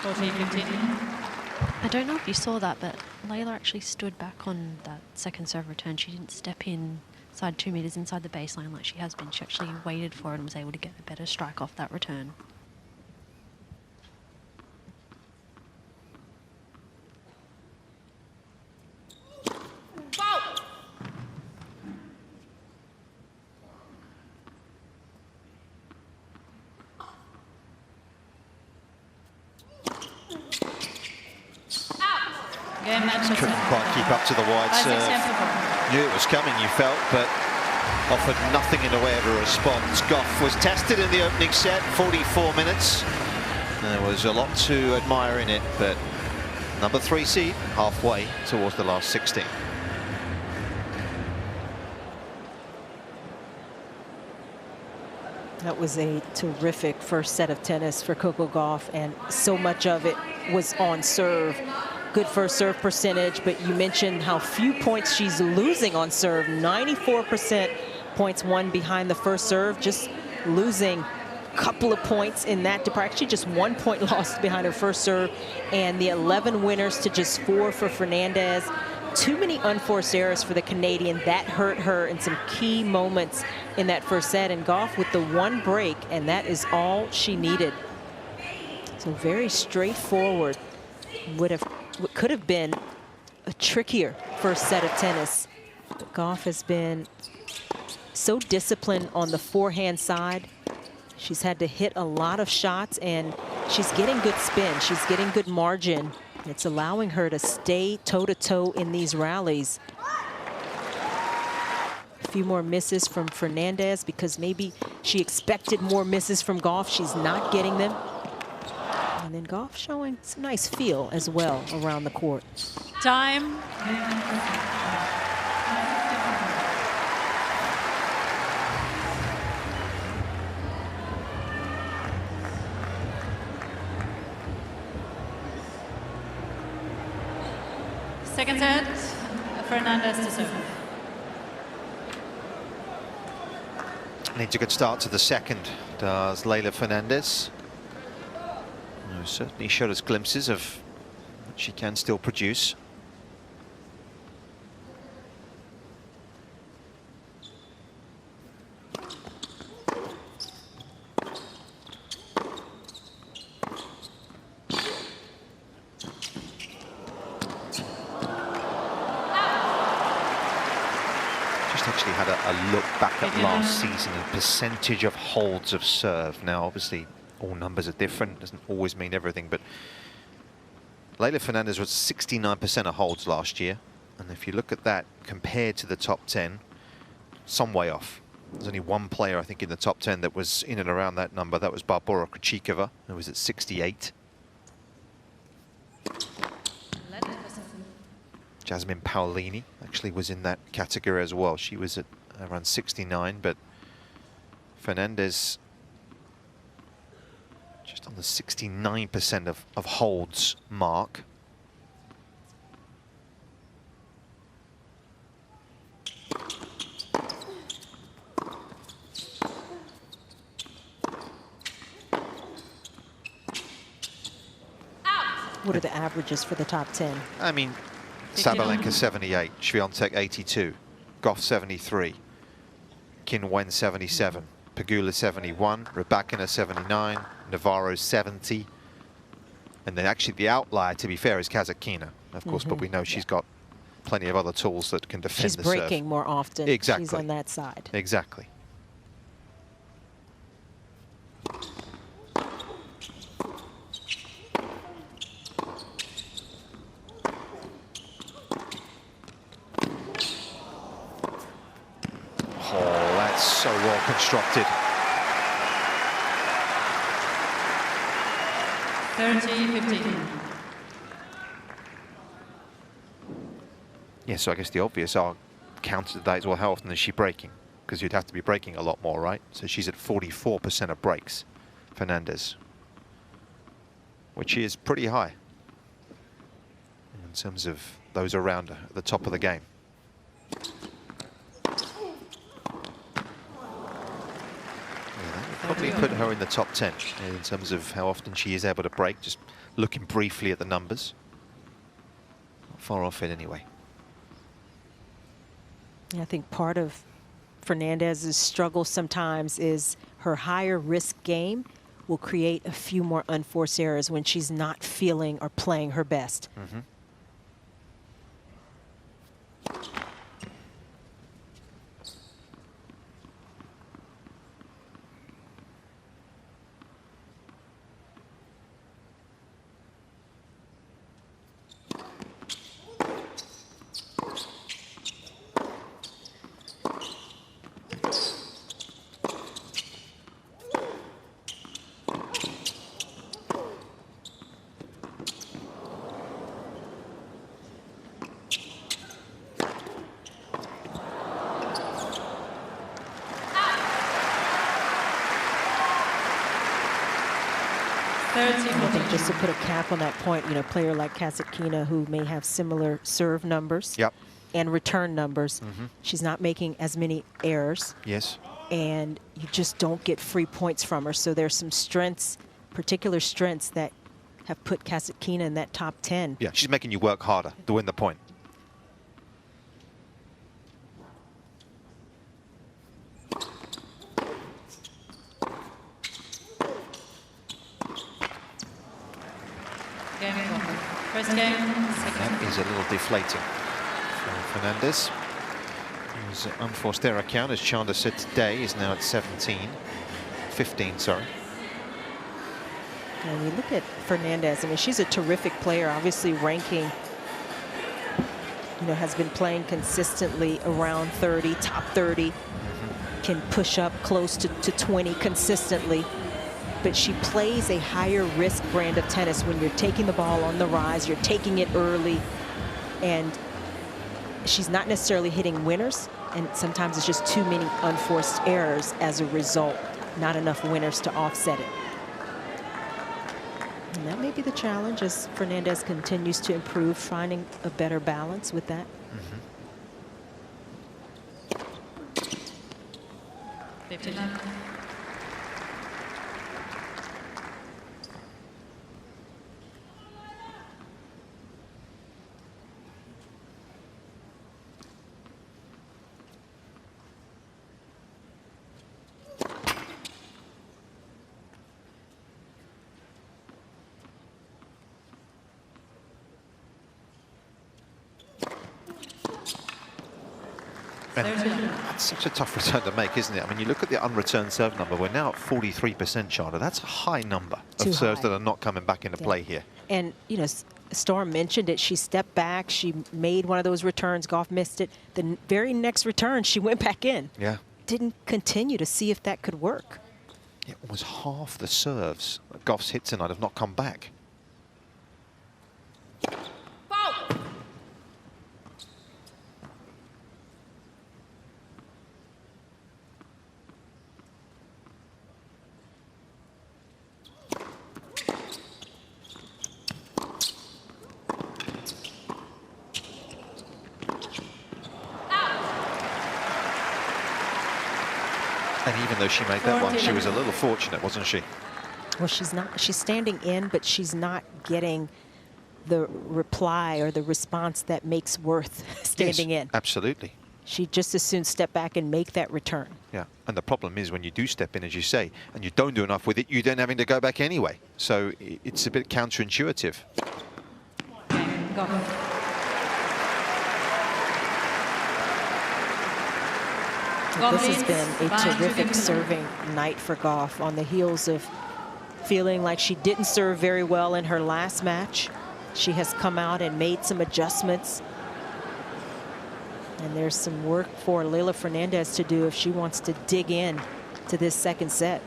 14-15. I don't know if you saw that, but Layla actually stood back on that second serve return. She didn't step inside 2 meters inside the baseline like she has been. She actually waited for it and was able to get a better strike off that return. Couldn't quite keep up to the wide serve. Knew it was coming, you felt, but offered nothing in the way of a response. Goff was tested in the opening set, 44 minutes. There was a lot to admire in it, but number 3 seed, halfway towards the last 16. That was a terrific first set of tennis for Coco Gauff, and so much of it was on serve. Good first serve percentage, but you mentioned how few points she's losing on serve. 94% points won behind the first serve, just losing a couple of points in that. Actually, just 1 point lost behind her first serve, and the 11 winners to just 4 for Fernandez. Too many unforced errors for the Canadian. That hurt her in some key moments in that first set, and Gauff with the 1 break, and that is all she needed. So very straightforward. Could have been a trickier first set of tennis. But Gauff has been so disciplined on the forehand side. She's had to hit a lot of shots, and she's getting good spin. She's getting good margin. It's allowing her to stay toe-to-toe in these rallies. A few more misses from Fernandez because maybe she expected more misses from Gauff. She's not getting them. And then Gauff showing some nice feel as well around the court. Time. Second set, Fernandez to serve. Needs a good start to the second, does Leylah Fernandez. Certainly showed us glimpses of what she can still produce. Just actually had a look back at last season and percentage of holds of serve. Now, obviously, all numbers are different, doesn't always mean everything, but Leylah Fernandez was 69% of holds last year, and if you look at that compared to the top 10, some way off. There's only one player, I think, in the top 10 that was in and around that number. That was Barbora Krejcikova, who was at 68. Jasmine Paolini actually was in that category as well. She was at around 69, but Fernandez just on the 69% of holds mark. What are the averages for the top 10? I mean, Sabalenka 78, Swiatek 82, Goff 73, Qinwen 77, Pegula 71, Rybakina 79, Navarro 70, and then actually the outlier, to be fair, is Kasatkina, of course, but we know she's got plenty of other tools that can defend the serve. She's breaking more often. Exactly. She's on that side. Exactly. Oh, that's so well constructed. 30-15. Yeah, so I guess the obvious counter to that is, well, how often is she breaking? Because you'd have to be breaking a lot more, right? So she's at 44% of breaks, Fernandez, which is pretty high in terms of those around her at the top of the game. Probably put her in the top 10 in terms of how often she is able to break. Just looking briefly at the numbers. Not far off it anyway. I think part of Fernandez's struggle sometimes is her higher risk game will create a few more unforced errors when she's not feeling or playing her best. Mm-hmm. I think just to put a cap on that point, you know, a player like Kasatkina, who may have similar serve numbers and return numbers, she's not making as many errors. Yes. And you just don't get free points from her. So there's some strengths, particular strengths, that have put Kasatkina in that top 10. Yeah, she's making you work harder to win the point. First game, that is a little deflating for Fernandez. His unforced error count, as Chanda said today, is now at 15, sorry. And you look at Fernandez, I mean, she's a terrific player, obviously ranking, you know, has been playing consistently around 30, top 30, can push up close to 20 consistently. But she plays a higher risk brand of tennis when you're taking the ball on the rise, you're taking it early, and she's not necessarily hitting winners, and sometimes it's just too many unforced errors as a result, not enough winners to offset it. And that may be the challenge as Fernandez continues to improve, finding a better balance with that. 59. And that's such a tough return to make, isn't it? I mean, you look at the unreturned serve number, we're now at 43%, Chanda. That's a high number of serves that are not coming back into play here. And, you know, Storm mentioned it. She stepped back. She made one of those returns. Goff missed it. The very next return, she went back in. Yeah. Didn't continue to see if that could work. Yeah, almost half the serves that Goff's hit tonight have not come back. And even though she made that one, she was a little fortunate, wasn't she? Well, she's standing in, but she's not getting the reply or the response that makes worth standing in. Absolutely. She'd just as soon step back and make that return. Yeah, and the problem is when you do step in, as you say, and you don't do enough with it, you're then having to go back anyway. So it's a bit counterintuitive. Go. This has been a terrific serving night for Goff on the heels of feeling like she didn't serve very well in her last match. She has come out and made some adjustments. And there's some work for Leylah Fernandez to do if she wants to dig in to this second set.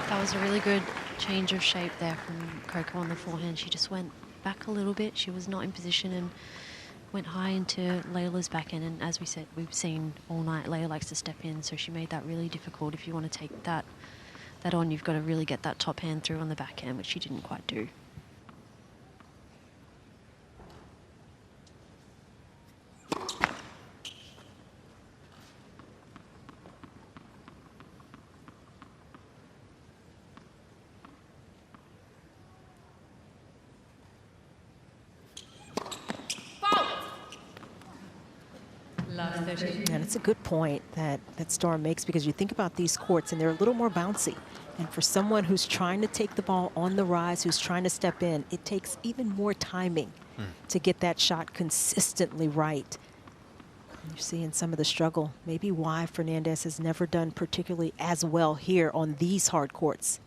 That was a really good change of shape there from Coco on the forehand. She just went back a little bit. She was not in position and went high into Layla's backhand. And as we said, we've seen all night, Layla likes to step in, so she made that really difficult. If you want to take that on, you've got to really get that top hand through on the backhand, which she didn't quite do. And it's a good point that Starr makes, because you think about these courts and they're a little more bouncy. And for someone who's trying to take the ball on the rise, who's trying to step in, it takes even more timing to get that shot consistently right. And you're seeing some of the struggle, maybe why Fernandez has never done particularly as well here on these hard courts.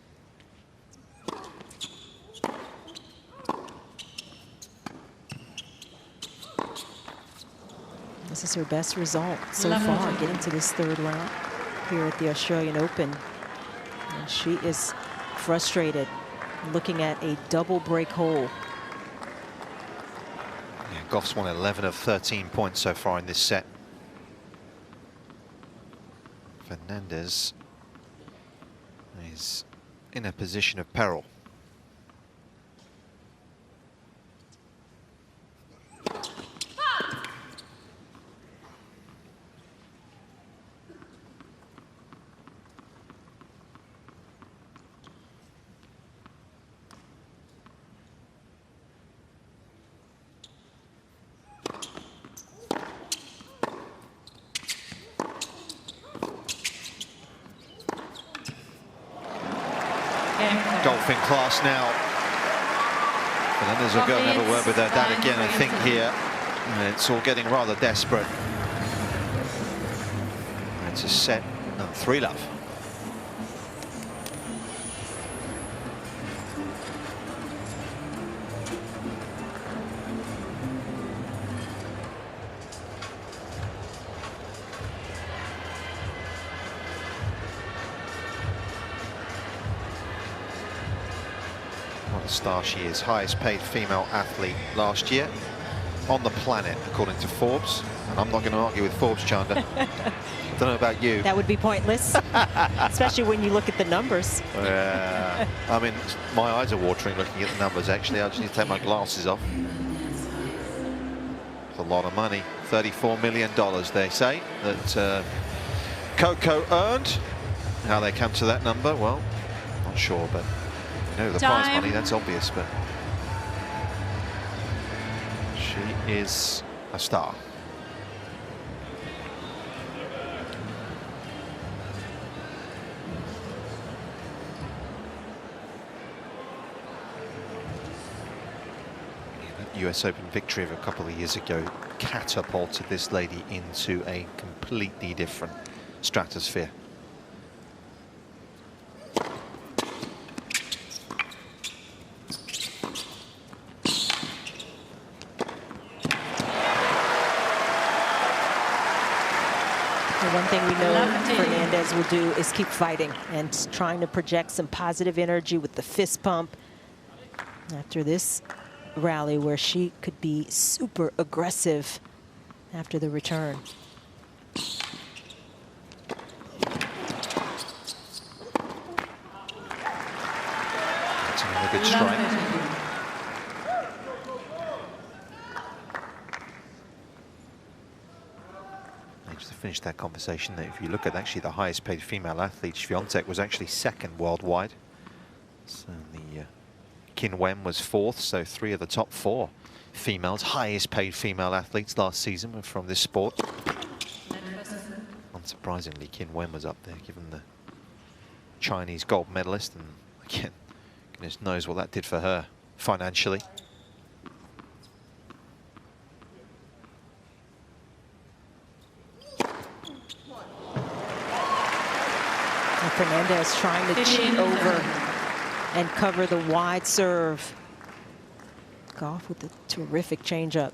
This is her best result so far, getting to this third round here at the Australian Open. And she is frustrated, looking at a double break hole. Yeah, Goff's won 11 of 13 points so far in this set. Fernandez is in a position of peril. Golfing class now. Fernandez will go and have a word with her dad again, I think, here. And it's all getting rather desperate. It's a set and 3-love. What a star she is. Highest paid female athlete last year on the planet, according to Forbes. And I'm not going to argue with Forbes, Chanda. Don't know about you. That would be pointless, especially when you look at the numbers. Yeah. I mean, my eyes are watering looking at the numbers, actually. I just need to take my glasses off. It's a lot of money. $34 million, they say, that Coco earned. How they come to that number, well, not sure, but you know the prize money, that's obvious, but she is a star. US Open victory of a couple of years ago catapulted this lady into a completely different stratosphere. The one thing we know Fernandez will do is keep fighting and trying to project some positive energy with the fist pump after this rally, where she could be super aggressive after the return. That's another good strike. Just to finish that conversation, that if you look at actually the highest paid female athlete, Swiatek was actually second worldwide. So the Cain was fourth, so 3 of the top 4 females, highest paid female athletes last season were from this sport. Unsurprisingly, Cain was up there, given the Chinese gold medalist, and again, goodness knows what that did for her financially. And Fernandez trying to cheat over and cover the wide serve. Goff with a terrific changeup.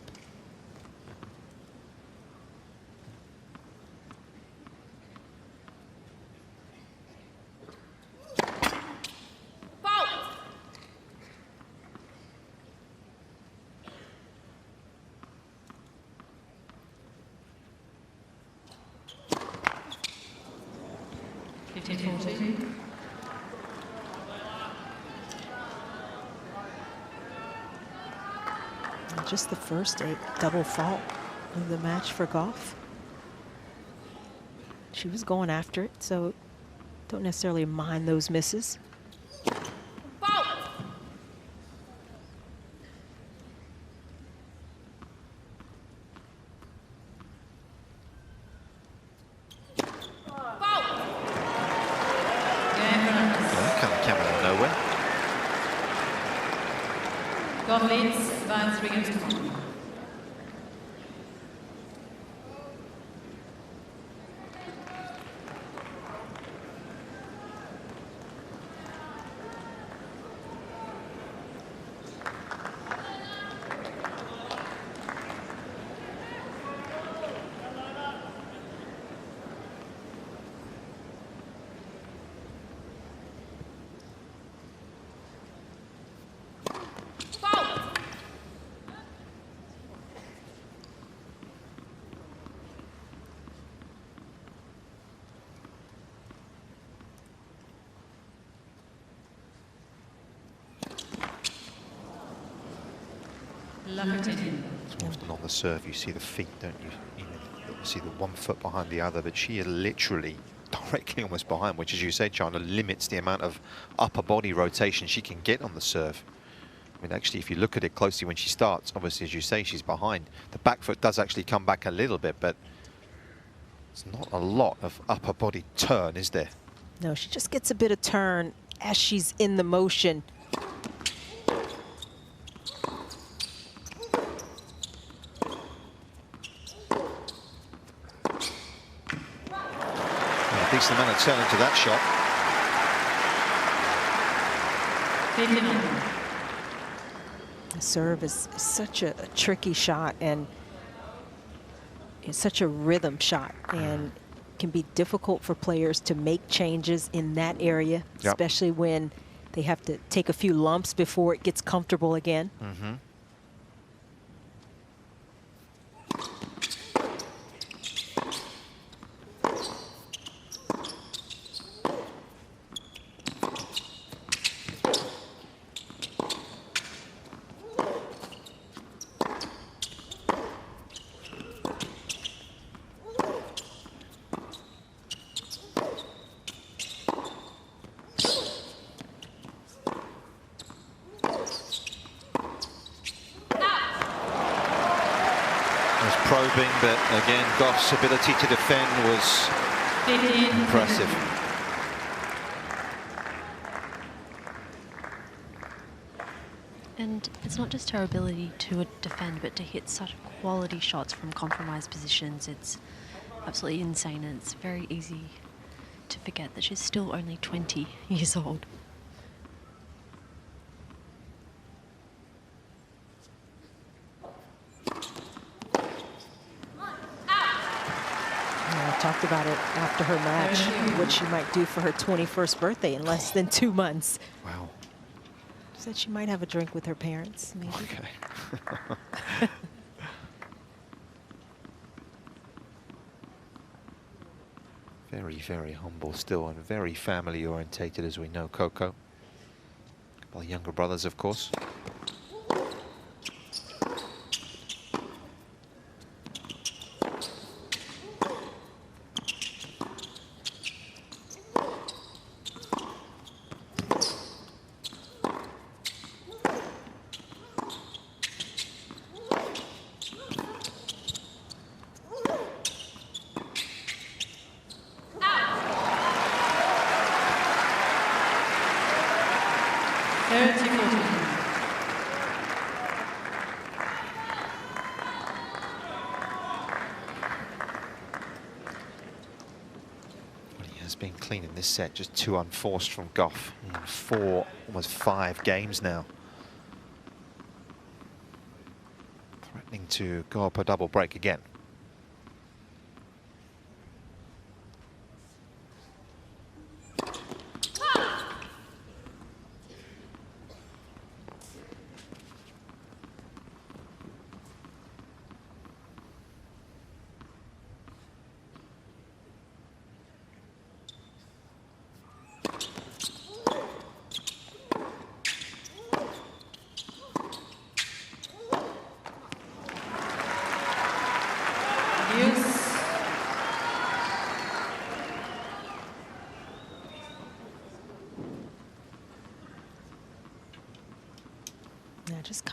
50-40. Just the first double fault of the match for Goff. She was going after it, so don't necessarily mind those misses. Goff leads by 3 games to 1. Often on the serve, you see the feet, don't you? You see the 1 foot behind the other, but she is literally directly almost behind, which, as you say, China, limits the amount of upper body rotation she can get on the serve. I mean, actually, if you look at it closely when she starts, obviously, as you say, she's behind. The back foot does actually come back a little bit, but it's not a lot of upper body turn, is there? No, she just gets a bit of turn as she's in the motion. Decent amount of turn into that shot. 59. The serve is such a tricky shot, and it's such a rhythm shot, and can be difficult for players to make changes in that area, especially when they have to take a few lumps before it gets comfortable again. Probing, but again, Goff's ability to defend was impressive. And it's not just her ability to defend, but to hit such quality shots from compromised positions. It's absolutely insane, and it's very easy to forget that she's still only 20 years old. Talked about it after her match, what she might do for her 21st birthday in less than 2 months. Wow. Said she might have a drink with her parents, maybe. Okay. Very, very humble still, and very family orientated, as we know, Coco. A couple of younger brothers, of course. Been clean in this set, just 2 unforced from Goff in 4, almost 5 games now. Threatening to go up a double break again.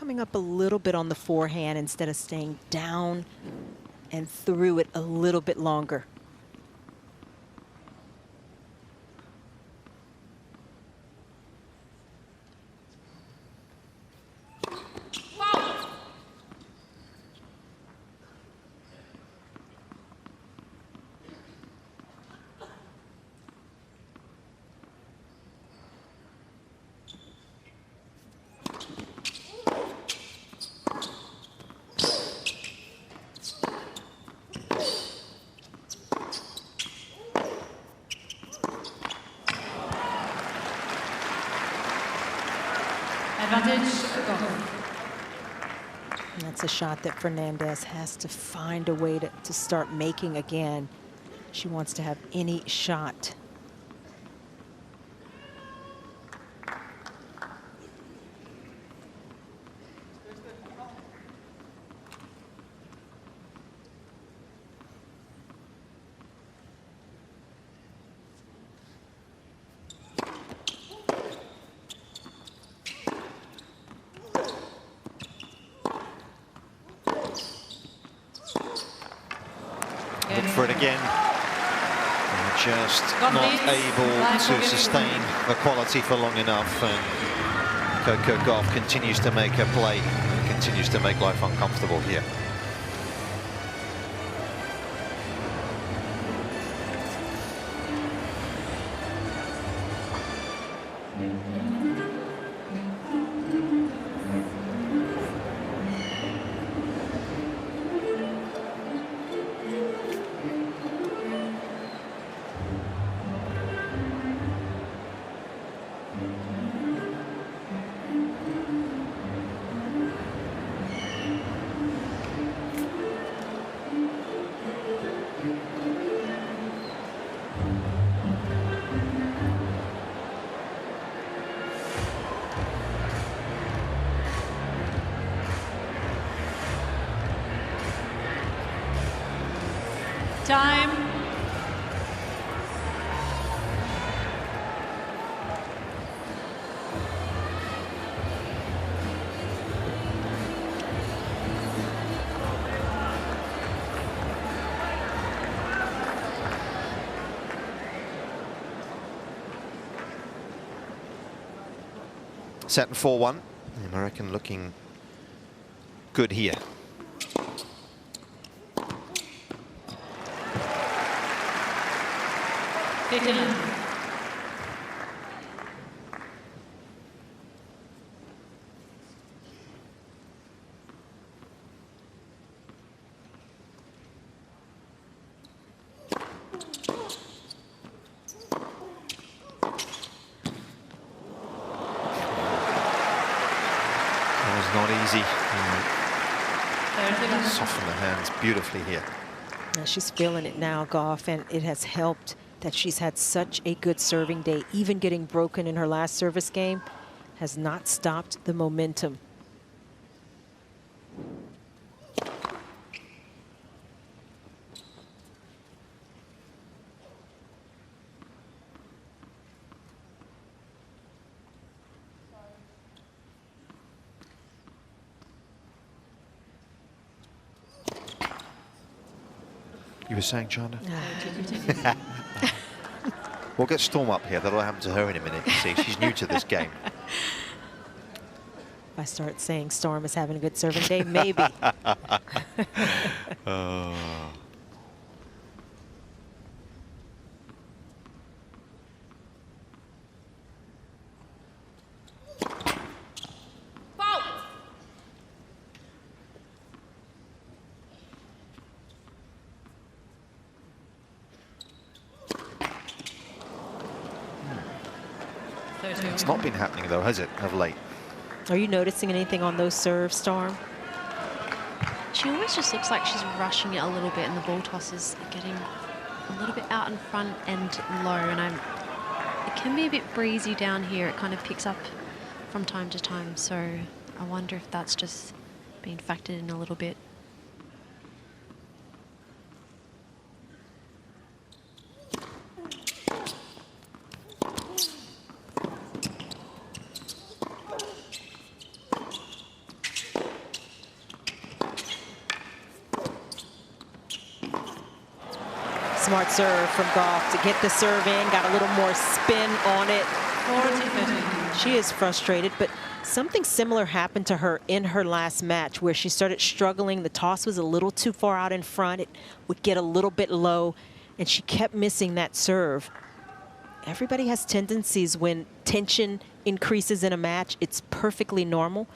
coming up a little bit on the forehand instead of staying down and through it a little bit longer. Advantage, go. And that's a shot that Fernandez has to find a way to start making again. She wants to have any shot. Look for it again. And just not able to sustain the quality for long enough. And Coco Gauff continues to make her play and continues to make life uncomfortable here. Time. Set and 4-1. The American looking good here. Not easy. Soften the hands beautifully here. Now she's feeling it now, Gauff, and it has helped that she's had such a good serving day. Even getting broken in her last service game has not stopped the momentum. You were saying, Chanda? We'll get Storm up here. That'll happen to her in a minute. You see, she's new to this game. If I start saying Storm is having a good serving day, maybe. It's not been happening, though, has it, of late? Are you noticing anything on those serves, Storm? She almost just looks like she's rushing it a little bit, and the ball tosses are getting a little bit out in front and low. And it can be a bit breezy down here. It kind of picks up from time to time. So I wonder if that's just being factored in a little bit. Smart serve from Goff to get the serve in, got a little more spin on it. 40-30. She is frustrated, but something similar happened to her in her last match where she started struggling. The toss was a little too far out in front. It would get a little bit low, and she kept missing that serve. Everybody has tendencies when tension increases in a match. It's perfectly normal,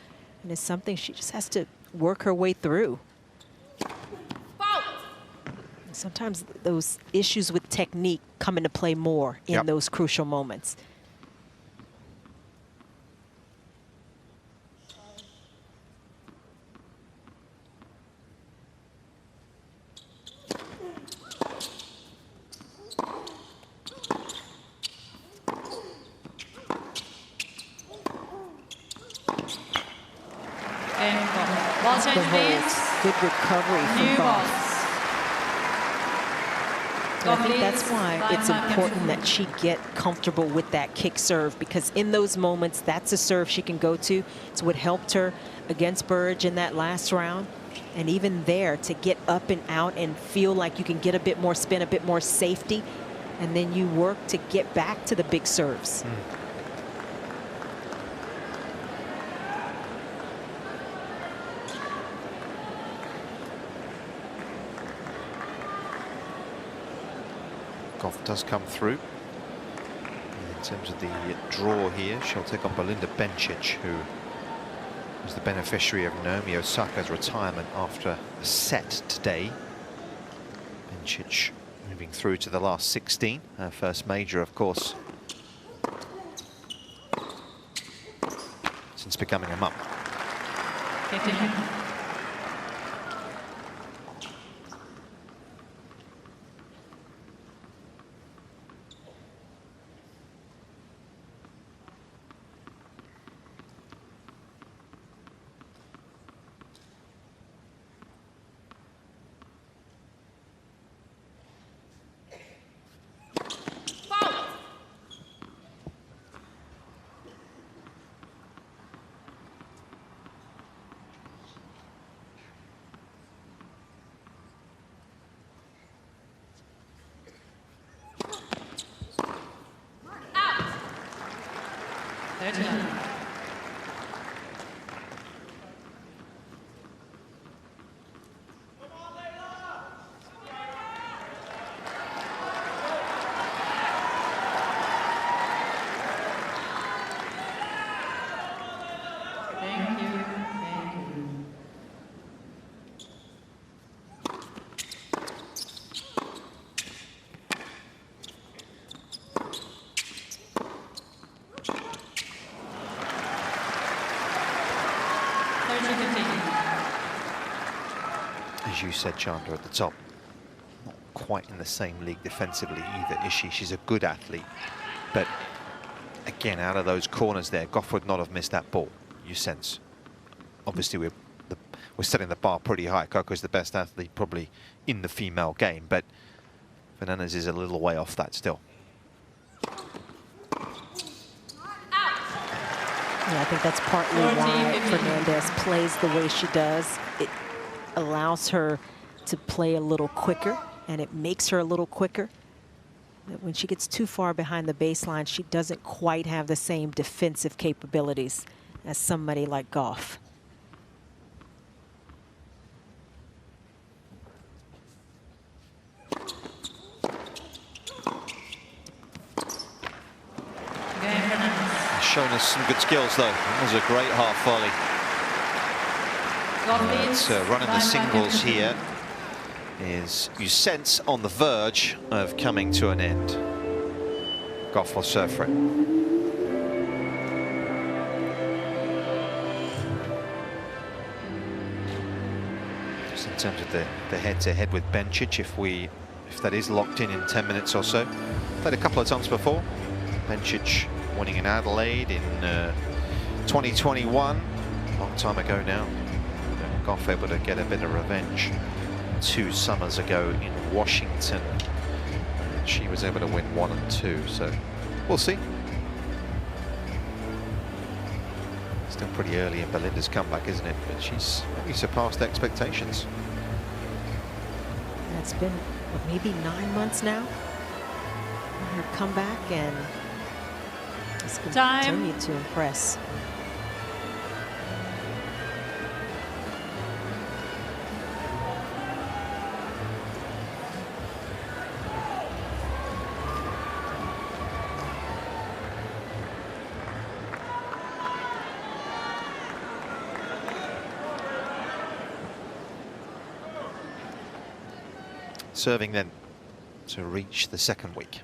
and it's something she just has to work her way through. Sometimes those issues with technique come into play more in those crucial moments. Ball change, please. Good recovery from New Goff. balls. I think that's why it's important that she get comfortable with that kick serve, because in those moments, that's a serve she can go to. It's what helped her against Burge in that last round. And even there, to get up and out and feel like you can get a bit more spin, a bit more safety, and then you work to get back to the big serves. Goff does come through. In terms of the draw here, she'll take on Belinda Bencic, who was the beneficiary of Naomi Osaka's retirement after a set today. Bencic moving through to the last 16, her first major, of course, since becoming a mum. 15. Thank you. Thank you. As you said, Chandra, at the top, not quite in the same league defensively either, is she? She's a good athlete, but again, out of those corners there, Goff would not have missed that ball, you sense. Obviously, we're setting the bar pretty high. Coco's the best athlete probably in the female game, but Fernandez is a little way off that still. Yeah, I think that's partly why Fernandez plays the way she does. It allows her to play a little quicker, and it makes her a little quicker. But when she gets too far behind the baseline, she doesn't quite have the same defensive capabilities as somebody like Goff. Shown us some good skills though. That was a great half volley. Running the singles here is, you sense, on the verge of coming to an end. Goff will serve for it. Just in terms of the head-to-head with Bencic, if that is locked in 10 minutes or so. Played a couple of times before. Bencic winning in Adelaide in 2021, a long time ago now. Goff able to get a bit of revenge 2 summers ago in Washington. And she was able to win 1 and 2, so we'll see. Still pretty early in Belinda's comeback, isn't it? But she's maybe surpassed expectations. It's been maybe 9 months now. Her comeback and it's continued to impress. Serving then to reach the second week.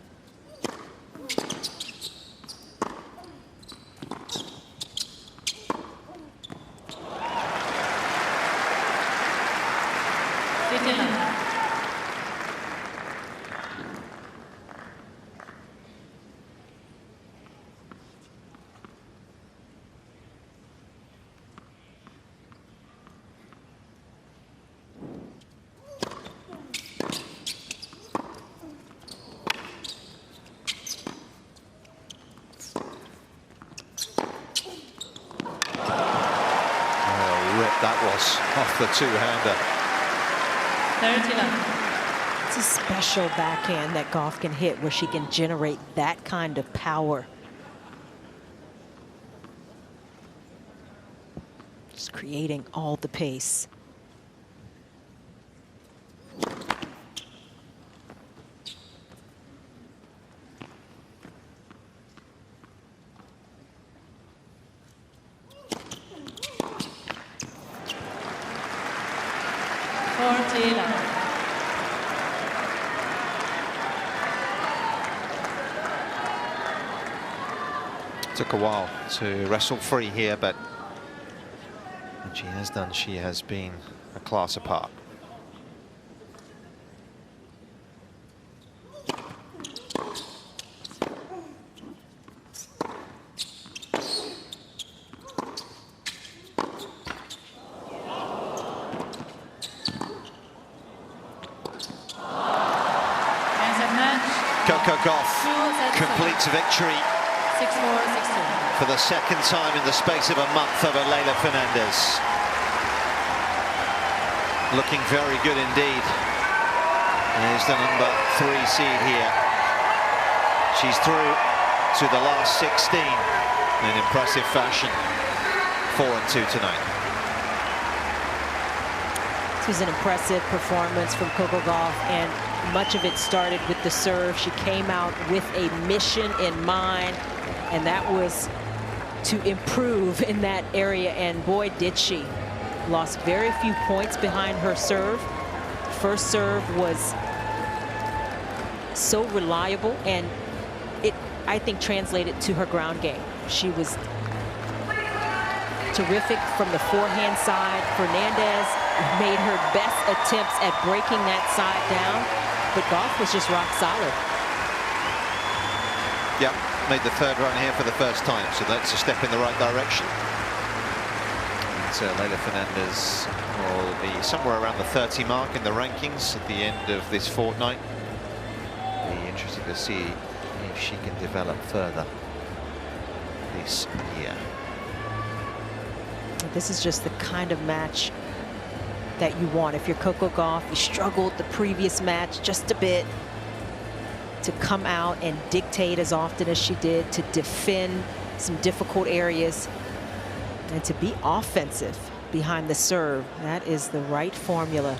That was off the two-hander. 30-love. It's a special backhand that Gauff can hit where she can generate that kind of power. Just creating all the pace. Took a while to wrestle free here, but when she has done, she has been a class apart. Coco Gauff completes victory 6-4, 6-2. for the second time in the space of a month over Leylah Fernandez. Looking very good indeed. There's the number 3 seed here. She's through to the last 16 in impressive fashion. 4-2 tonight. This was an impressive performance from Coco Gauff, and much of it started with the serve. She came out with a mission in mind, and that was to improve in that area, and boy did she. Lost very few points behind her serve. First serve was so reliable, and it, I think, translated to her ground game. She was terrific from the forehand side. Fernandez made her best attempts at breaking that side down, but Gauff was just rock solid. Yeah, made the third run here for the first time, so that's a step in the right direction. So Leylah Fernandez will be somewhere around the 30 mark in the rankings at the end of this fortnight. Be interesting to see if she can develop further this year. This is just the kind of match that you want. If you're Coco Gauff, you struggled the previous match just a bit, to come out and dictate as often as she did, to defend some difficult areas, and to be offensive behind the serve. That is the right formula.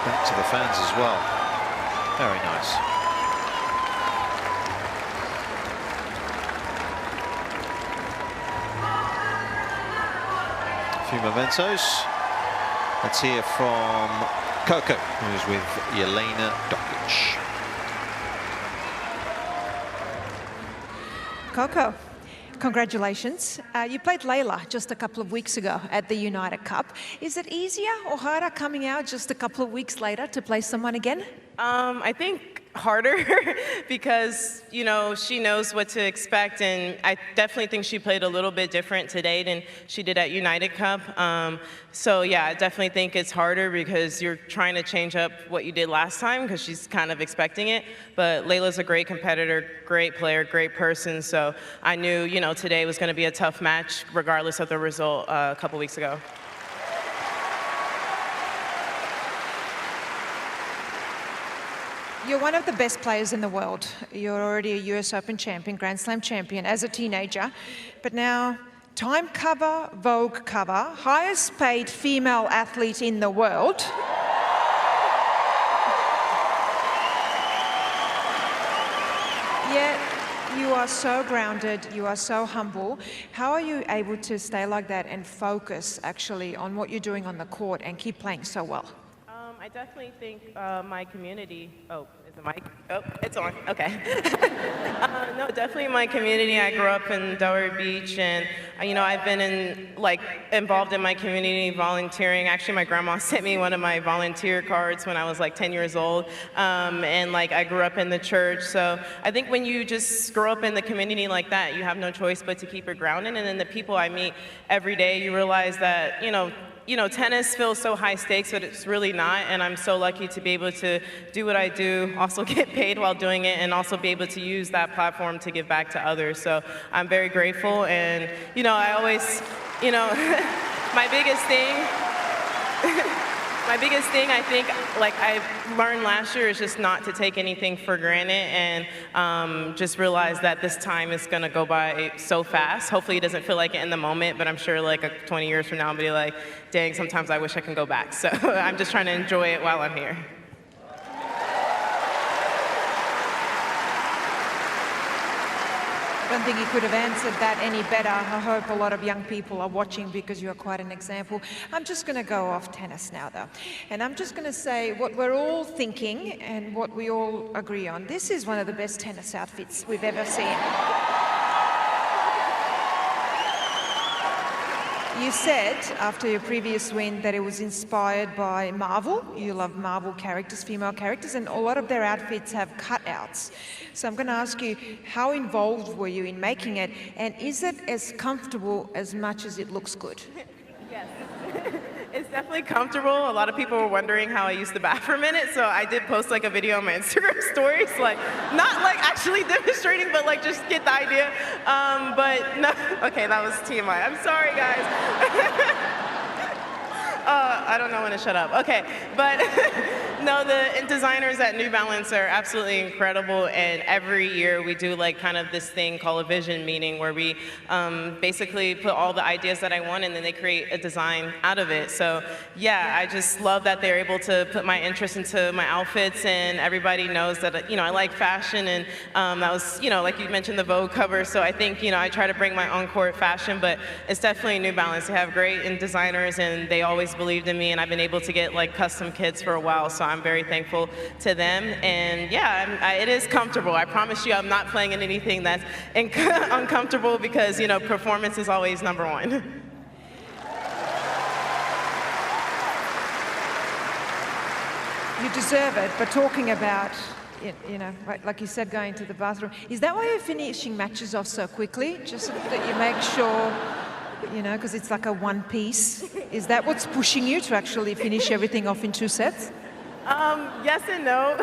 Back to the fans as well. Very nice. A few mementos. Let's hear from Coco, who's with Diana Vekic. Coco, congratulations. You played Leylah just a couple of weeks ago at the United Cup. Is it easier or harder coming out just a couple of weeks later to play someone again? I think harder because, you know, she knows what to expect, and I definitely think she played a little bit different today than she did at United Cup. So yeah, I definitely think it's harder because you're trying to change up what you did last time because she's kind of expecting it. But Layla's a great competitor, great player, great person, so I knew, you know, today was going to be a tough match regardless of the result a couple weeks ago. You're one of the best players in the world. You're already a US Open champion, Grand Slam champion as a teenager, but now Time cover, Vogue cover, highest paid female athlete in the world. Yet you are so grounded, you are so humble. How are you able to stay like that and focus actually on what you're doing on the court and keep playing so well? I definitely think my community, oh, is the mic? Oh, it's on, okay. No, definitely my community. I grew up in Delray Beach, and you know, I've been involved in my community, volunteering. Actually, my grandma sent me one of my volunteer cards when I was like 10 years old, and like I grew up in the church. So I think when you just grow up in the community like that, you have no choice but to keep it grounded. And then the people I meet every day, you realize that, you know, tennis feels so high stakes, but it's really not, and I'm so lucky to be able to do what I do, also get paid while doing it, and also be able to use that platform to give back to others. So I'm very grateful, and, you know, I always, you know, my biggest thing I think, like I learned last year, is just not to take anything for granted, and just realize that this time is gonna go by so fast. Hopefully it doesn't feel like it in the moment, but I'm sure like 20 years from now I'll be like, dang, sometimes I wish I can go back. So I'm just trying to enjoy it while I'm here. I don't think you could have answered that any better. I hope a lot of young people are watching because you're quite an example. I'm just going to go off tennis now, though. And I'm just going to say what we're all thinking and what we all agree on. This is one of the best tennis outfits we've ever seen. You said, after your previous win, that it was inspired by Marvel. You love Marvel characters, female characters, and a lot of their outfits have cutouts. So I'm going to ask you, how involved were you in making it, and is it as comfortable as much as it looks good? Yes. It's definitely comfortable. A lot of people were wondering how I used the bathroom in it, so I did post like a video on my Instagram stories, like not like actually demonstrating, but like just get the idea. But no, okay, that was TMI. I'm sorry, guys. I don't know when to shut up. Okay, but no, the designers at New Balance are absolutely incredible, and every year we do like kind of this thing called a vision meeting where we basically put all the ideas that I want, and then they create a design out of it. So yeah, I just love that they're able to put my interest into my outfits, and everybody knows that, you know, I like fashion, and that was, you know, like you mentioned, the Vogue cover. So I think, you know, I try to bring my on-court fashion, but it's definitely New Balance. They have great designers, and they always believed in me, and I've been able to get like custom kits for a while, so I'm very thankful to them. And yeah, it is comfortable. I promise you I'm not playing in anything that's uncomfortable, because, you know, performance is always number one. You deserve it, but talking about, you know, like you said, going to the bathroom, is that why you're finishing matches off so quickly? Just so that you make sure, you know, because it's like a one piece. Is that what's pushing you to actually finish everything off in 2 sets? Yes and no.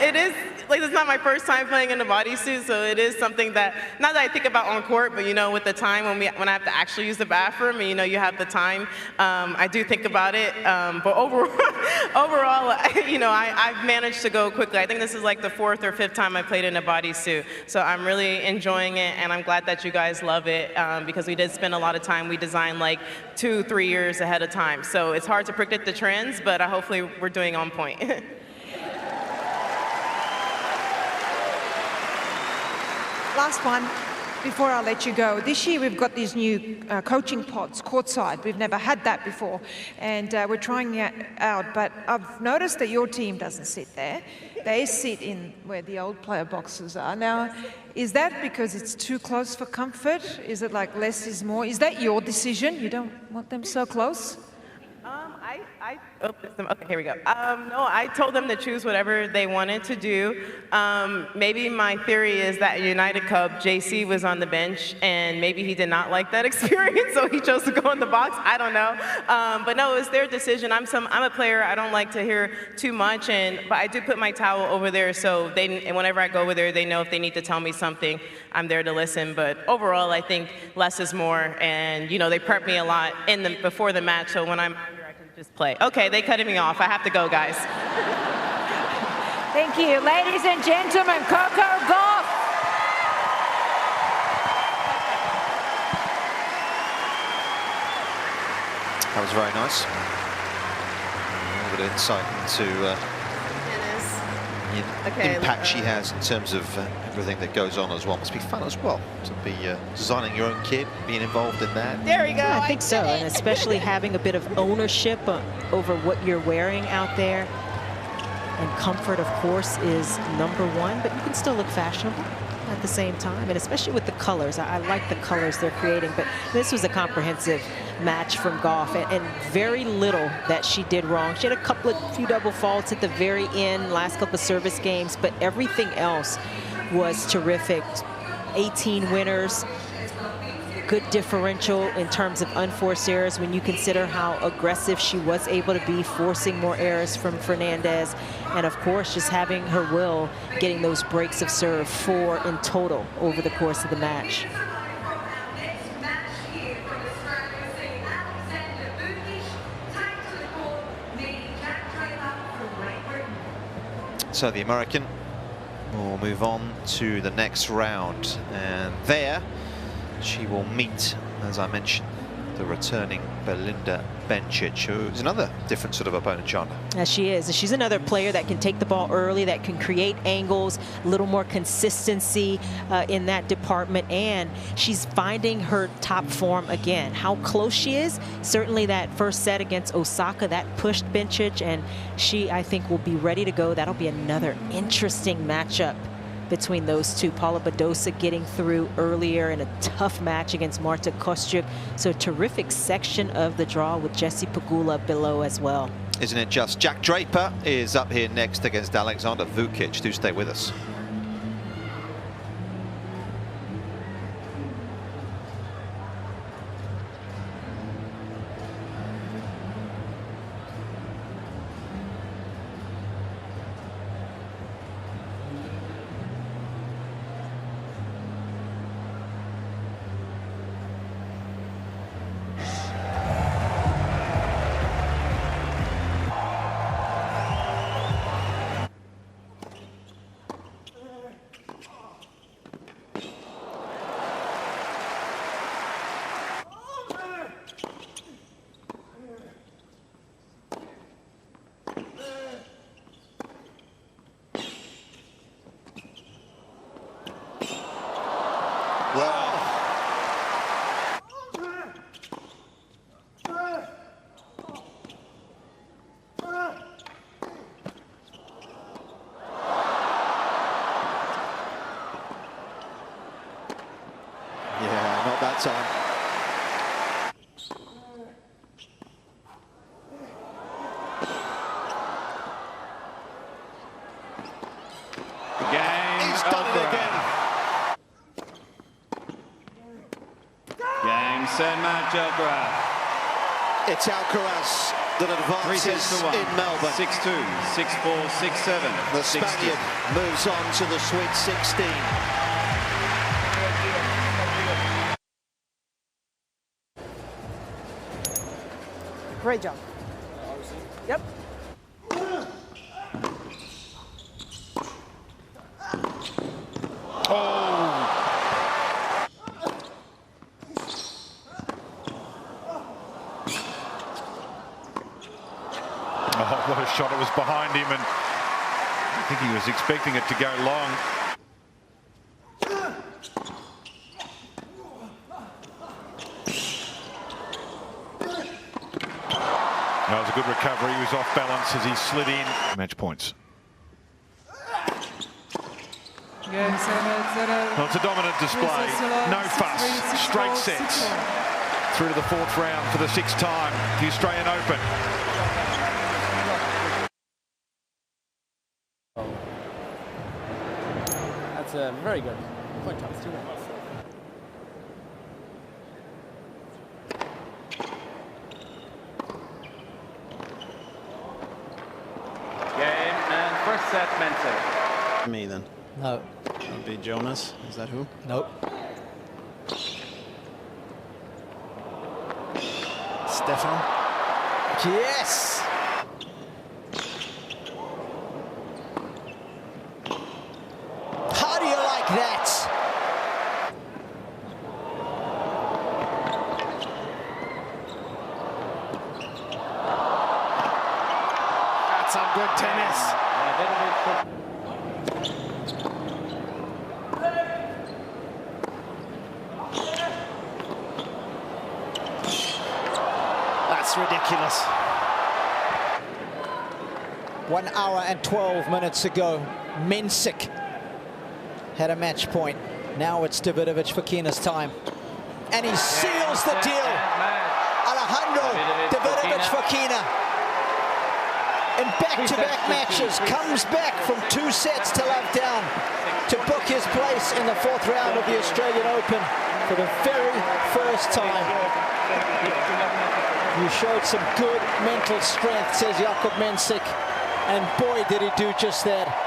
It is, like, it's not my first time playing in a bodysuit, so it is something that, not that I think about on court, but, you know, with the time when I have to actually use the bathroom, and, you know, you have the time, I do think about it. But overall, you know, I've managed to go quickly. I think this is like the 4th or 5th time I played in a bodysuit, so I'm really enjoying it, and I'm glad that you guys love it, because we did spend a lot of time. We designed like 2-3 years ahead of time, so it's hard to predict the trends, but hopefully we're doing on point. Last one, before I let you go. This year we've got these new coaching pods courtside. We've never had that before, and we're trying it out, but I've noticed that your team doesn't sit there. They sit in where the old player boxes are. Now, is that because it's too close for comfort? Is it like less is more? Is that your decision? You don't want them so close? I Okay, here we go. No, I told them to choose whatever they wanted to do. Maybe my theory is that United Cub, JC was on the bench, and maybe he did not like that experience, so he chose to go in the box. I don't know. But no, it's their decision. I'm a player. I don't like to hear too much, but I do put my towel over there, so and whenever I go over there, they know if they need to tell me something, I'm there to listen. But overall, I think less is more, and they prep me a lot before the match, so when I'm here, I can just play. Okay, they cutting me off. I have to go, guys. Thank you. Ladies and gentlemen, Coco Gauff. That was very nice. A little bit of insight into the impact she has in terms of everything that goes on as well. Must be fun as well to be designing your own kit, being involved in that. There we go. Yeah, I think so, and especially having a bit of ownership over what you're wearing out there. And comfort, of course, is #1, but you can still look fashionable at the same time, and especially with the colors. I like the colors they're creating, but this was a comprehensive match from Gauff, and very little that she did wrong. She had a few double faults at the very end, last couple of service games, but everything else was terrific. 18 winners, good differential in terms of unforced errors when you consider how aggressive she was able to be, forcing more errors from Fernandez, and of course just having her will, getting those breaks of serve, 4 in total over the course of the match. So the American will move on to the next round, and there she will meet, as I mentioned, the returning Belinda Bencic, who is another different sort of opponent, John. Yes, she is. She's another player that can take the ball early, that can create angles, a little more consistency in that department, and she's finding her top form again. How close she is, certainly that first set against Osaka, that pushed Bencic, and she, I think, will be ready to go. That'll be another interesting matchup between those two. Paula Badosa getting through earlier in a tough match against Marta Kostyuk. So a terrific section of the draw with Jessie Pegula below as well. Isn't it just? Jack Draper is up here next against Alexander Vukic. Do stay with us. Time. He's done it again. Game, set, match, Alcaraz. It's Alcaraz that advances in Melbourne. 6-2, 6-4, 6-7. The Spaniard moves on to the Sweet 16. Great job. Yep. Oh, what a shot. It was behind him, and I think he was expecting it to go long. That was a good recovery. He was off balance as he slid in. Match points. Well, it's a dominant display. No fuss. Straight sets. Through to the 4th round for the 6th time. The Australian Open. very good. Point toss, 2-1. Game and first set, Mensah. Me then. No. That would be Jonas. Is that who? Nope. Stefan. Yes! How do you like that? That's some good tennis. That's ridiculous. 1 hour and 12 minutes ago, Mensik had a match point. Now it's Davidovich Fokina's time. And he seals the deal. Alejandro Davidovich Fokina, in back-to-back matches, comes back from 2 sets to love down to book his place in the 4th round of the Australian Open for the very first time. You showed some good mental strength, says Jakub Mensik, and boy, did he do just that.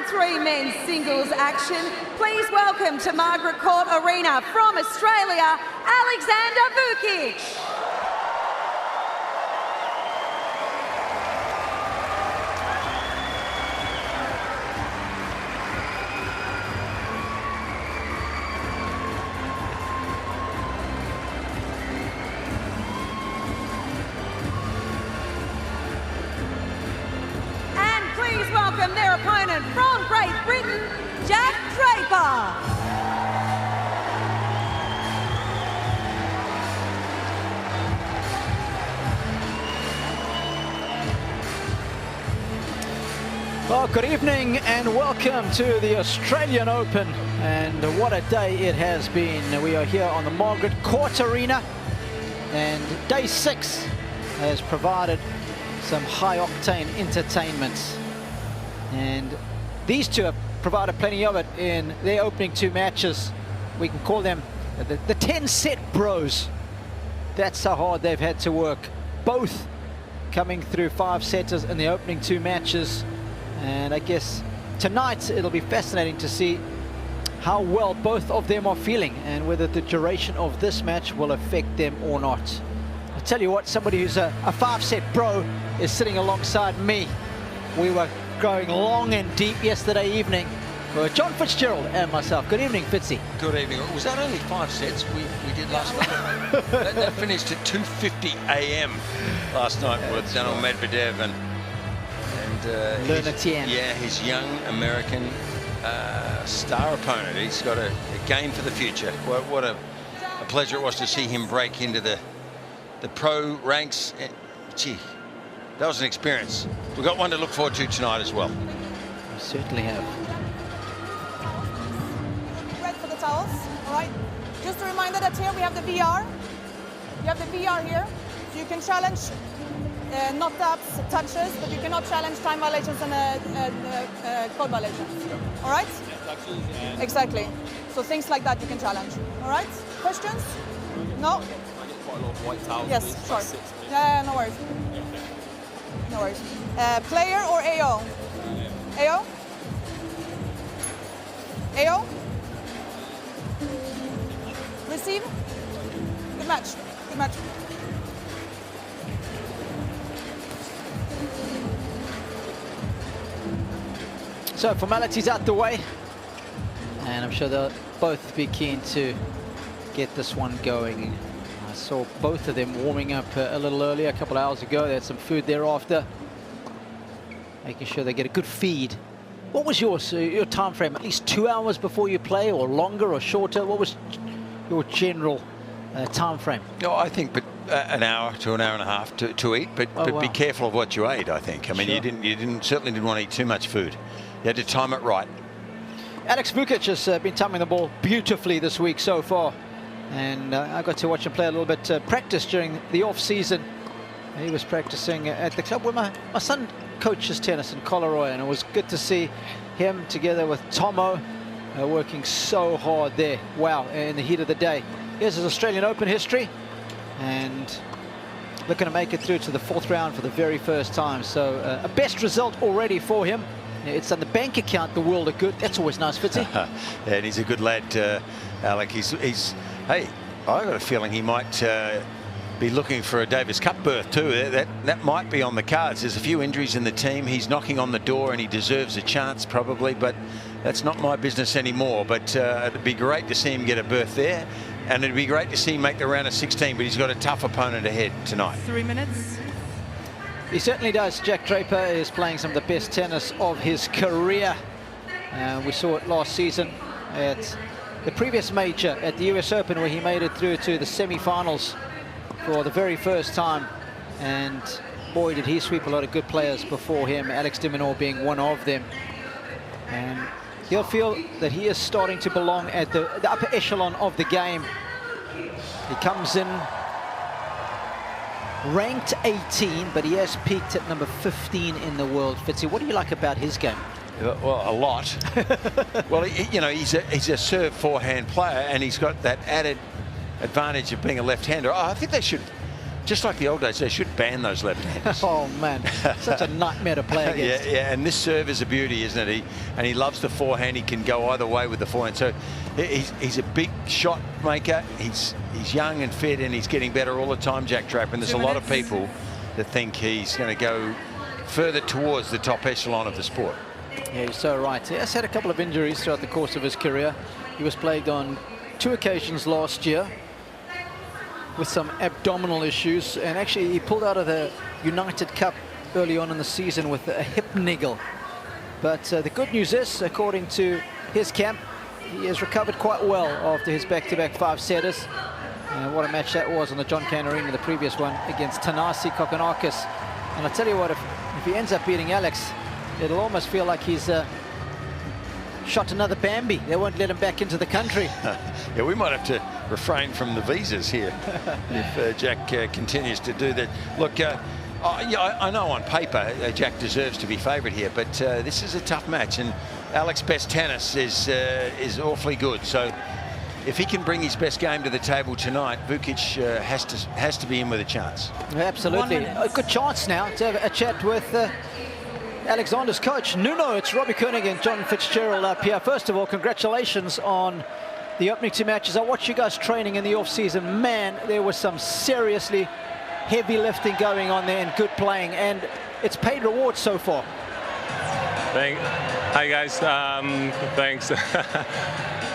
Three men's singles action. Please welcome to Margaret Court Arena from Australia, Alexander Vukic. Welcome their opponent from Great Britain, Jack Draper. Well, good evening and welcome to the Australian Open, and what a day it has been. We are here on the Margaret Court Arena, and day 6 has provided some high-octane entertainment. And these two have provided plenty of it in their opening 2 matches. We can call them the 10-set bros. That's how hard they've had to work. Both coming through 5-setters in the opening 2 matches. And I guess tonight it'll be fascinating to see how well both of them are feeling and whether the duration of this match will affect them or not. I'll tell you what, somebody who's a 5-set pro is sitting alongside me. We were going long and deep yesterday evening with John Fitzgerald and myself. Good evening, Fitzy. Good evening. Was that only 5 sets we did last night? that finished at 2:50 a.m. last night with Daniel Medvedev and his young American star opponent. He's got a game for the future. What a pleasure it was to see him break into the pro ranks. Gee, that was an experience. We've got one to look forward to tonight as well. We certainly have. Red for the towels, all right? Just a reminder that here we have the VR. You have the VR here, so you can challenge not taps, touches, but you cannot challenge time violations and code violations. All right? Exactly. So things like that you can challenge. All right? Questions? No? I get quite a lot of white towels. Yes, sure. Yeah, no worries. No worries. Player or AO? AO? AO? Receive? Good match. Good match. So formalities out the way, and I'm sure they'll both be keen to get this one going. I saw both of them warming up a little earlier, a couple of hours ago. They had some food thereafter, making sure they get a good feed. What was your time frame? At least 2 hours before you play, or longer or shorter? What was your general time frame? No, I think an hour to an hour and a half to eat, but be careful of what you ate. I think. I mean, you certainly didn't want to eat too much food. You had to time it right. Alex Vukic has been timing the ball beautifully this week so far, and I got to watch him play a little bit practice during the off season. He was practicing at the club where my son coaches tennis in Collaroy, and it was good to see him together with Tomo working so hard there. Wow, in the heat of the day. Here's his Australian Open history, and looking to make it through to the 4th round for the very first time. So a best result already for him. It's on the bank account, the world of good. That's always nice, Fitzy. And he's a good lad, Alec. Hey, I got a feeling he might be looking for a Davis Cup berth too. That might be on the cards. There's a few injuries in the team. He's knocking on the door, and he deserves a chance probably, but that's not my business anymore. But it'd be great to see him get a berth there, and it'd be great to see him make the round of 16, but he's got a tough opponent ahead tonight. 3 minutes. He certainly does. Jack Draper is playing some of the best tennis of his career. We saw it last season at the previous major at the US Open, where he made it through to the semi-finals for the very first time. And boy, did he sweep a lot of good players before him, Alex de Minaur being one of them. And he'll feel that he is starting to belong at the upper echelon of the game. He comes in ranked 18, but he has peaked at number 15 in the world. Fitzy, what do you like about his game? Well, a lot. Well, he's a serve forehand player, and he's got that added advantage of being a left-hander. I think they should, just like the old days, they should ban those left-handers. Oh man, such a nightmare to play against. Yeah, and this serve is a beauty, isn't it? And he loves the forehand. He can go either way with the forehand. So he's a big shot maker. He's young and fit, and he's getting better all the time, Jack Draper. And there's a lot of people that think he's going to go further towards the top echelon of the sport. Yeah, you're so right. He has had a couple of injuries throughout the course of his career. He was plagued on 2 occasions last year with some abdominal issues, and actually he pulled out of the United Cup early on in the season with a hip niggle. But the good news is, according to his camp, he has recovered quite well after his back-to-back 5-setters. What a match that was on the John Cain Arena, the previous one against Thanasi Kokkinakis. And I'll tell you what, if he ends up beating Alex, it'll almost feel like he's shot another Bambi. They won't let him back into the country. Yeah, we might have to refrain from the visas here if Jack continues to do that. Look, I know on paper Jack deserves to be favourite here, but this is a tough match, and Alex's best tennis is awfully good. So if he can bring his best game to the table tonight, Vukic has to be in with a chance. Absolutely, a good chance now to have a chat with Alexander's coach, Nuno. It's Robbie Koenig and John Fitzgerald up here. First of all, congratulations on the opening 2 matches. I watched you guys training in the off-season. Man, there was some seriously heavy lifting going on there and good playing, and it's paid rewards so far. Hi guys, thanks.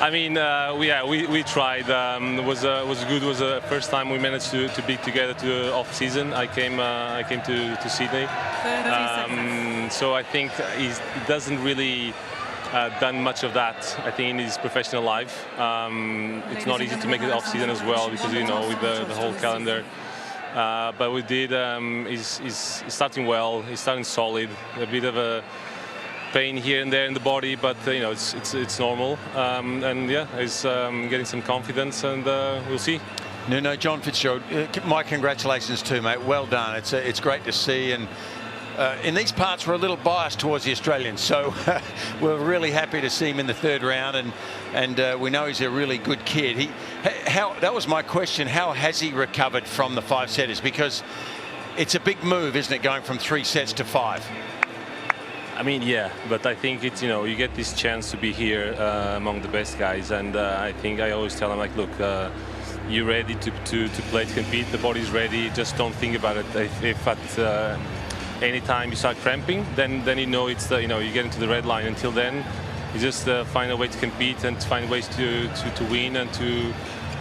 I mean, we tried. It was good. It was the first time we managed to be together to off season. I came to Sydney, so I think he doesn't really done much of that. I think in his professional life, it's not easy to make it off season as well because with the whole calendar. But we did. He's starting well. He's starting solid. A bit of a pain here and there in the body, but it's normal. And yeah, he's getting some confidence, and we'll see. No, John Fitzgerald, my congratulations too, mate. Well done. It's great to see, and in these parts we're a little biased towards the Australians, so we're really happy to see him in the 3rd round, and we know he's a really good kid. That was my question. How has he recovered from the 5-setters? Because it's a big move, isn't it, going from 3 sets to 5? I mean, yeah, but I think it's, you get this chance to be here among the best guys, and I think I always tell them, like, look, you're ready to play, to compete, the body's ready, just don't think about it. If at any time you start cramping, then it's you get into the red line. Until then, you just find a way to compete and find ways to win and to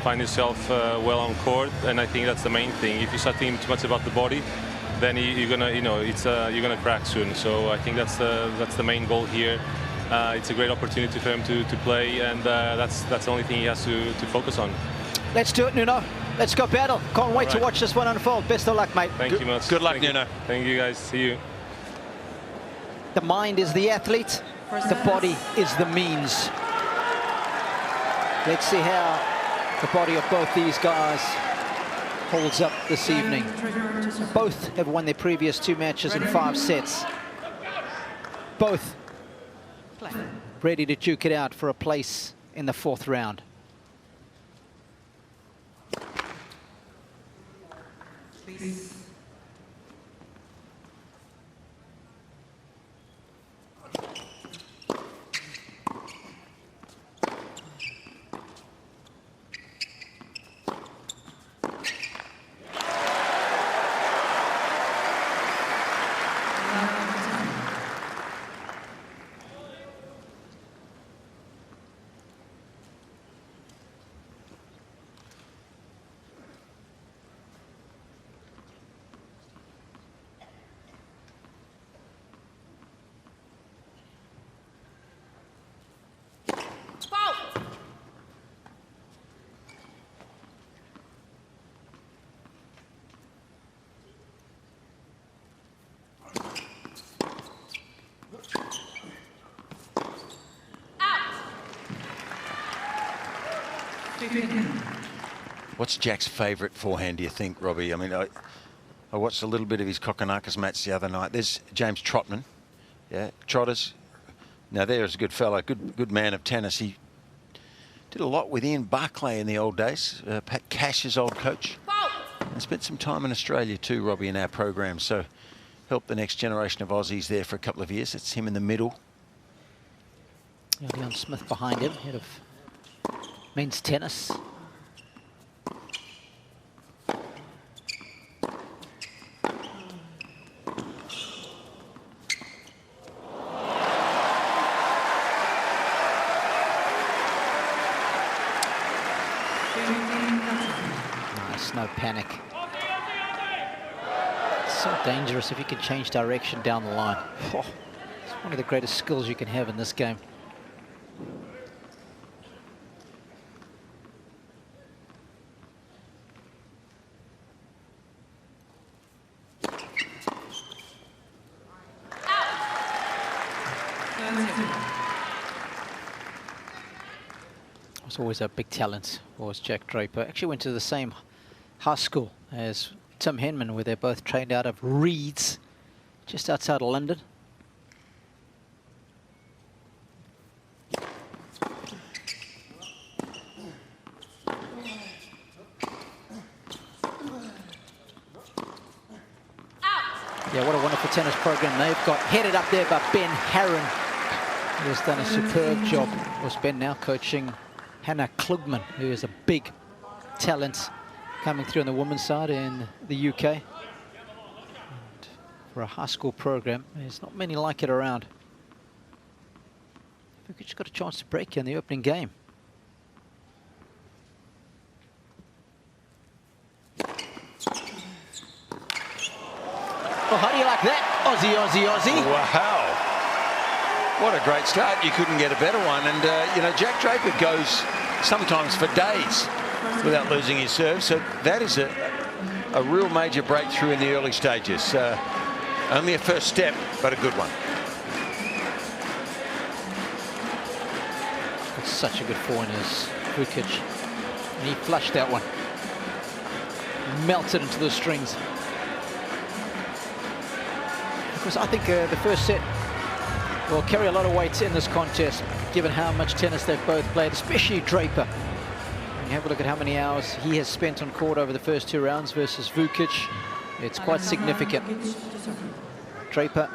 find yourself well on court, and I think that's the main thing. If you start thinking too much about the body, then you're gonna, you're gonna crack soon. So I think that's the main goal here. It's a great opportunity for him to play, and that's the only thing he has to focus on. Let's do it, Nuno. Let's go battle. Can't wait to watch this one unfold. Best of luck, mate. Thank you much. Good luck, Nuno. Thank you, guys. See you. The mind is the athlete. The body is the means. Let's see how the body of both these guys holds up this evening. Both have won their previous 2 matches in 5 sets. Both ready to duke it out for a place in the 4th round. Please. What's Jack's favourite forehand, do you think, Robbie? I mean, I watched a little bit of his Kokonakis match the other night. There's James Trotman. Yeah, Trotters. Now there's a good fellow, good man of tennis. He did a lot with Ian Barclay in the old days, Pat Cash's old coach. And spent some time in Australia too, Robbie, in our program. So helped the next generation of Aussies there for a couple of years. It's him in the middle. Leon Smith behind him, head of men's tennis. Nice, no panic. It's so dangerous if you can change direction down the line. Oh, it's one of the greatest skills you can have in this game. Was always a big talent, was Jack Draper. Actually went to the same high school as Tim Henman, where they're both trained out of Reeds, just outside of London. Yeah, what a wonderful tennis program they've got. Headed up there by Ben Harron, who has done a superb job. Of course, Ben now coaching Hannah Klugman, who is a big talent coming through on the women's side in the UK. And for a high school program, there's not many like it around. Vekic got a chance to break in the opening game. Oh, how do you like that? Aussie, Aussie, Aussie. Wow. What a great start. You couldn't get a better one. And, you know, Jack Draper goes sometimes for days without losing his serve. So that is a real major breakthrough in the early stages. Only a first step, but a good one. It's such a good forehanders, Vekic. And he flushed that one. Melted into the strings. Because I think the first set will carry a lot of weight in this contest, given how much tennis they've both played, especially Draper. And you have a look at how many hours he has spent on court over the first 2 rounds versus Vekic. It's quite significant. Draper.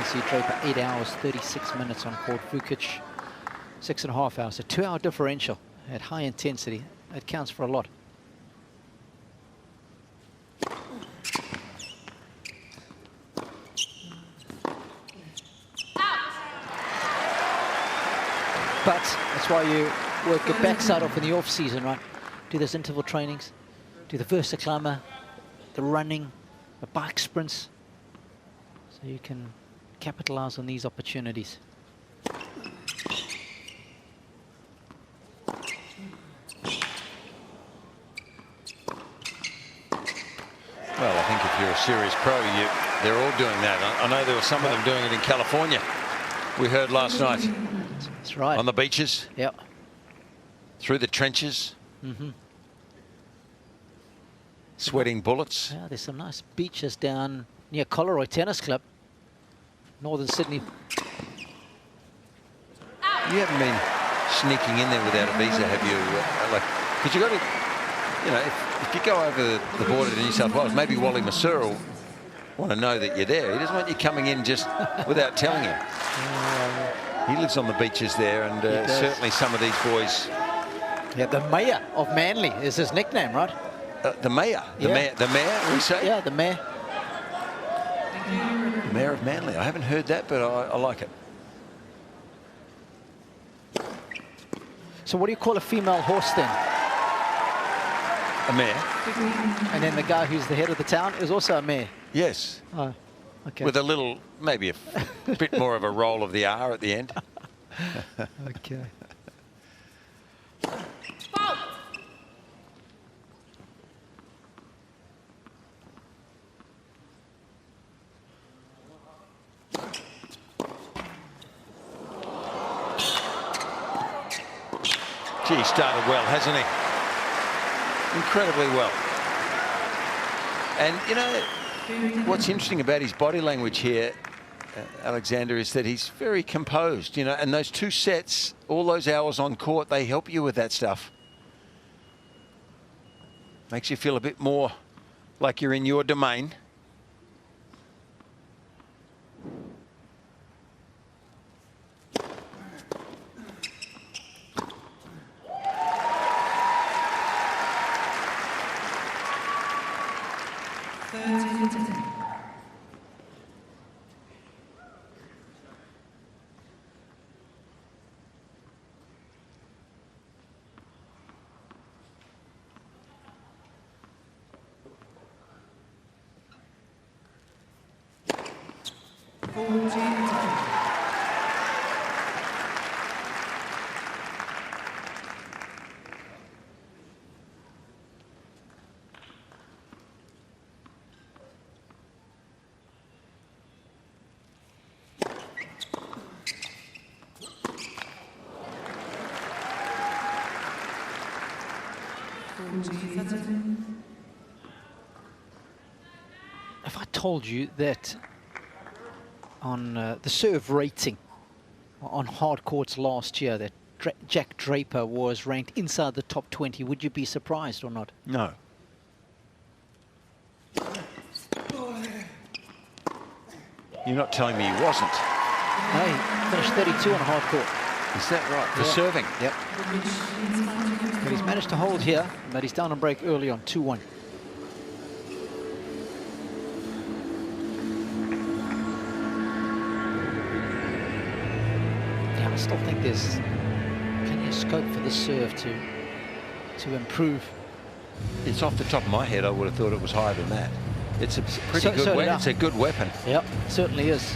See Draper 8 hours 36 minutes on court. Vekic 6.5 hours. A 2-hour differential at high intensity. That counts for a lot. But that's why you work your backside off in the off season, right? Do those interval trainings, do the Versa climber, the running, the bike sprints, so you can capitalize on these opportunities. Well, I think if you're a serious pro, they're all doing that. I know there were some of them doing it in California. We heard last night. That's right. On the beaches. Yep. Through the trenches. Mm-hmm. Sweating bullets. Yeah, there's some nice beaches down near Coleroy Tennis Club, Northern Sydney. You haven't been sneaking in there without a visa, have you? Like, because you got to, you know, if you go over the border to New South Wales, maybe Wally Masur will want to know that you're there. He doesn't want you coming in just without telling him. He lives on the beaches there, and certainly some of these boys. Yeah, the mayor of Manly is his nickname, right? The mayor, the mayor, we say. Yeah, the mayor. The mayor of Manly. I haven't heard that, but I like it. So what do you call a female horse then? A mare. And then the guy who's the head of the town is also a mayor. Yes. Oh, okay. With a little, maybe a bit more of a roll of the R at the end. Okay. Gee, he started well, hasn't he? Incredibly well. And, you know, what's interesting about his body language here, Alexander, is that he's very composed, you know, and those 2 sets, all those hours on court, they help you with that stuff. Makes you feel a bit more like you're in your domain. If I told you that on the serve rating on hard courts last year that Jack Draper was ranked inside the top 20. Would you be surprised or not? No. You're not telling me he wasn't. No, he finished 32 on hard court. Is that right? For serving? Yep. But he's managed to hold here, but he's down on break early on 2-1. Yeah, I still think there's plenty of scope for the serve to improve. It's off the top of my head, I would have thought it was higher than that. It's a pretty good weapon. It's a good weapon. Yep, certainly is.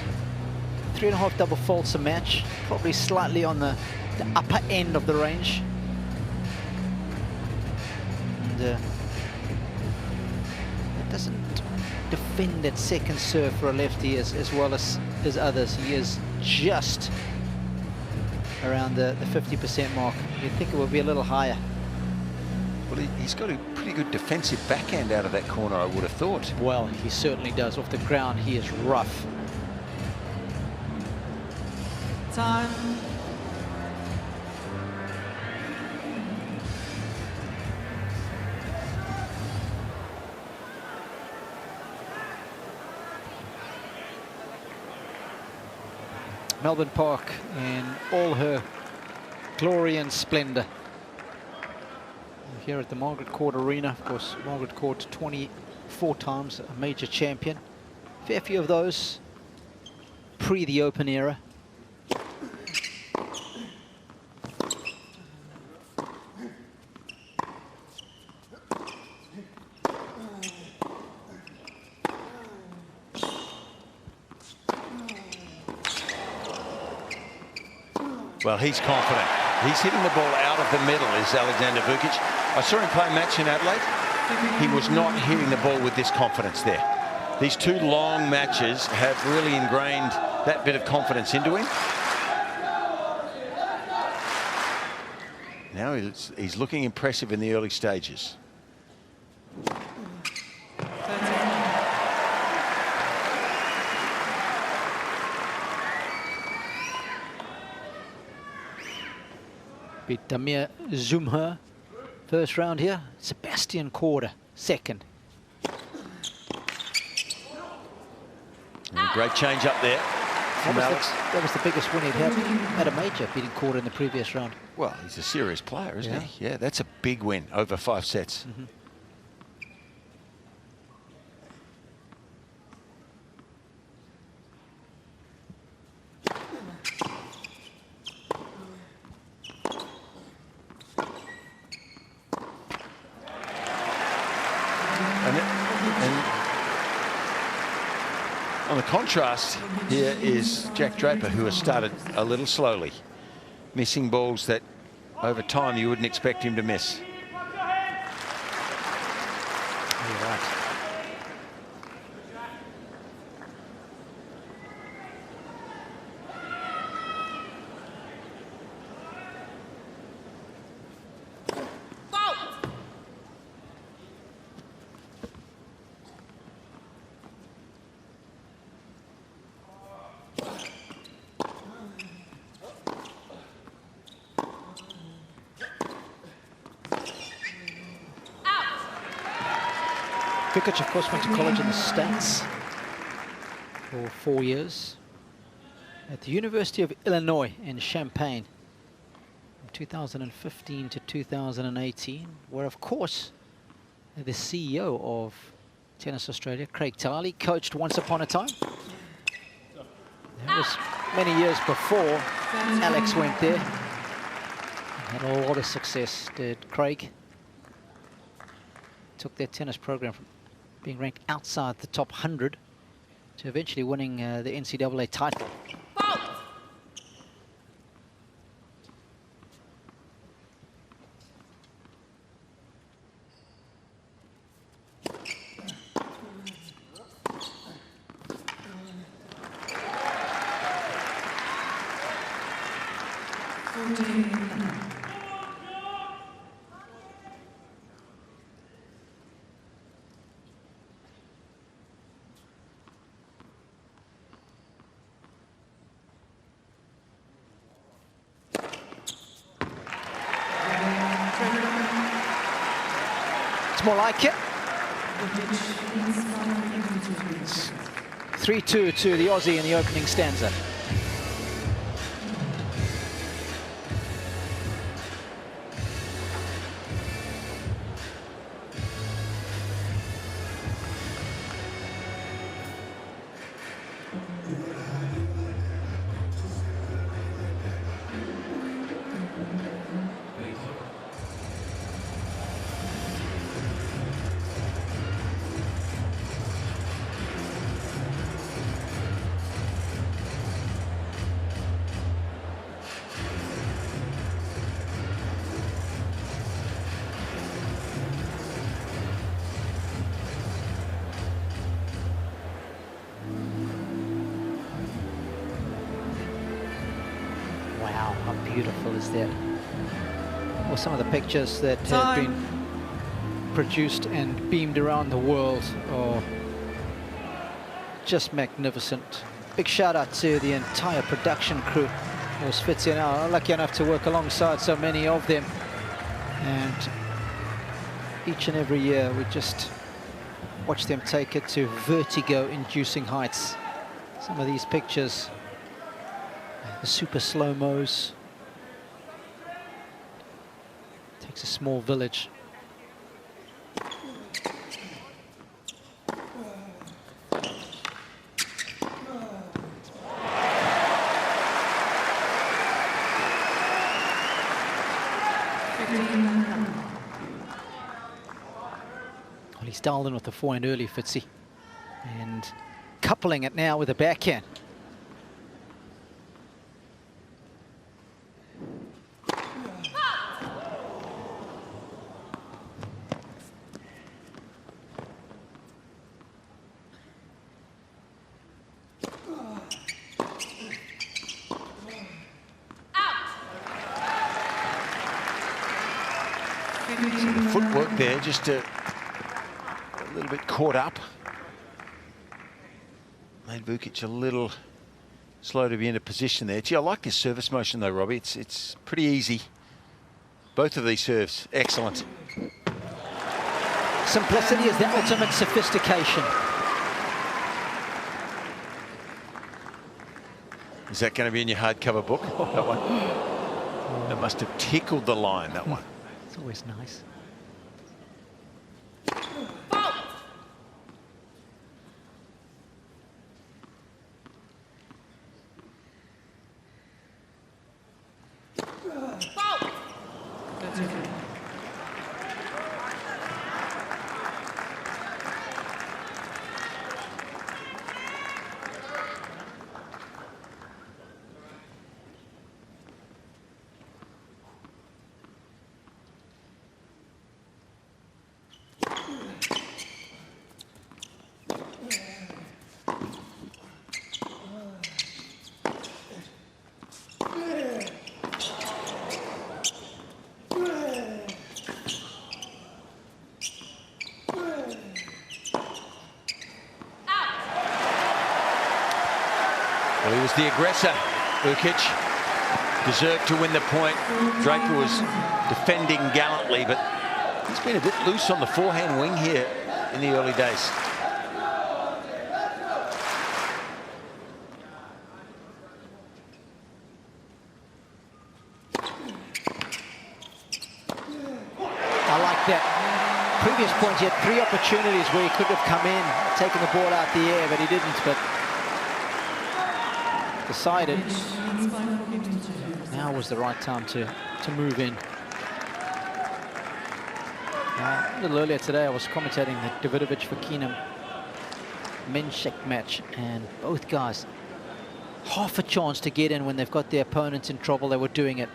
3.5 double faults a match, probably slightly on the upper end of the range. And it doesn't defend that second serve for a lefty as well as others. He is just around the 50% mark. You'd think it would be a little higher. Well, he's got a pretty good defensive backhand out of that corner, I would have thought. Well, he certainly does. Off the ground, he is rough. Time. Melbourne Park in all her glory and splendor. Here at the Margaret Court Arena, of course, Margaret Court 24 times a major champion. Fair few of those pre the Open era. Well, he's confident. He's hitting the ball out of the middle, is Alexander Vukic. I saw him play a match in Adelaide. He was not hitting the ball with this confidence there. These two long matches have really ingrained that bit of confidence into him. Now he's looking impressive in the early stages. Beat Damir Zumher first round here. Sebastian Korda second. Great change up there from Alex. That was the biggest win he'd had at a major, beating Korda in the previous round. Well, he's a serious player, isn't he? Yeah, that's a big win over 5 sets. Mm-hmm. On the contrast, here is Jack Draper, who has started a little slowly, missing balls that over time you wouldn't expect him to miss. You're right. Vekic, of course, went to college in the States for 4 years at the University of Illinois in Champaign from 2015 to 2018, where, of course, the CEO of Tennis Australia, Craig Tiley, coached once upon a time. That was many years before Alex went there. Had a lot of success, did Craig. Took their tennis program from being ranked outside the top 100 to eventually winning the NCAA title. more like it. 3-2 to the Aussie in the opening stanza. Wow, how beautiful is that? Well, some of the pictures that have been produced and beamed around the world are just magnificent. Big shout out to the entire production crew. Those fits in. I'm lucky enough to work alongside so many of them. And each and every year we just watch them take it to vertigo-inducing heights. Some of these pictures, the super slow-mos. Takes a small village. Well, he's dialed in with the forehand early, Fitzy, and coupling it now with a backhand. Some footwork there, just a little bit caught up. Made Vekic a little slow to be in a position there. Gee, I like this service motion though, Robbie. It's pretty easy. Both of these serves, excellent. Simplicity is the ultimate sophistication. Is that going to be in your hardcover book? That one? That must have tickled the line, that one. It's always nice. Well, he was the aggressor, Vekic. Deserved to win the point. Draper was defending gallantly, but he's been a bit loose on the forehand wing here in the early days. I like that. Previous points, he had 3 opportunities where he could have come in, taken the ball out the air, but he didn't. But decided now was the right time to move in. A little earlier today, I was commentating the Davidovich-Fokina men's check match, and both guys half a chance to get in when they've got their opponents in trouble. They were doing it,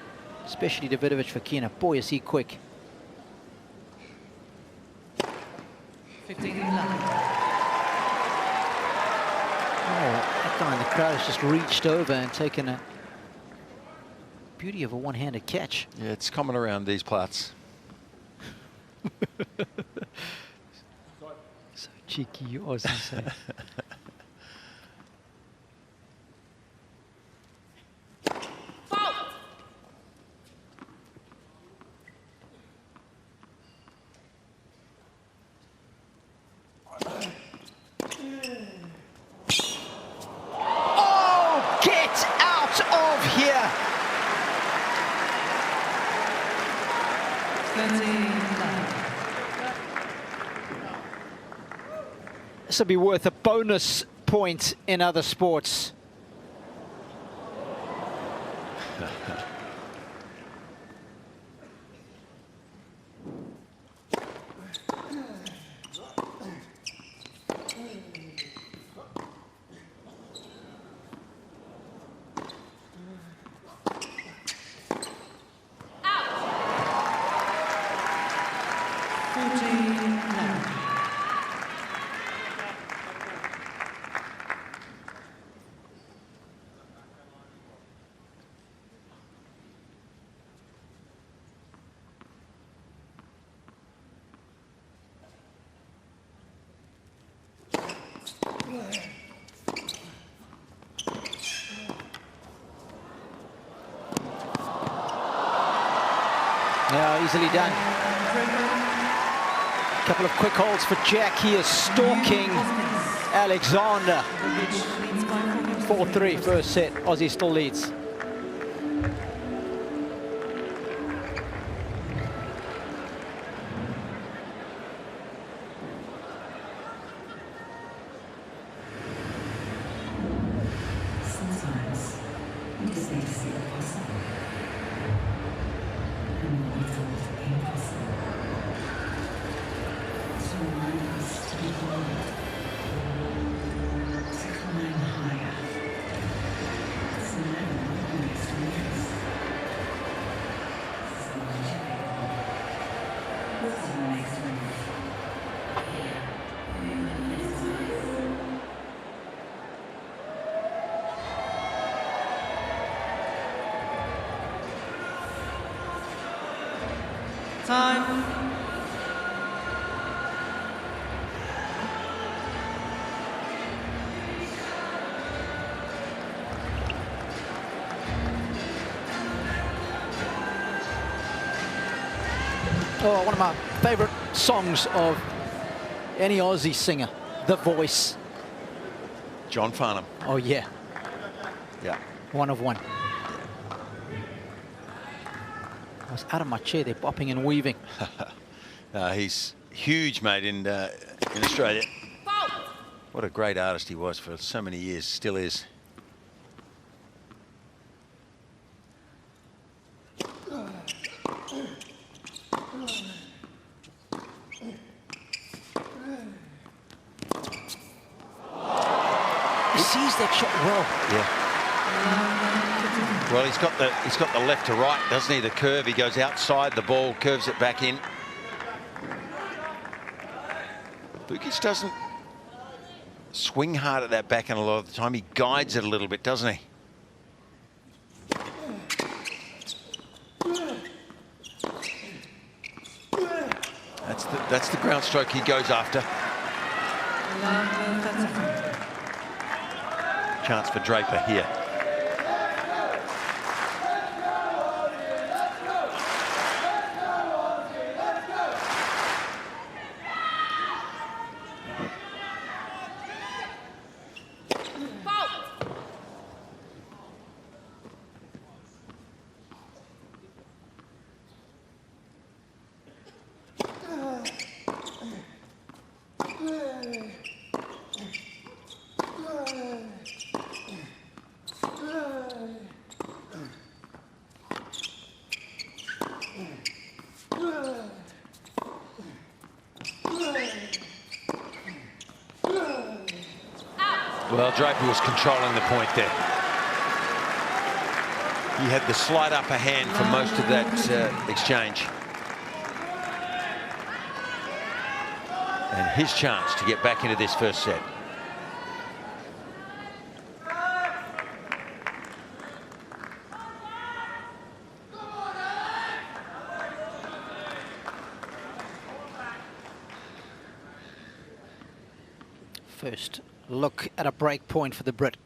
especially Davidovich-Fokina. Boy, is he quick. 15 Oh, that guy in the crowd has just reached over and taken a beauty of a one-handed catch. Yeah, it's common around these parts. So cheeky, you Aussie say. This will be worth a bonus point in other sports. Yeah, easily done. A couple of quick holds for Jack. He is stalking Alexander. 4-3 first set. Aussie still leads. Time. Oh, one of my favorite songs of any Aussie singer, The Voice. John Farnham. Oh, yeah. Yeah. One of one. I was out of my chair there, bopping and weaving. He's huge, mate, in Australia. What a great artist he was for so many years, still is. He sees that shot well. Yeah. Well, he's got the left to right, doesn't he? The curve. He goes outside the ball, curves it back in. Vekic doesn't swing hard at that backhand a lot of the time. He guides it a little bit, doesn't he? That's the ground stroke he goes after. Chance for Draper here. Well, Draper was controlling the point there. He had the slight upper hand for most of that exchange. And his chance to get back into this first set. First look at a break point for the Brit.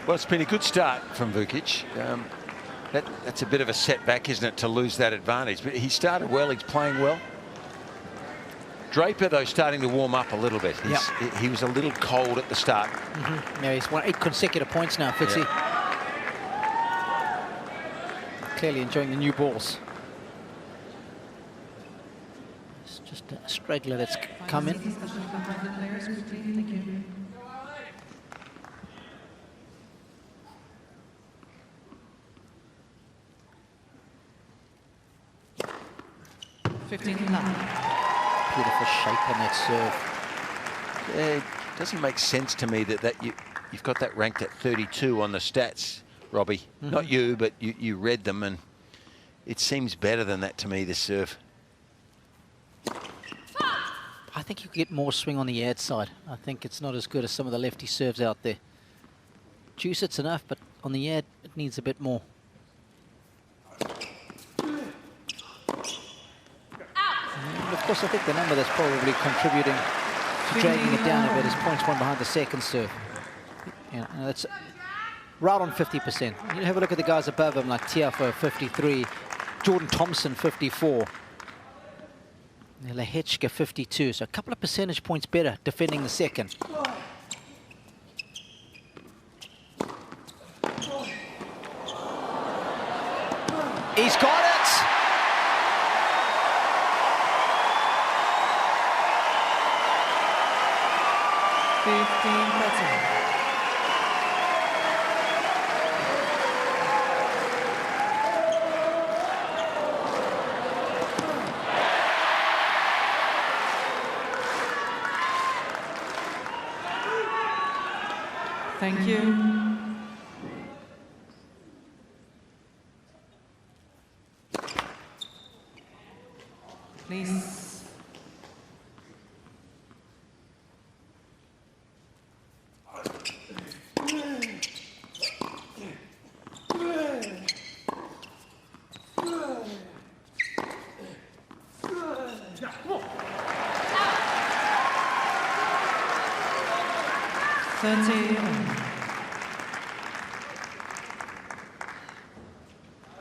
Well, it's been a good start from Vekic. That's a bit of a setback, isn't it, to lose that advantage? But he started well. He's playing well. Draper, though, starting to warm up a little bit. He was a little cold at the start. Yeah, he's won 8 consecutive points now, Fitzy. Clearly enjoying the new balls. It's just a straggler that's come in. Beautiful shape on that serve. It doesn't make sense to me that you've got that ranked at 32 on the stats, Robbie. Not you, but you read them, and it seems better than that to me, this serve. I think you could get more swing on the ad side. I think it's not as good as some of the lefty serves out there. Juice, it's enough, but on the ad, it needs a bit more. And of course, I think the number that's probably contributing to dragging it down a bit is points one behind the second serve. Yeah, and that's right on 50%. You have a look at the guys above him, like Tiafo, 53, Jordan Thompson, 54. Lehechka, 52. So a couple of percentage points better defending the second. He's got it! Thank you. Please.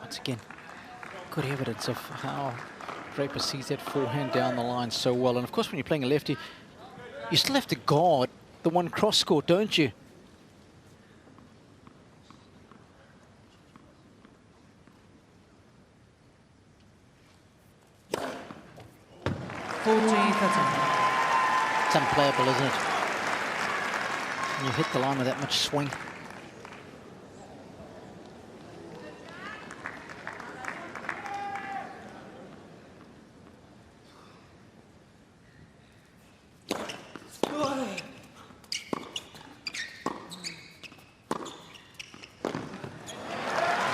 Once again, good evidence of how Draper sees that forehand down the line so well. And of course, when you're playing a lefty, you still have to guard the one cross court, don't you? It's unplayable, isn't it? When you hit the line with that much swing.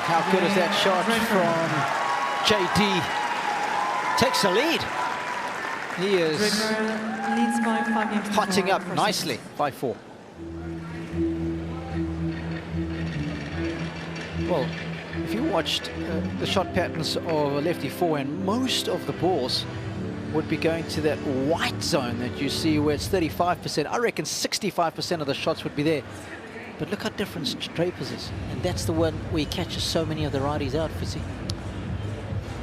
How good is that shot from JD? Takes the lead. He is hotting up nicely by 4. Well, if you watched the shot patterns of a lefty forehand, most of the balls would be going to that white zone that you see where it's 35%. I reckon 65% of the shots would be there. But look how different Draper's is. And that's the one where he catches so many of the righties out, Fitzy.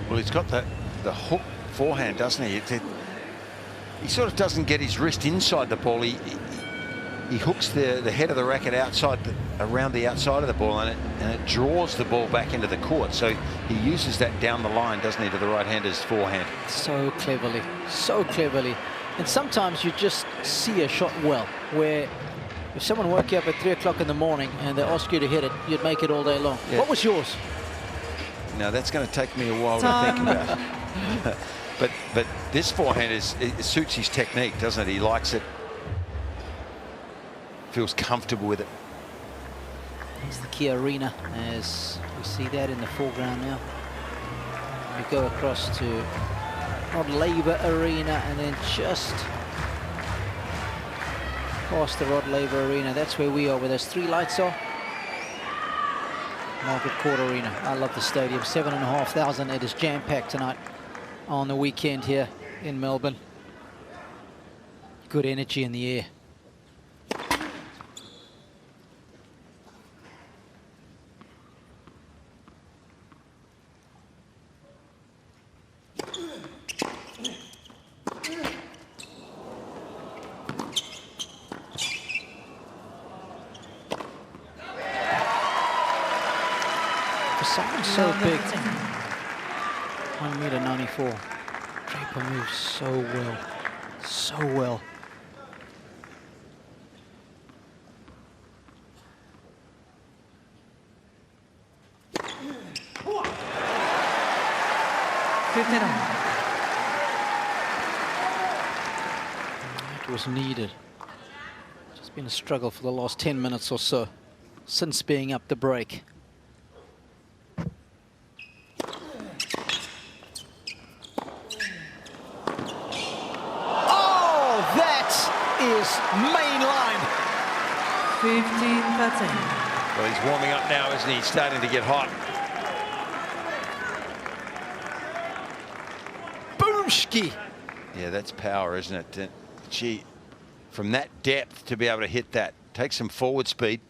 Well, he's got the hook forehand, doesn't he? He sort of doesn't get his wrist inside the ball. He hooks the head of the racket outside, around the outside of the ball, and it draws the ball back into the court. So he uses that down the line, doesn't he, to the right-hander's forehand. So cleverly, so cleverly. And sometimes you just see a shot well, where if someone woke you up at 3 o'clock in the morning and they ask you to hit it, you'd make it all day long. Yeah. What was yours? Now, that's going to take me a while to think about. But this forehand it suits his technique, doesn't it? He likes it. Feels comfortable with it. Here's the Kia Arena as we see that in the foreground now. We go across to Rod Laver Arena and then just past the Rod Laver Arena. That's where we are, where those 3 lights are. Margaret Court Arena. I love the stadium. 7,500. It is jam-packed tonight on the weekend here in Melbourne. Good energy in the air. Someone so big. 1m94. Draper moves so well. So well. It was needed. Just been a struggle for the last 10 minutes or so since being up the break. Oh, that is mainline. 15-13. Well, he's warming up now, isn't he? He's starting to get hot. Boomski. Yeah, that's power, isn't it? Gee, from that depth to be able to hit that, take some forward speed.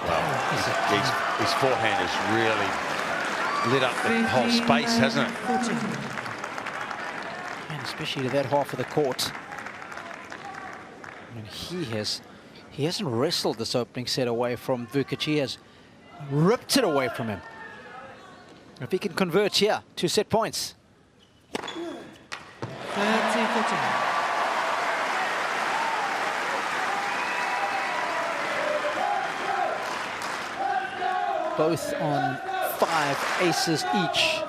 Well, his forehand has really lit up the whole space, hasn't it? And especially to that half of the court. And he hasn't wrestled this opening set away from Vekic. He has ripped it away from him. If he can convert here, 2 set points. 30-14. Both on 5 aces each.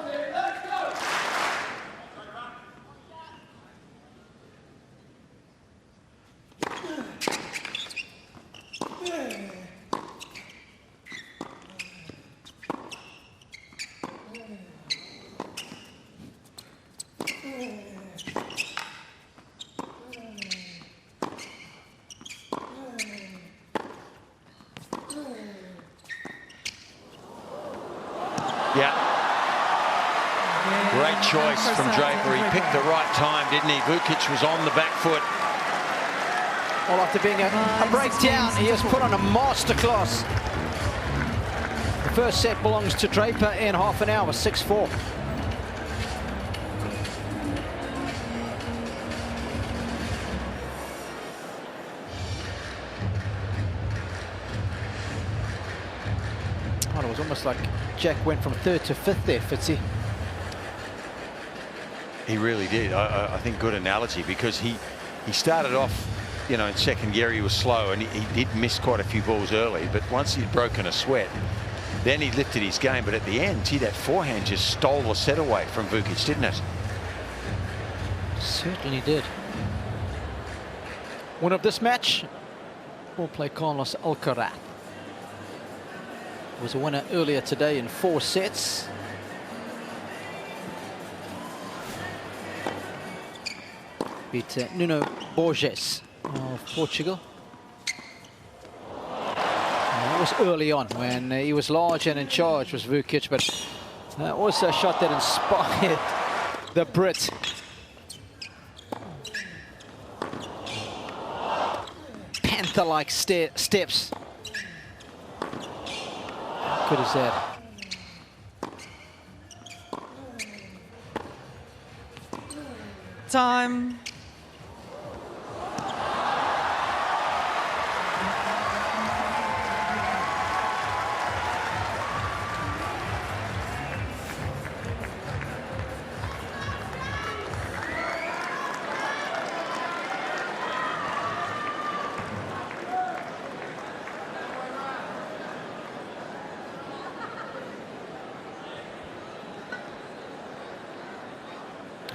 Yeah. Great choice from Draper. He picked the right time, didn't he? Vekic was on the back foot. Well, after being a breakdown, he has put on a masterclass. The first set belongs to Draper in half an hour, 6-4. Oh, it was almost like Jack went from 3rd to 5th there, Fitzy. He really did. I think good analogy, because he started off, you know, in second gear he was slow, and he did miss quite a few balls early, but once he'd broken a sweat, then he lifted his game. But at the end, gee, that forehand just stole the set away from Vekic, didn't it? Certainly did. Winner of this match will play Carlos Alcaraz. Was a winner earlier today in 4 sets. Beat Nuno Borges of Portugal. That was early on when he was large and in charge, was Vekic, but also a shot that inspired the Brit. Panther-like steps. How good is that? Time.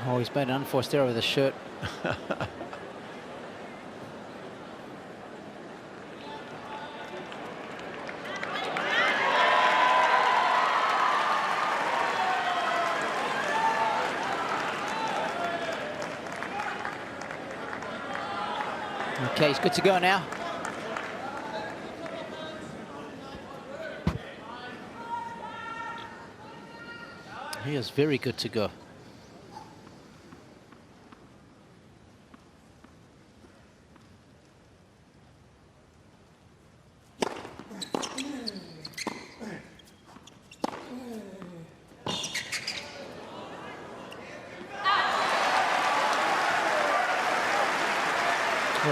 Oh, he's made an unforced error with his shirt. Okay, he's good to go now. He is very good to go.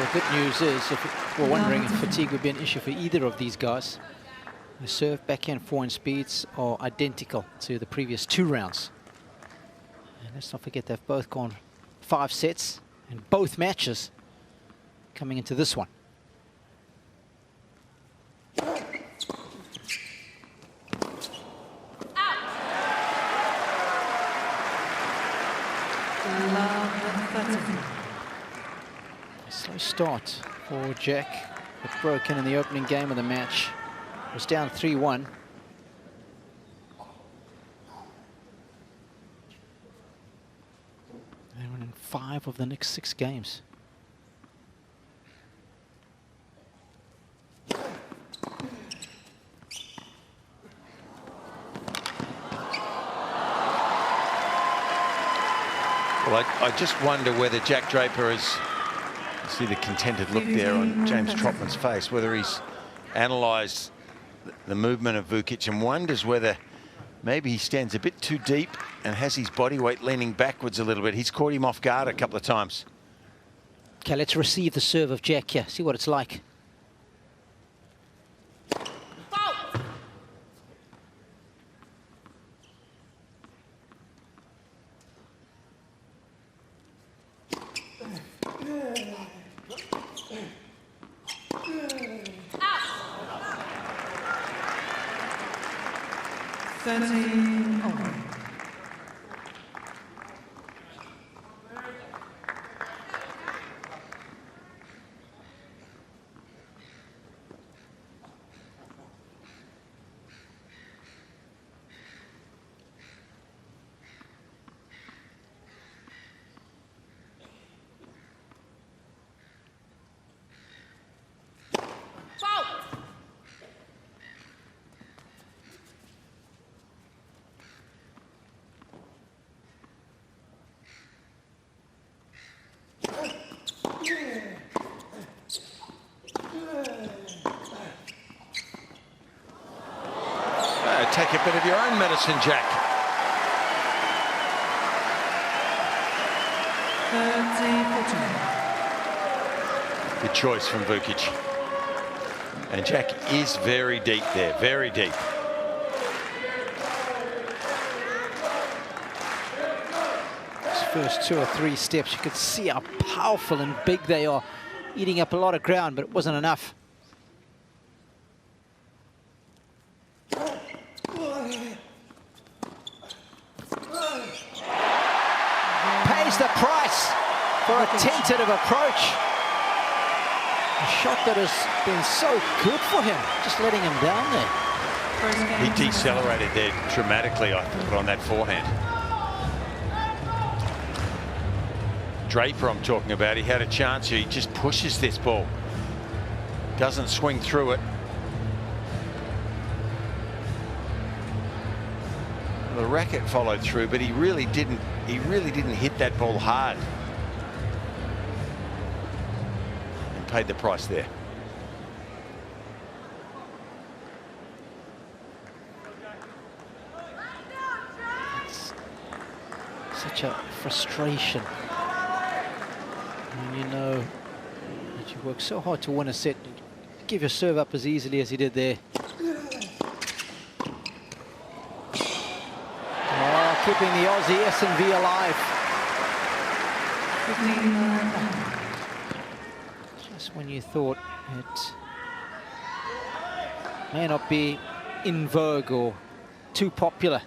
Well, the good news is, if we're wondering if fatigue would be an issue for either of these guys, the serve, backhand, forehand speeds are identical to the previous 2 rounds. And let's not forget they've both gone 5 sets in both matches coming into this one. A slow start for Jack. It broke in the opening game of the match. It was down 3-1. They won in 5 of the next 6 games. Well, I just wonder whether Jack Draper has, see the contented look there on James Trotman's face, whether he's analysed the movement of Vekic and wonders whether maybe he stands a bit too deep and has his body weight leaning backwards a little bit. He's caught him off guard a couple of times. Okay, let's receive the serve of Jack here. See what it's like. Take a bit of your own medicine, Jack. Good choice from Vekic. And Jack is very deep there, very deep. Those first 2 or 3 steps, you could see how powerful and big they are, eating up a lot of ground, but it wasn't enough. The price for a tentative approach. A shot that has been so good for him, just letting him down there. He decelerated there dramatically, I thought, on that forehand. Draper, I'm talking about, he had a chance here. He just pushes this ball. Doesn't swing through it. The racket followed through, but he really didn't hit that ball hard. And paid the price there. It's such a frustration when you know that you work so hard to win a set. Give your serve up as easily as he did there. Keeping the Aussie S&V alive. Just when you thought it may not be in vogue or too popular.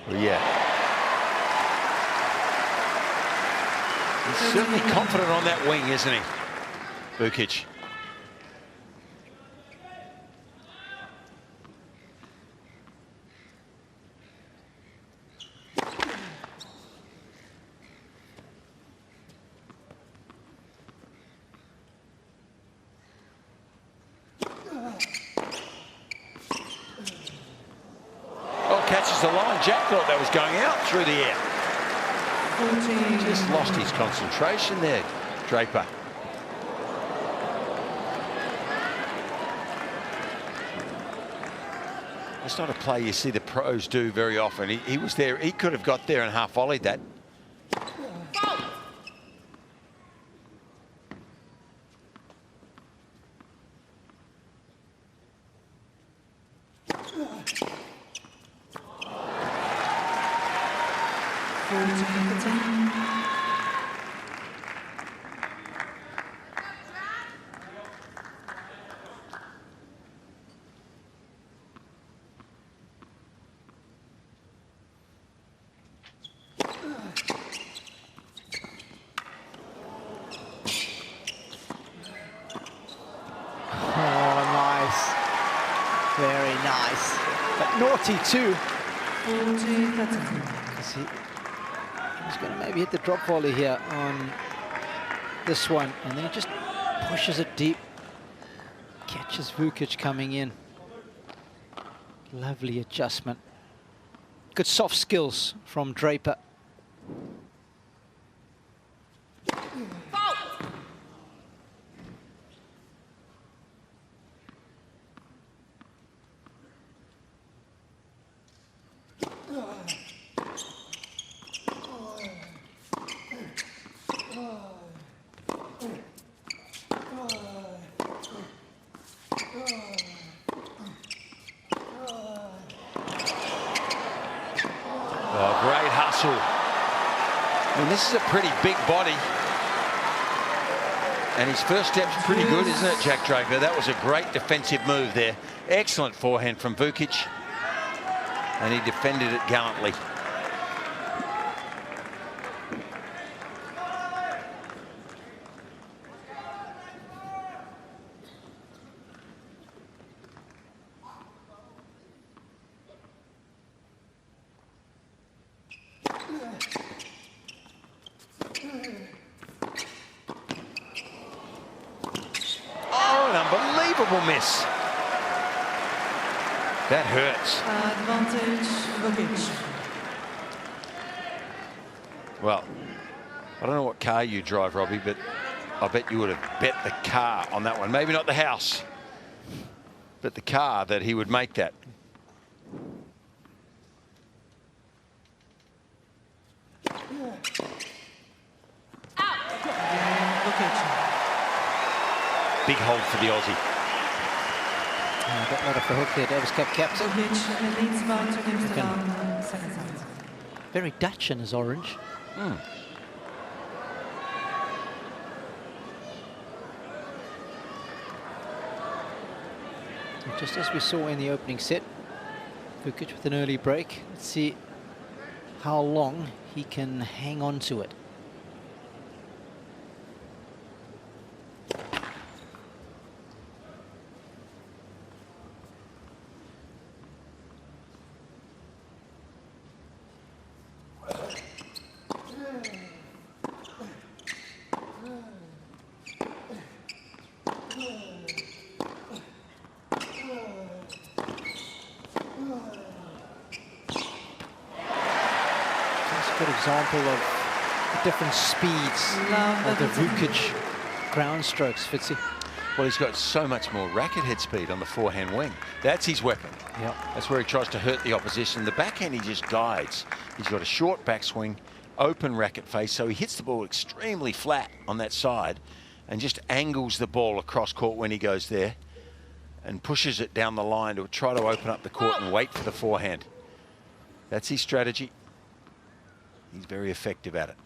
Well, yeah. He's certainly confident on that wing, isn't he, Vekic? Catches the line. Jack thought that was going out through the air. He just lost his concentration there, Draper. It's not a play you see the pros do very often. He was there. He could have got there and half volleyed that. Very nice. But naughty too. Because he's going to maybe hit the drop volley here on this one. And then he just pushes it deep. Catches Vekic coming in. Lovely adjustment. Good soft skills from Draper. This is a pretty big body. And his first step's pretty good, isn't it, Jack Draper? That was a great defensive move there. Excellent forehand from Vekic. And he defended it gallantly. Miss. That hurts. Advantage, Vekic. Well, I don't know what car you drive, Robbie, but I bet you would have bet the car on that one. Maybe not the house, but the car that he would make that. Big hold for the Aussie. Got right off the hook there, Davis Cup captain. Very Dutch in his orange. Just as we saw in the opening set, Vekic with an early break. Let's see how long he can hang on to it. Example of the different speeds of the Vekic ground strokes, Fitzy. Well, he's got so much more racket head speed on the forehand wing. That's his weapon. Yep. That's where he tries to hurt the opposition. The backhand, he just guides. He's got a short backswing, open racket face, so he hits the ball extremely flat on that side and just angles the ball across court when he goes there and pushes it down the line to try to open up the court and wait for the forehand. That's his strategy. He's very effective at it.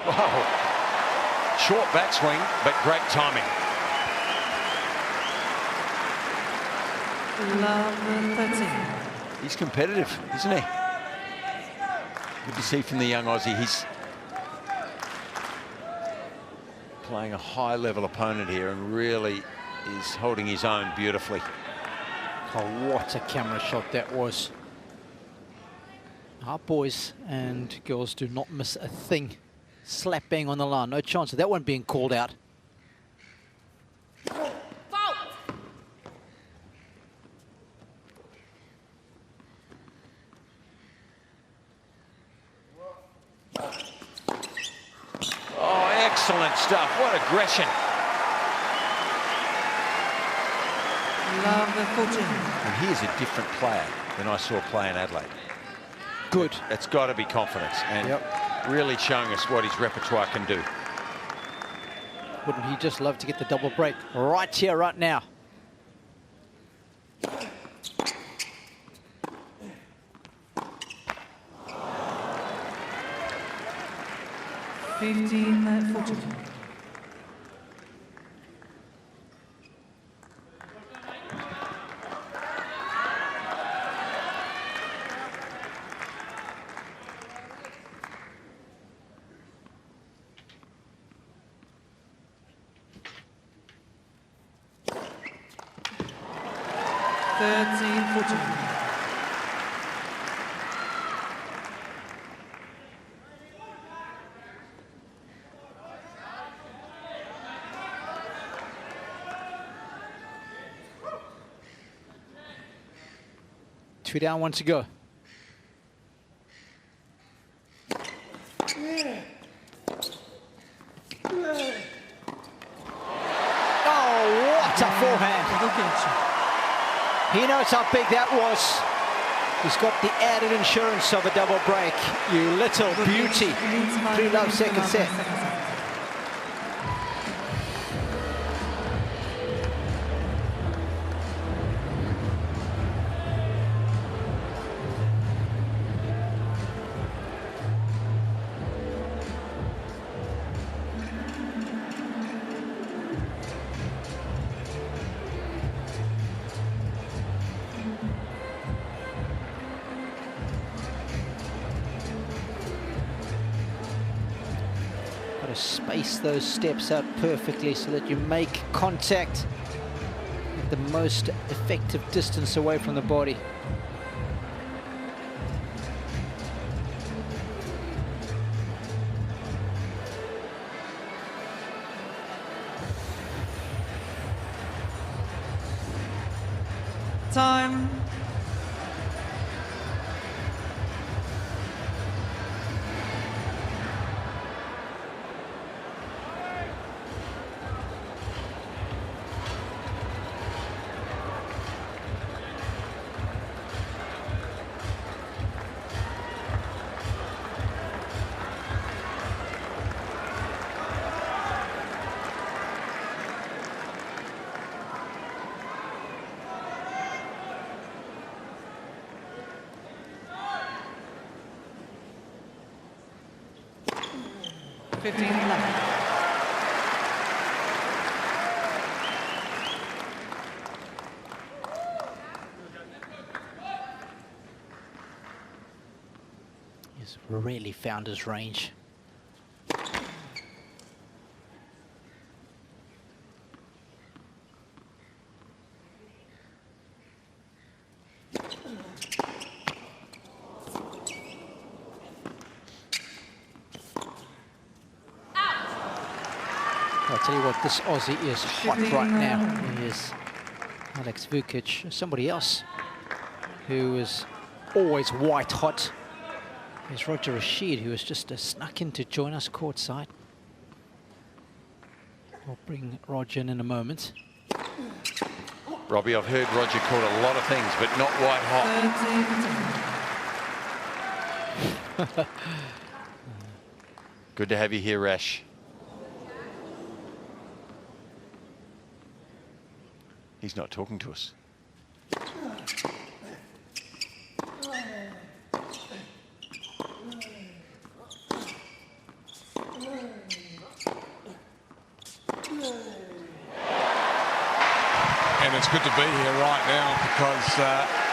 Wow. Short backswing, but great timing. He's competitive, isn't he? Good to see from the young Aussie. He's playing a high-level opponent here and really is holding his own beautifully. Oh, what a camera shot that was. Our boys and girls do not miss a thing. Slap bang on the line. No chance of that one being called out. stuff. What aggression. Laver Arena. And he is a different player than I saw play in Adelaide. Good. It's got to be confidence and really showing us what his repertoire can do. Wouldn't he just love to get the double break right here, right now? Two down, one to go. Oh, what a forehand. He knows how big that was. He's got the added insurance of a double break. You little beauty. 3-love second set. Space those steps out perfectly so that you make contact at the most effective distance away from the body. Time. He's really found his range. I'll tell you what, this Aussie is hot right now. He is Alex Vukic, somebody else who is always white hot. There's Roger Rashid, who has just snuck in to join us courtside. We'll bring Roger in a moment. Robbie, I've heard Roger called a lot of things, but not white hot. Good to have you here, Rash. He's not talking to us. And it's good to be here right now because,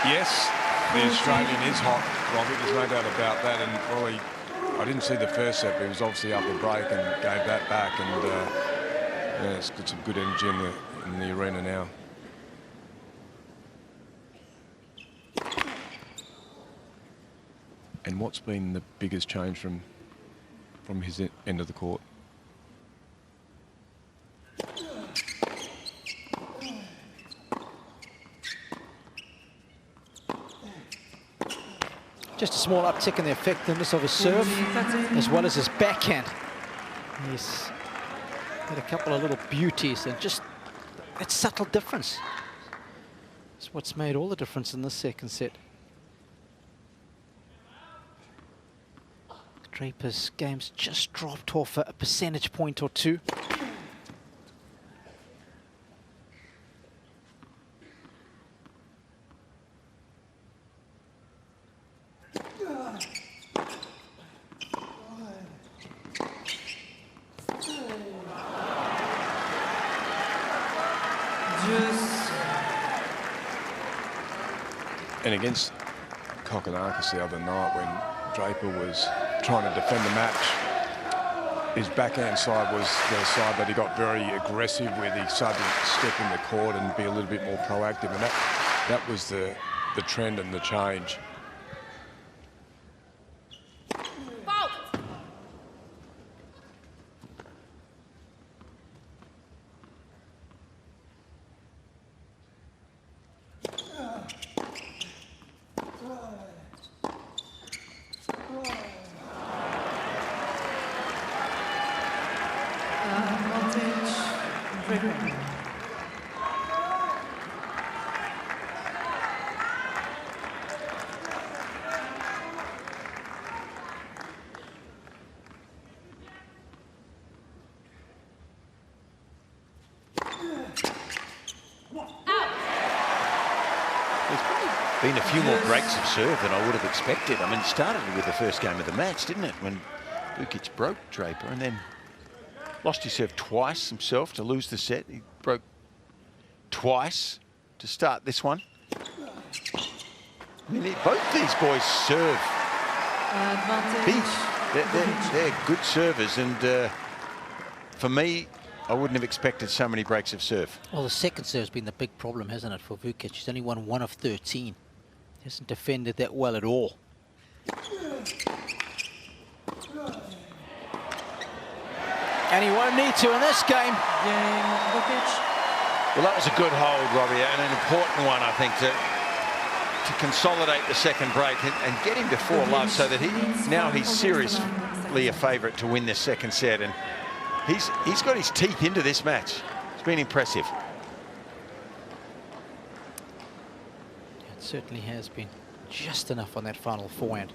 yes, the Australian is hot, Robbie, there's no doubt about that. And well, I didn't see the first set, but he was obviously up a break and gave that back. And yeah, it's got some good energy in the arena now. And what's been the biggest change from his end of the court? Just a small uptick in the effectiveness of his serve, as well as his backhand. He's Had a couple of little beauties, and just that subtle difference is what's made all the difference in this second set. Draper's game's just dropped off a percentage point or two. And against Kokonakis the other night, when Draper was trying to defend the match, his backhand side was the side that he got very aggressive with. He started to step in the court and be a little bit more proactive, and that was the trend and the change. Been a few more breaks of serve than I would have expected. I mean, it started with the first game of the match, didn't it? When Vekic broke Draper and then lost his serve twice himself to lose the set. He broke twice to start this one. I mean, both these boys serve big. They're good servers, and for me, I wouldn't have expected so many breaks of serve. Well, the second serve's been the big problem, hasn't it, for Vekic? He's only won 1 of 13. Hasn't defended that well at all. And he won't need to in this game. Well, that was a good hold, Robbie, and an important one, I think, to consolidate the second break and get him to 4-love, so that he's seriously a favourite to win this second set, and he's got his teeth into this match. It's been impressive. It certainly has been. Just enough on that final forehand.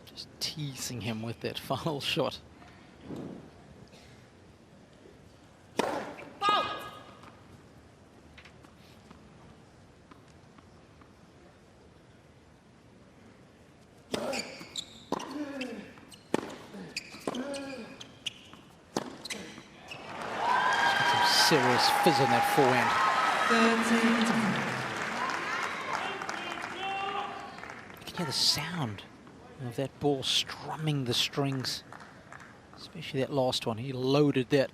Just teasing him with that final shot. Serious fizz on that forehand. You can hear the sound of that ball strumming the strings, especially that last one. He loaded that.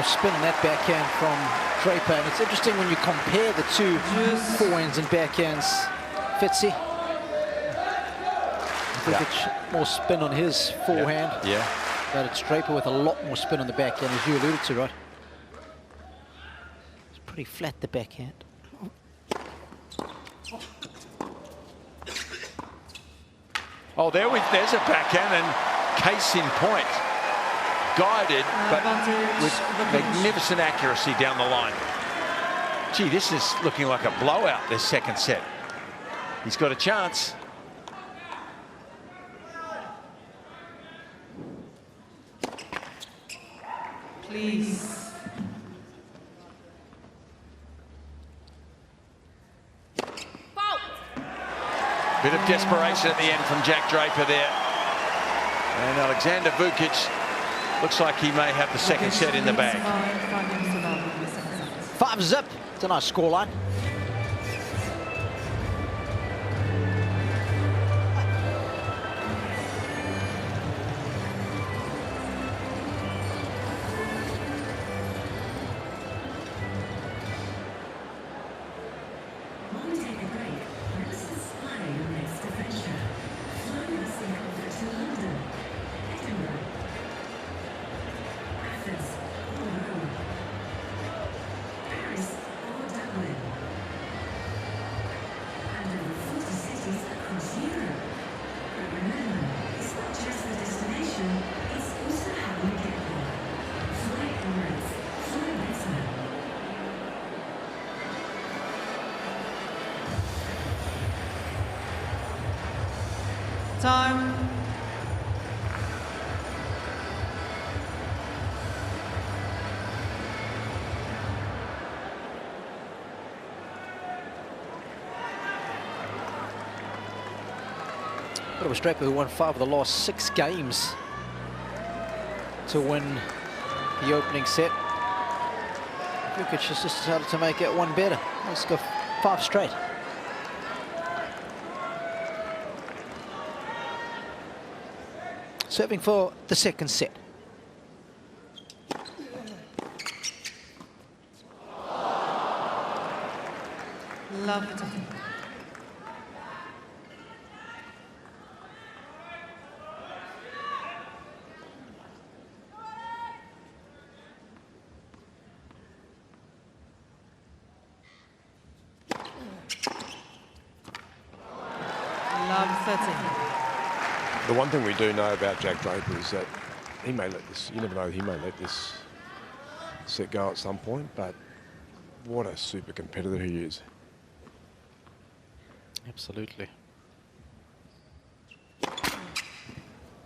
spin on that backhand from Draper. And it's interesting when you compare the two forehands and backhands, Fitzy. I think it's more spin on his forehand. Yeah. But it's Draper with a lot more spin on the backhand, as you alluded to, right? It's pretty flat, the backhand. Oh, there's a backhand, and case in point. Guided, but with magnificent accuracy down the line. Gee, this is looking like a blowout, this second set. He's got a chance. Please. Bit of desperation at the end from Jack Draper there. And Alexander Vekic looks like he may have the second set in the bag. 5-zip. It's a nice scoreline. Time. It was Draper who won 5 of the last 6 games to win the opening set. Vekic has just decided to make it one better. Let's go 5 straight. Serving for the second set. Loved. Love 30. The one thing we do know about Jack Draper is that he may let this, you never know, he may let this set go at some point, but what a super competitor he is. Absolutely.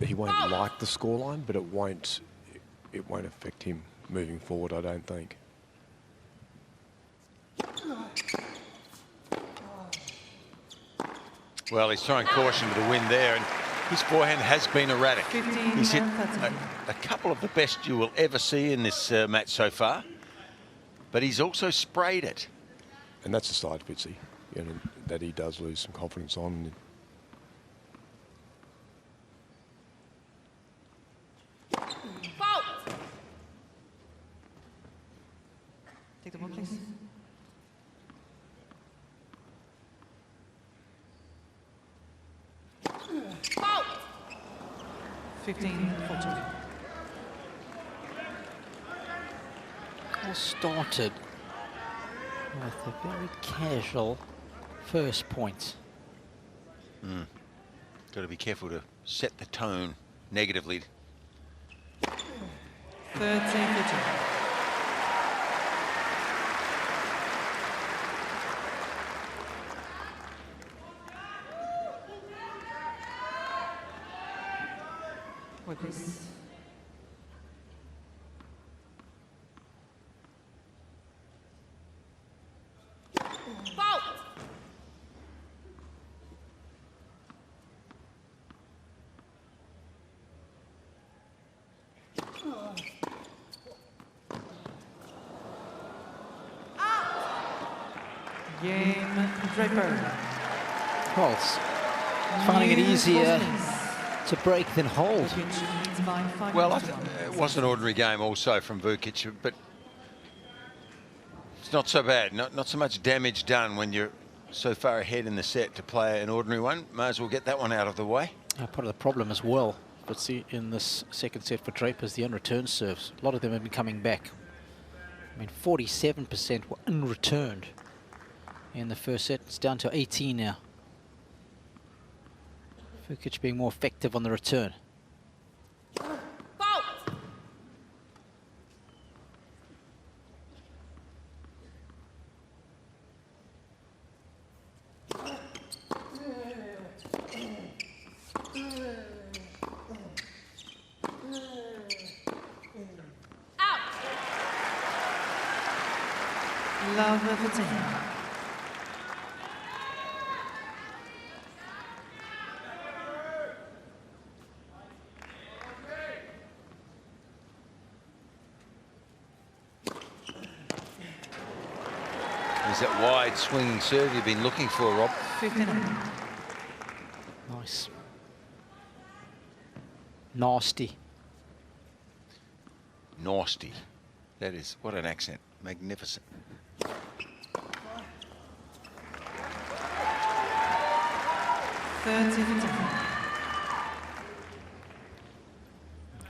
He won't like the scoreline, but it won't affect him moving forward, I don't think. Well, he's throwing caution to the wind there, and his forehand has been erratic. He's hit a couple of the best you will ever see in this match so far, but he's also sprayed it. And that's a side, Fitzy, you know, that he does lose some confidence on. Take the ball, please. Foul. 15-14. All started with a very casual first point. Got to be careful to set the tone negatively. 13-15. Wait, please. Foul. Game Draper. Well, finding it easier to break than hold. Well, it was an ordinary game also from Vekic, but It's not so bad. Not so much damage done when you're so far ahead in the set to play an ordinary one. Might as well get that one out of the way. Part of the problem as well, but see in this second set for Draper is the unreturned serves. A lot of them have been coming back. I mean, 47% were unreturned in the first set. It's down to 18 now. Vekic being more effective on the return. Laver for 10. Is that wide swinging serve you've been looking for, Rob? 59. Nice. Nasty. Nasty. That is, what an accent. Magnificent.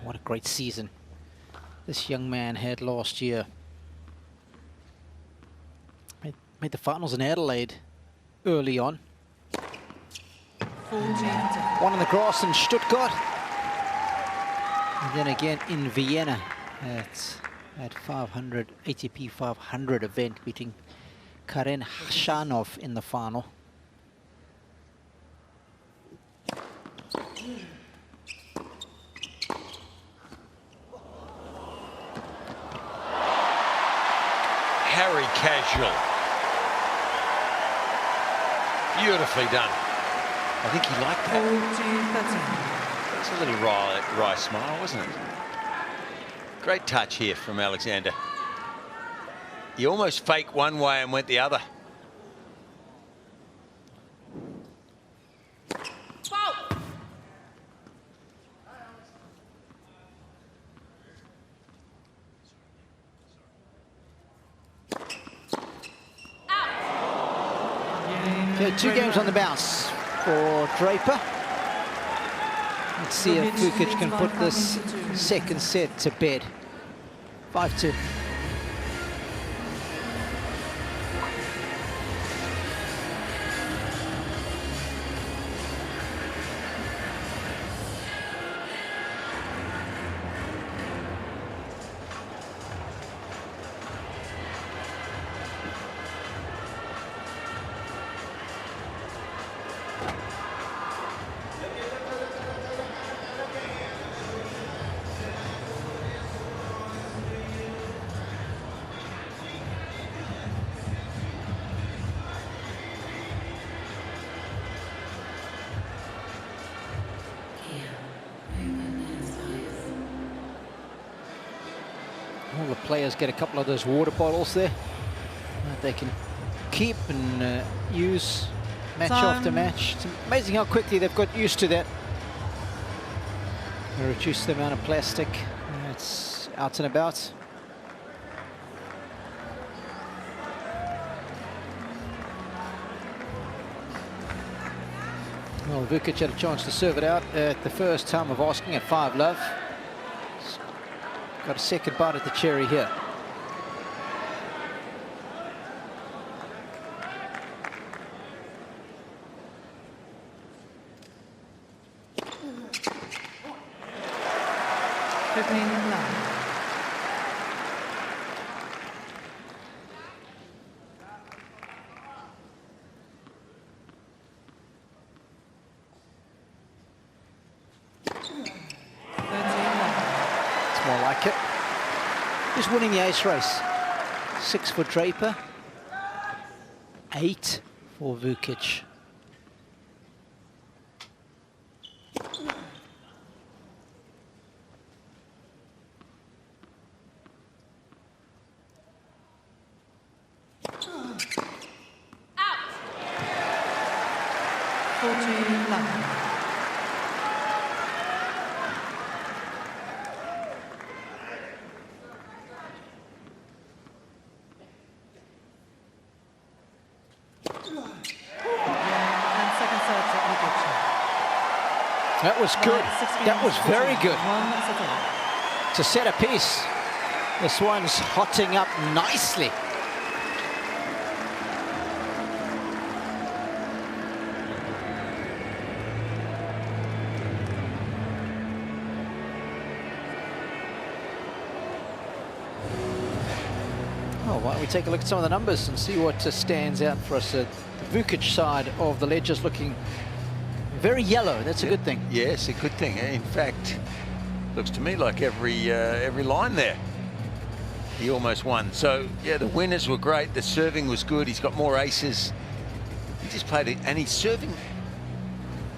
What a great season this young man had last year. Made the finals in Adelaide early on. 1 on the grass in Stuttgart. And then again in Vienna at 500 ATP 500 event, beating Karen Khachanov in the final. Harry casual. Beautifully done. I think he liked that. It's a little wry smile, wasn't it? Great touch here from Alexander. He almost faked one way and went the other. Okay, 2 games on the bounce for Draper. Let's see if Vekic can put this second set to bed. 5-2. All the players get a couple of those water bottles there that they can keep and use match after match. It's amazing how quickly they've got used to that. They reduce the amount of plastic that's out and about. Well, Vekic had a chance to serve it out at the first time of asking at 5-love. Got a second bite at the cherry here. More like it. Who's winning the ace race? 6 for Draper, 8 for Vekic. That was good. That was very good. To set a piece. This one's hotting up nicely. Oh, why don't we take a look at some of the numbers and see what stands out for us. The Vekic side of the ledger's looking very yellow. That's a good thing. Yes, a good thing. In fact, looks to me like every line there he almost won. So yeah, the winners were great. The serving was good. He's got more aces. He just played it, and he's serving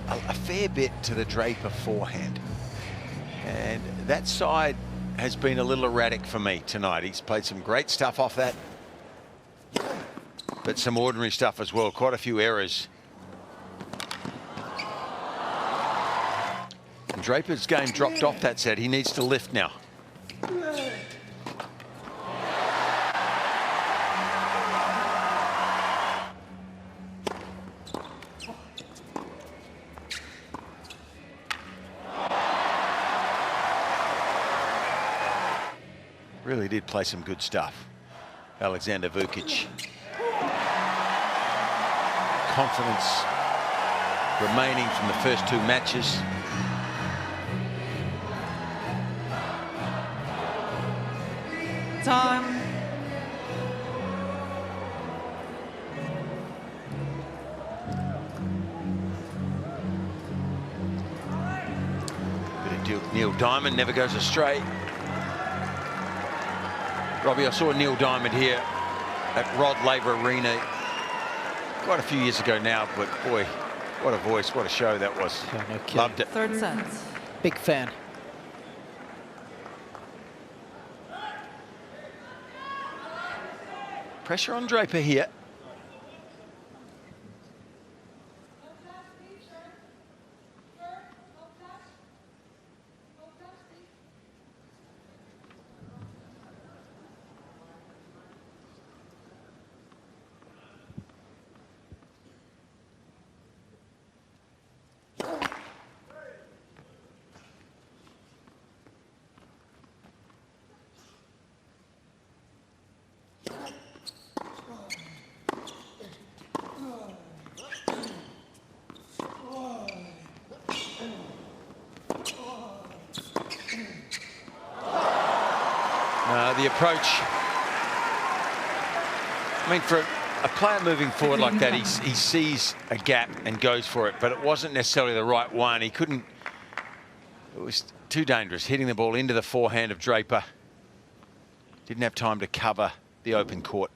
a fair bit to the Draper forehand. And that side has been a little erratic for me tonight. He's played some great stuff off that, but some ordinary stuff as well. Quite a few errors. And Draper's game dropped off that set. He needs to lift now. Really did play some good stuff. Alexander Vekic. Confidence remaining from the first two matches. Time. Bit of Neil Diamond never goes astray. Robbie, I saw Neil Diamond here at Rod Laver Arena quite a few years ago now, but boy, what a voice, what a show that was. Yeah, no kidding. Loved it. Third set. Big fan. Pressure on Draper here. The approach, I mean, for a player moving forward like that, he sees a gap and goes for it, but it wasn't necessarily the right one. He couldn't, it was too dangerous, hitting the ball into the forehand of Draper. Didn't have time to cover the open court.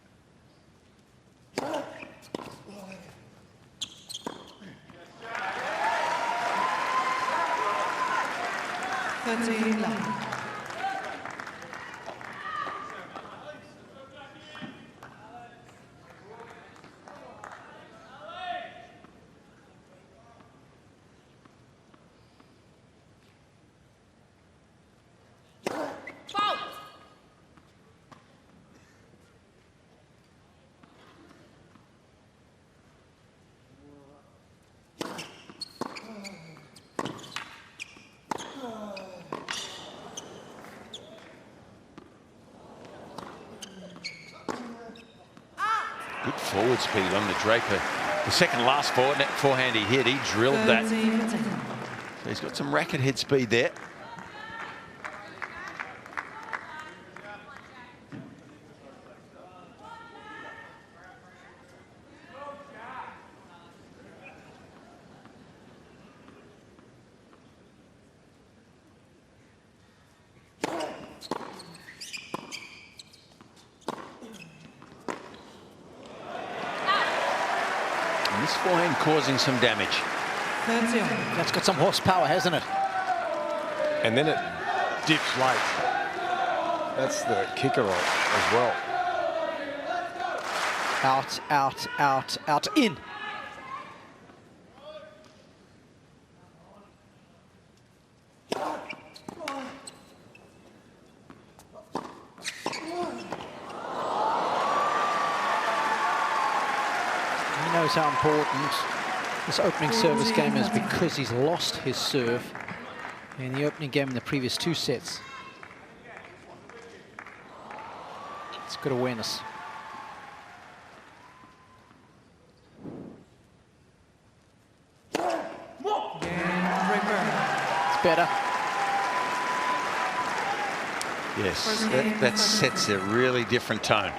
Good forward speed on the Draper. The second last forehand he hit, he drilled that. So he's got some racket head speed there. This forehand causing some damage. That's got some horsepower, hasn't it? And then it dips late. That's the kicker on as well. Out, out, out, out, in. He knows how important This opening service game is because he's lost his serve in the opening game in the previous 2 sets. It's good awareness. It's better. Yes, that sets a really different tone.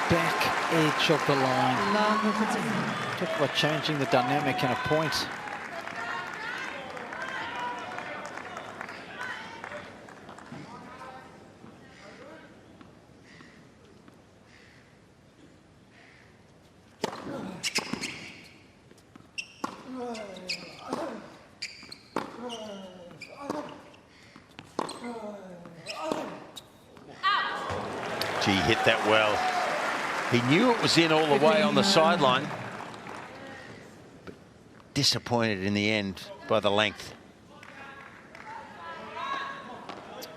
Back edge of the line. Talk about changing the dynamic in a point. Gee, he hit that well. He knew it was in all the way on the sideline, but disappointed in the end by the length.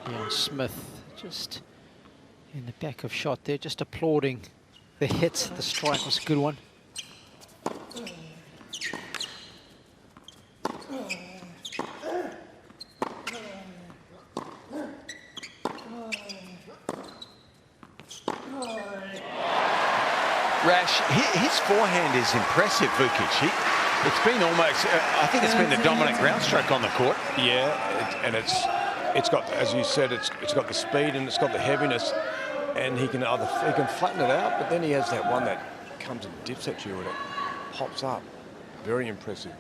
Yeah, Smith just in the back of shot there, just applauding the hits. The strike was a good one. Rash, his forehand is impressive, Vekic. It's been almost, I think it's been the dominant ground stroke on the court. Yeah, and it's got, as you said, it's got the speed and it's got the heaviness, and he can flatten it out, but then he has that one that comes and dips at you and it pops up. Very impressive.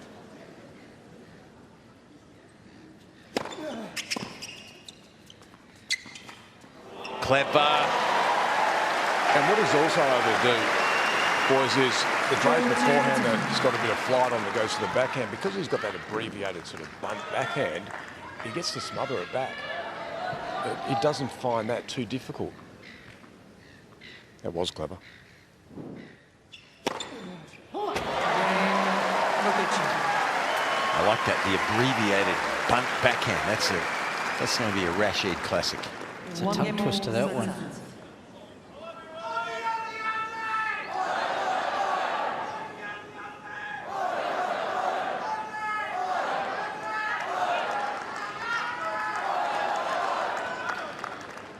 Clever. And what he's also able to do, boys, is the Draper forehand that's got a bit of flight on that goes to the backhand. Because he's got that abbreviated sort of bunt backhand, he gets to smother it back. He doesn't find that too difficult. That was clever. I like that, the abbreviated bunt backhand. That's going to be a Rashid classic. It's a tongue twister, that one.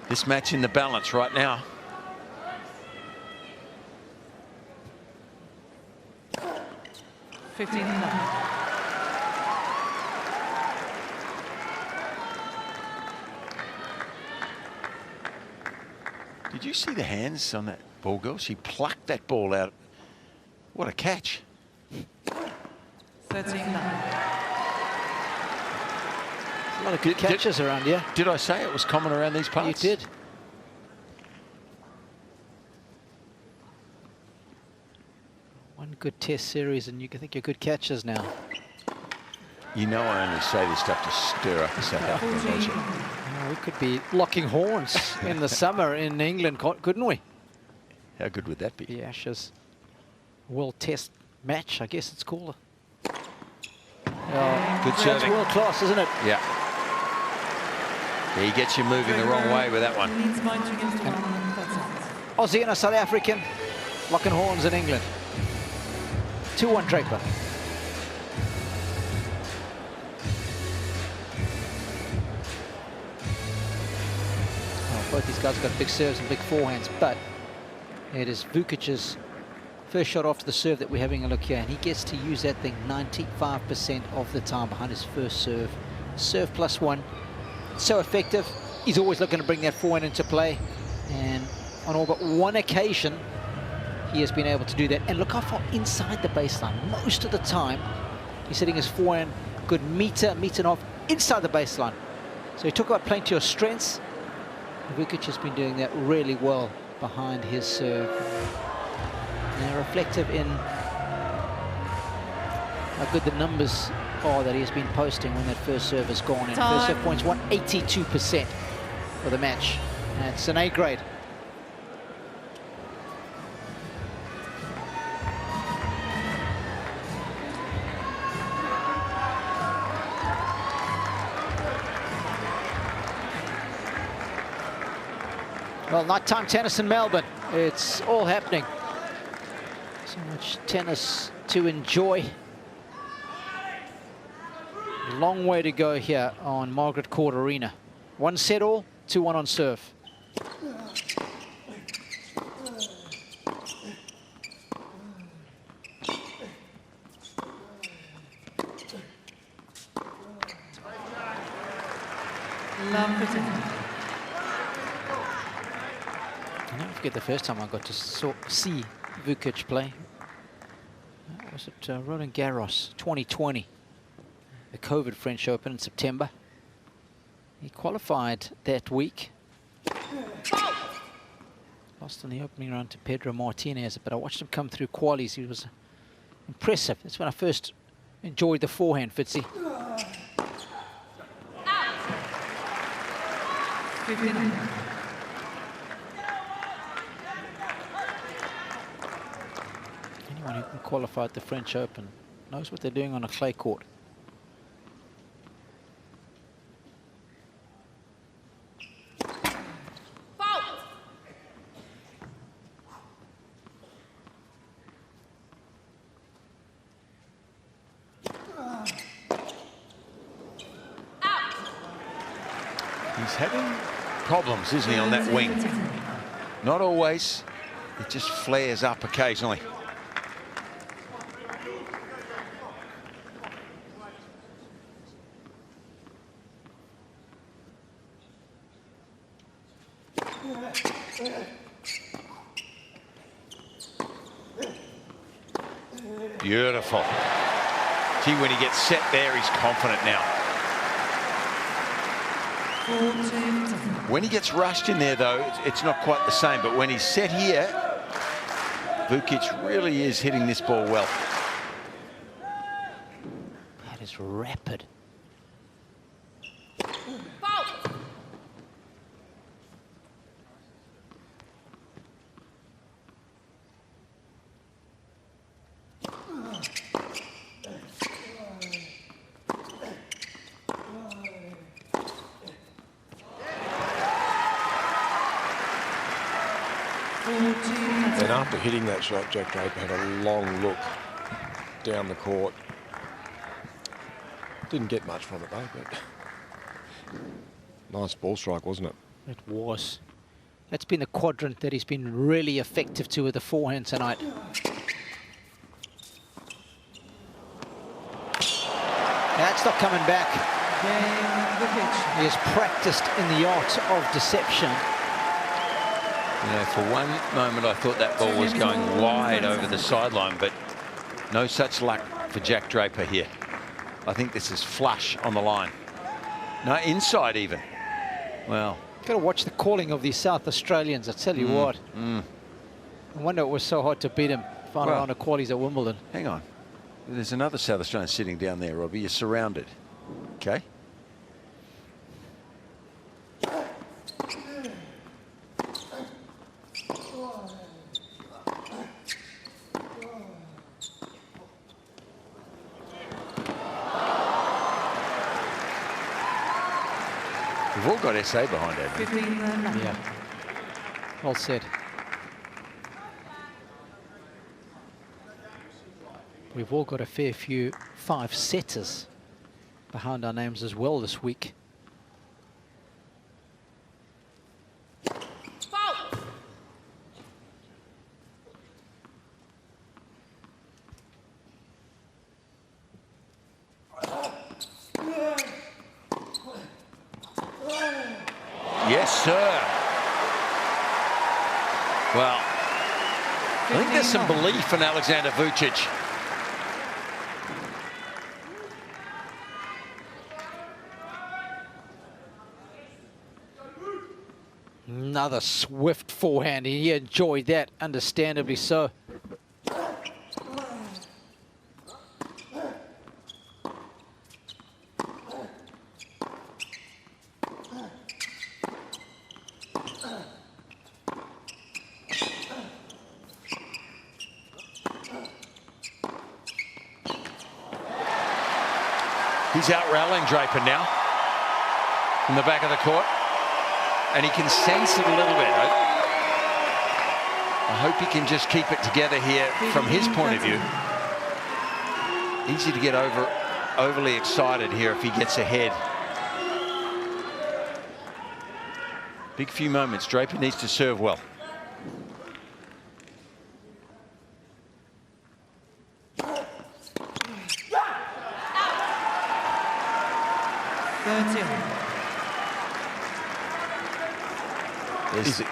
This match in the balance right now. Did you see the hands on that ball girl? She plucked that ball out. What a catch. 13-9. A lot of good catches around here. Did I say it was common around these parts? You did. One good test series and you can think you're good catchers now. You know I only say this stuff to stir up the South African logic. We could be locking horns in the summer in England, couldn't we? How good would that be? The Ashes World Test match, I guess it's called. Good serving. World class, isn't it? Yeah. He gets you moving the wrong way with that one. Aussie and a South African locking horns in England. 2-1 Draper. Both these guys got big serves and big forehands, but it is Vukic's first shot after the serve that we're having a look here, and he gets to use that thing 95% of the time behind his first serve. Serve +1, so effective. He's always looking to bring that forehand into play, and on all but one occasion, he has been able to do that. And look how far inside the baseline. Most of the time, he's hitting his forehand good meter and a half inside the baseline. So he talk about playing to your strengths. Vekic has been doing that really well behind his serve. And they're reflective in how good the numbers are that he has been posting when that first serve has gone in. First serve points 182% for the match. That's an A grade. Well, nighttime tennis in Melbourne. It's all happening. So much tennis to enjoy. Long way to go here on Margaret Court Arena. 1 set all, 2-1 on serve. I never forget the first time I got to see Vekic play. Was it Roland Garros 2020? The COVID French Open in September. He qualified that week. Lost in the opening round to Pedro Martinez, but I watched him come through qualies. He was impressive. That's when I first enjoyed the forehand, Fitzy. Anyone who can qualify at the French Open knows what they're doing on a clay court. He's having problems, isn't he, on that wing? Not always. It just flares up occasionally. Beautiful. Gee, when he gets set there, he's confident now. When he gets rushed in there, though, it's not quite the same. But when he's set here, Vekic really is hitting this ball well. That is rapid. And after hitting that shot, Jack Draper had a long look down the court. Didn't get much from it though, but nice ball strike, wasn't it? It was. That's been the quadrant that he's been really effective to with the forehand tonight. That's not coming back. He has practiced in the art of deception. You know, for one moment I thought that ball was going wide over the sideline, but no such luck for Jack Draper here. I think this is flush on the line. No, inside even. Well. Got to watch the calling of these South Australians, I tell you what. I wonder it was so hard to beat him final round of qualies at Wimbledon. Hang on. There's another South Australian sitting down there, Robbie. You're surrounded. Okay. We've all got SA behind it. Yeah. Well said. We've all got a fair few 5-setters behind our names as well this week. serve. Well, I think there's some belief in Alexander Vucic. Another swift forehand. He enjoyed that, understandably so. He's out rallying Draper now in the back of the court, and he can sense it a little bit. I hope he can just keep it together here from his point of view. Easy to get overly excited here if he gets ahead. Big few moments. Draper needs to serve well.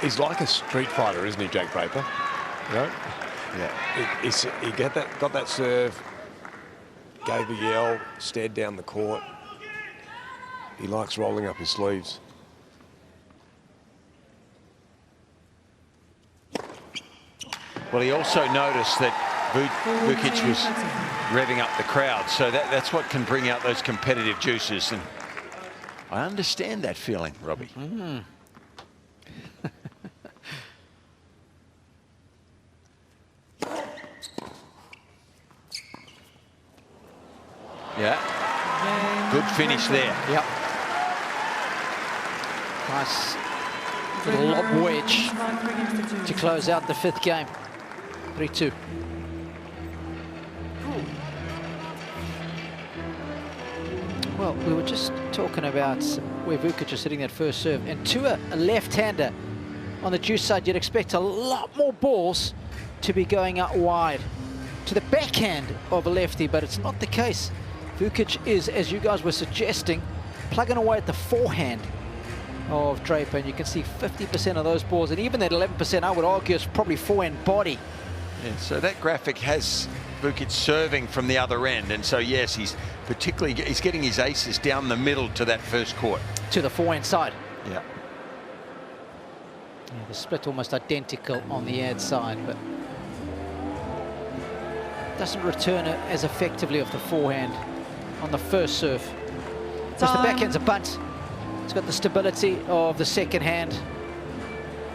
He's like a street fighter, isn't he, Jack Draper? You know? Yeah. He got that serve, gave a yell, stared down the court. He likes rolling up his sleeves. Well, he also noticed that Vekic was revving up the crowd, so that's what can bring out those competitive juices, and I understand that feeling, Robbie. Yeah, good finish there. Yep. Nice little lob wedge to close out the 5th game. 3-2. Well, we were just talking about where Vukic is hitting that first serve, and to a left-hander on the juice side, you'd expect a lot more balls to be going out wide to the backhand of a lefty, but it's not the case. Vukic is, as you guys were suggesting, plugging away at the forehand of Draper, and you can see 50% of those balls, and even that 11%, I would argue, is probably forehand body. Yeah, so that graphic has Vukic serving from the other end, and so yes, he's getting his aces down the middle to that first court. To the forehand side. Yeah. The split almost identical on the ad side, but doesn't return it as effectively off the forehand on the first serve. Because the backhand's a bunt. It's got the stability of the second hand.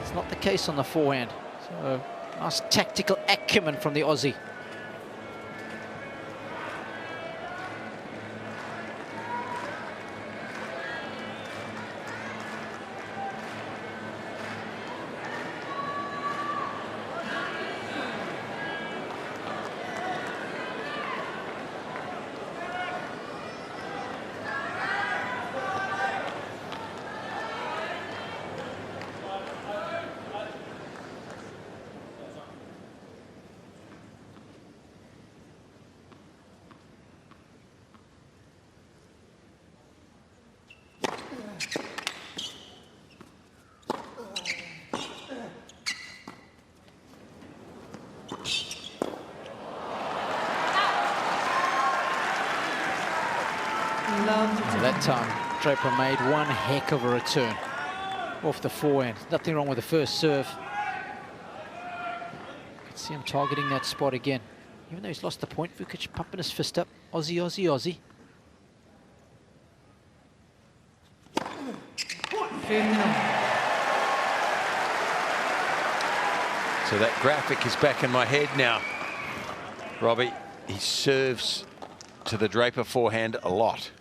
It's not the case on the forehand. So nice tactical acumen from the Aussie. That time, Draper made one heck of a return off the forehand. Nothing wrong with the first serve. You can see him targeting that spot again. Even though he's lost the point, Vukic pumping his fist up. Aussie, Aussie, Aussie. So that graphic is back in my head now. Robbie, he serves to the Draper forehand a lot.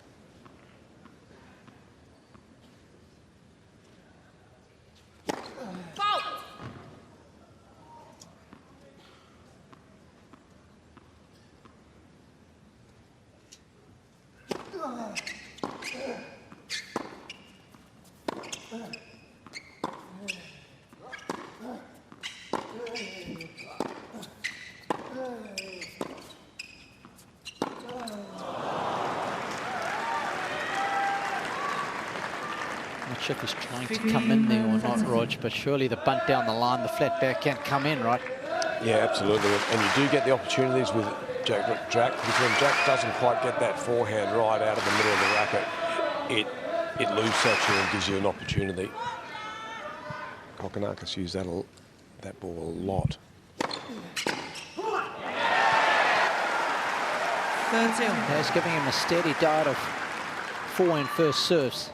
sure if he's trying to come in there or not, Rog, but surely the bunt down the line, the flat back can't come in, right? Yeah, absolutely. And you do get the opportunities with Jack, because when Jack doesn't quite get that forehand right out of the middle of the racket, it loses that you and gives you an opportunity. Kokonakis used that ball a lot. 13. That's giving him a steady diet of forehand first serves.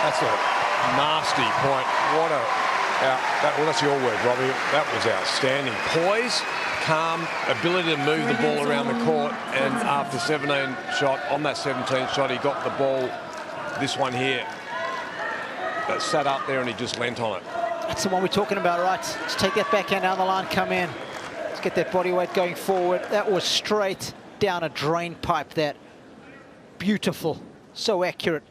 That's a nasty point. What a... well, that's your word, Robbie. That was outstanding. Poise, calm, ability to move the ball around the court, and after 17 shot, on that 17th shot, he got the ball, this one here, that sat up there and he just leant on it. That's the one we're talking about, right? Let's take that backhand down the line, come in. Let's get that body weight going forward. That was straight down a drain pipe, that. Beautiful, so accurate.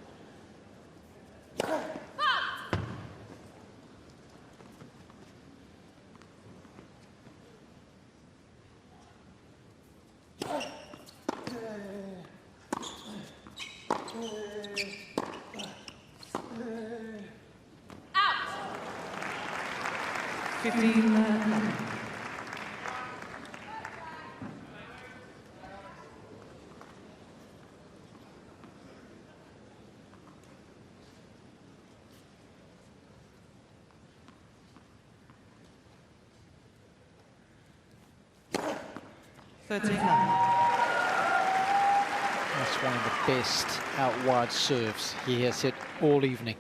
That's one of the best out wide serves he has hit all evening.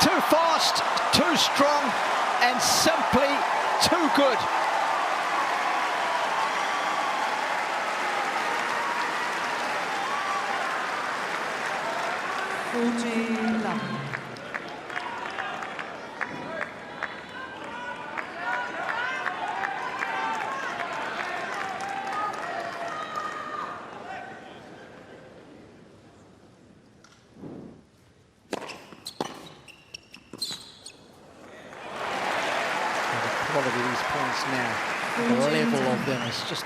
Too fast, too strong, and simply too good. Quality of these points now, the level of them has just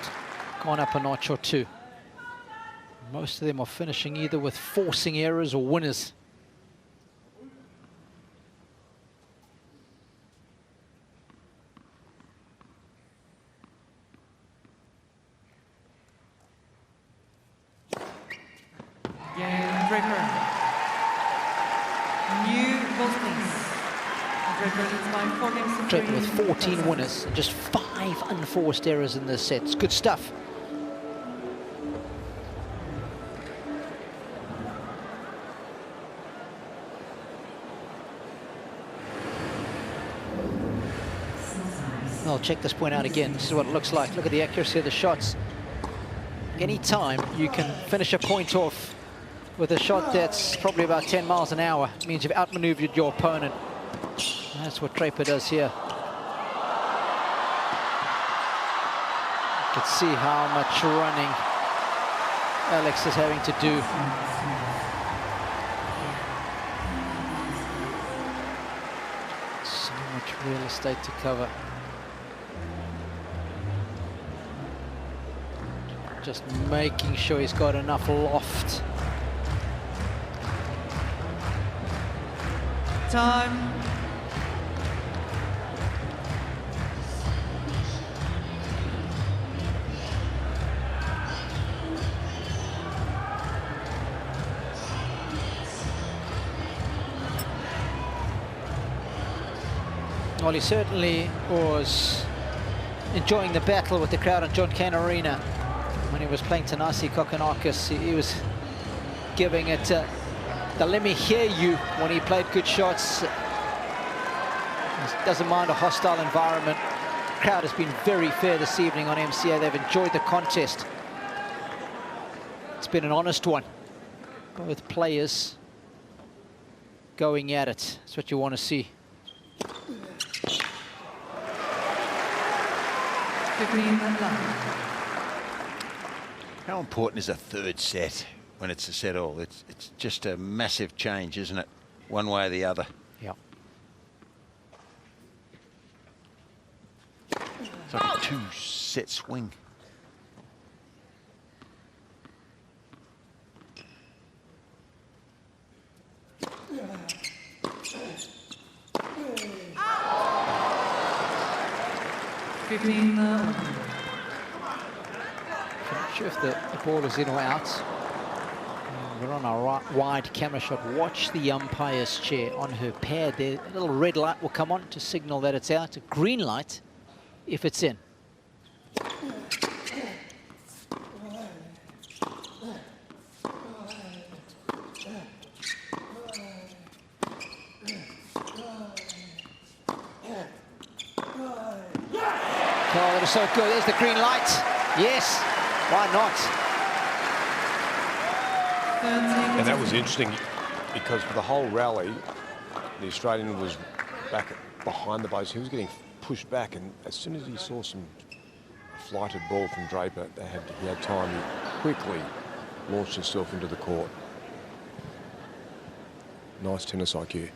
gone up a notch or two. Most of them are finishing either with forcing errors or winners. With 14 winners, just 5 unforced errors in this set. It's good stuff. I'll check this point out again. This is what it looks like. Look at the accuracy of the shots. Anytime you can finish a point off with a shot that's probably about 10 miles an hour, it means you've outmaneuvered your opponent. That's what Draper does here. You can see how much running Alex is having to do. So much real estate to cover. just making sure he's got enough loft. Time. Well, he certainly was enjoying the battle with the crowd at Cain Arena when he was playing Thanasi Kokkinakis. He was giving it the let me hear you when he played good shots. He doesn't mind a hostile environment. The crowd has been very fair this evening on MCA. They've enjoyed the contest. It's been an honest one. Both players going at it. That's what you want to see. How important is a third set when it's a set all? It's just a massive change, isn't it? One way or the other. Yeah. It's like a 2-set swing. I'm not sure if the ball is in or out. We're on a wide camera shot. Watch the umpire's chair on her pad there. A little red light will come on to signal that it's out. A green light if it's in. Oh, that was so good. There's the green light. Yes, why not? And that was interesting because for the whole rally, the Australian was back behind the base. He was getting pushed back, and as soon as he saw some flighted ball from Draper, he had time. He quickly launched himself into the court. Nice tennis IQ.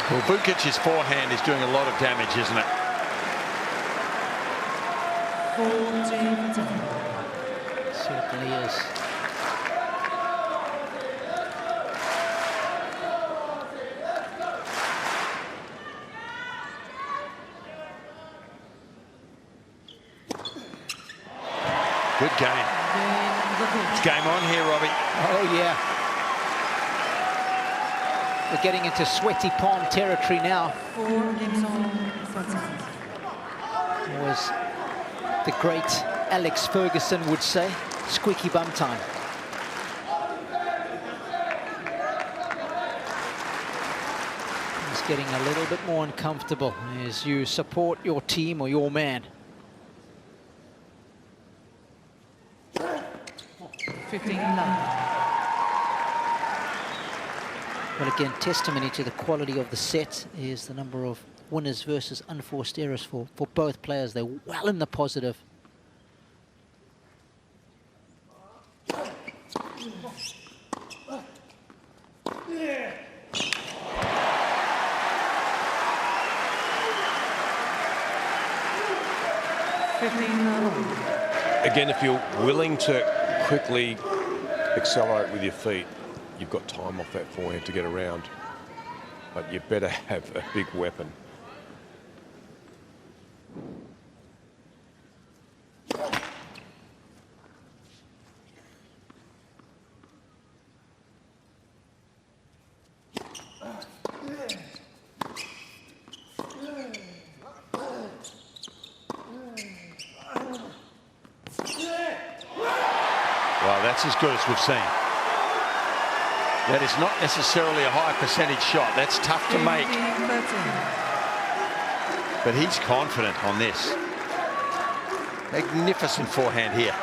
Well, Vukic's forehand is doing a lot of damage, isn't it? Certainly is. Good game. It's game on here, Robbie. Oh, yeah. We're getting into sweaty palm territory now. As the great Alex Ferguson would say, squeaky bum time. He's getting a little bit more uncomfortable as you support your team or your man. 15-11. Well, again, testimony to the quality of the set is the number of winners versus unforced errors for both players. They're well in the positive. Again, if you're willing to quickly accelerate with your feet, you've got time off that forehand to get around. But you better have a big weapon. Well, that's as good as we've seen. That is not necessarily a high percentage shot. That's tough to make. But he's confident on this. Magnificent forehand here.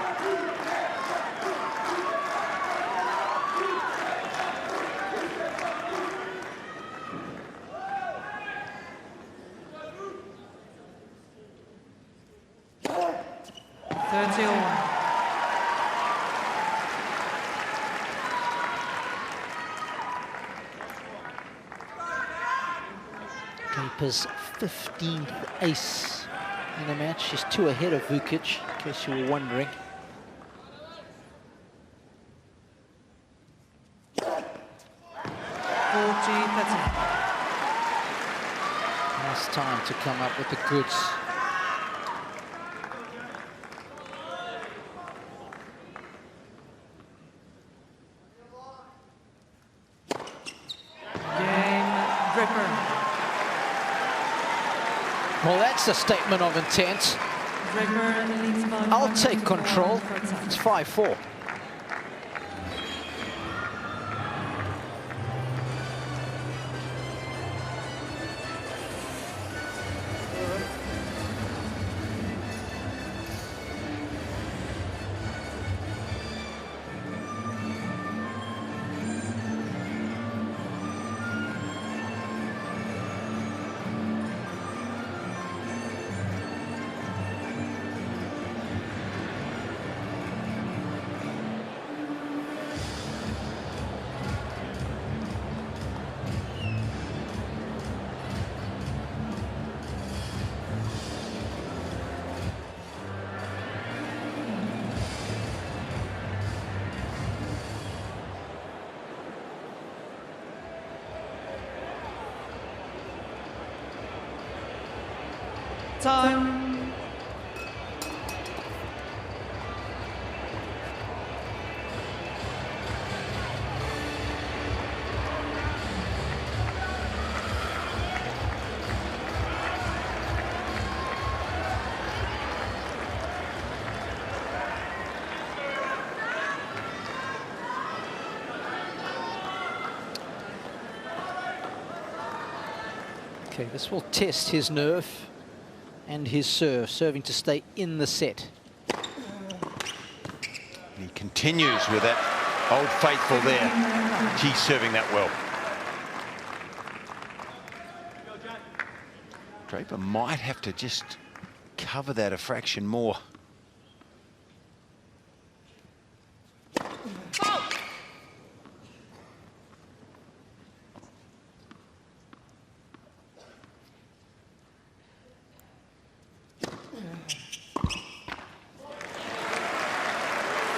Draper's 15th ace in the match. She's 2 ahead of Vekic, in case you were wondering. Last time to come up with the goods. Well, that's a statement of intent. I'll take control. It's 5-4. Time. Okay, this will test his nerve and his serve, serving to stay in the set. He continues with that old faithful there. She's serving that well. Draper might have to just cover that a fraction more.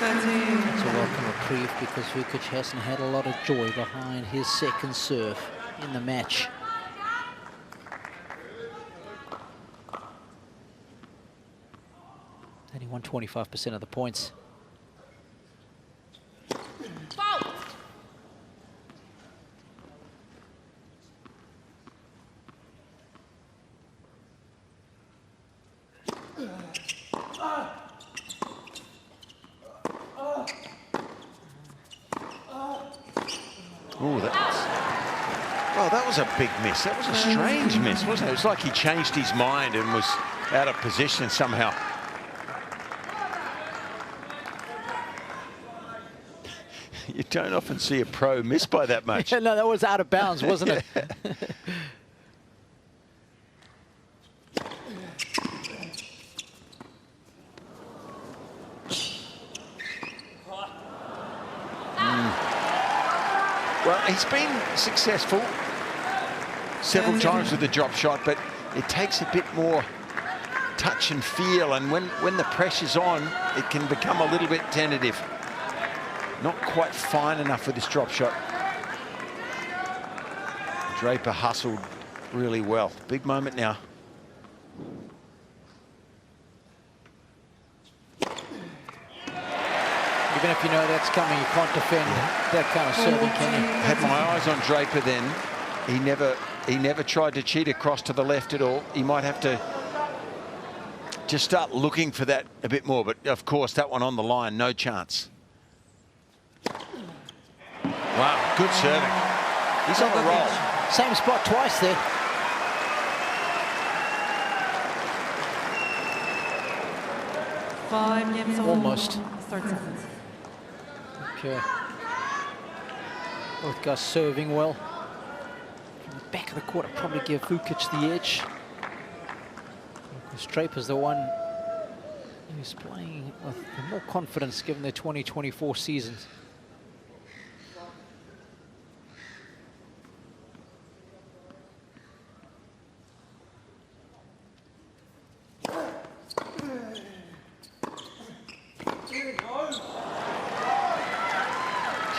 It's a welcome reprieve because Vekic hasn't had a lot of joy behind his second serve in the match. And he won 25% of the points. A big miss. That was a strange miss, wasn't it? It was like he changed his mind and was out of position somehow. You don't often see a pro miss by that much. Yeah, no, that was out of bounds, wasn't it? Well, he's been successful several times with the drop shot, but it takes a bit more touch and feel, and when the pressure's on, it can become a little bit tentative. Not quite fine enough with this drop shot. Draper hustled really well. Big moment now. Even if you know that's coming, you can't defend that kind of serving, can you? Had my eyes on Draper then. He never tried to cheat across to the left at all. He might have to just start looking for that a bit more. But, of course, that one on the line, no chance. Wow, good serving. He's on the roll. Same spot twice there. Almost. Okay. Both guys serving well. From the back of the court, I'd probably give Vekic the edge. Because Draper's the one who's playing with more confidence given their 2024 seasons.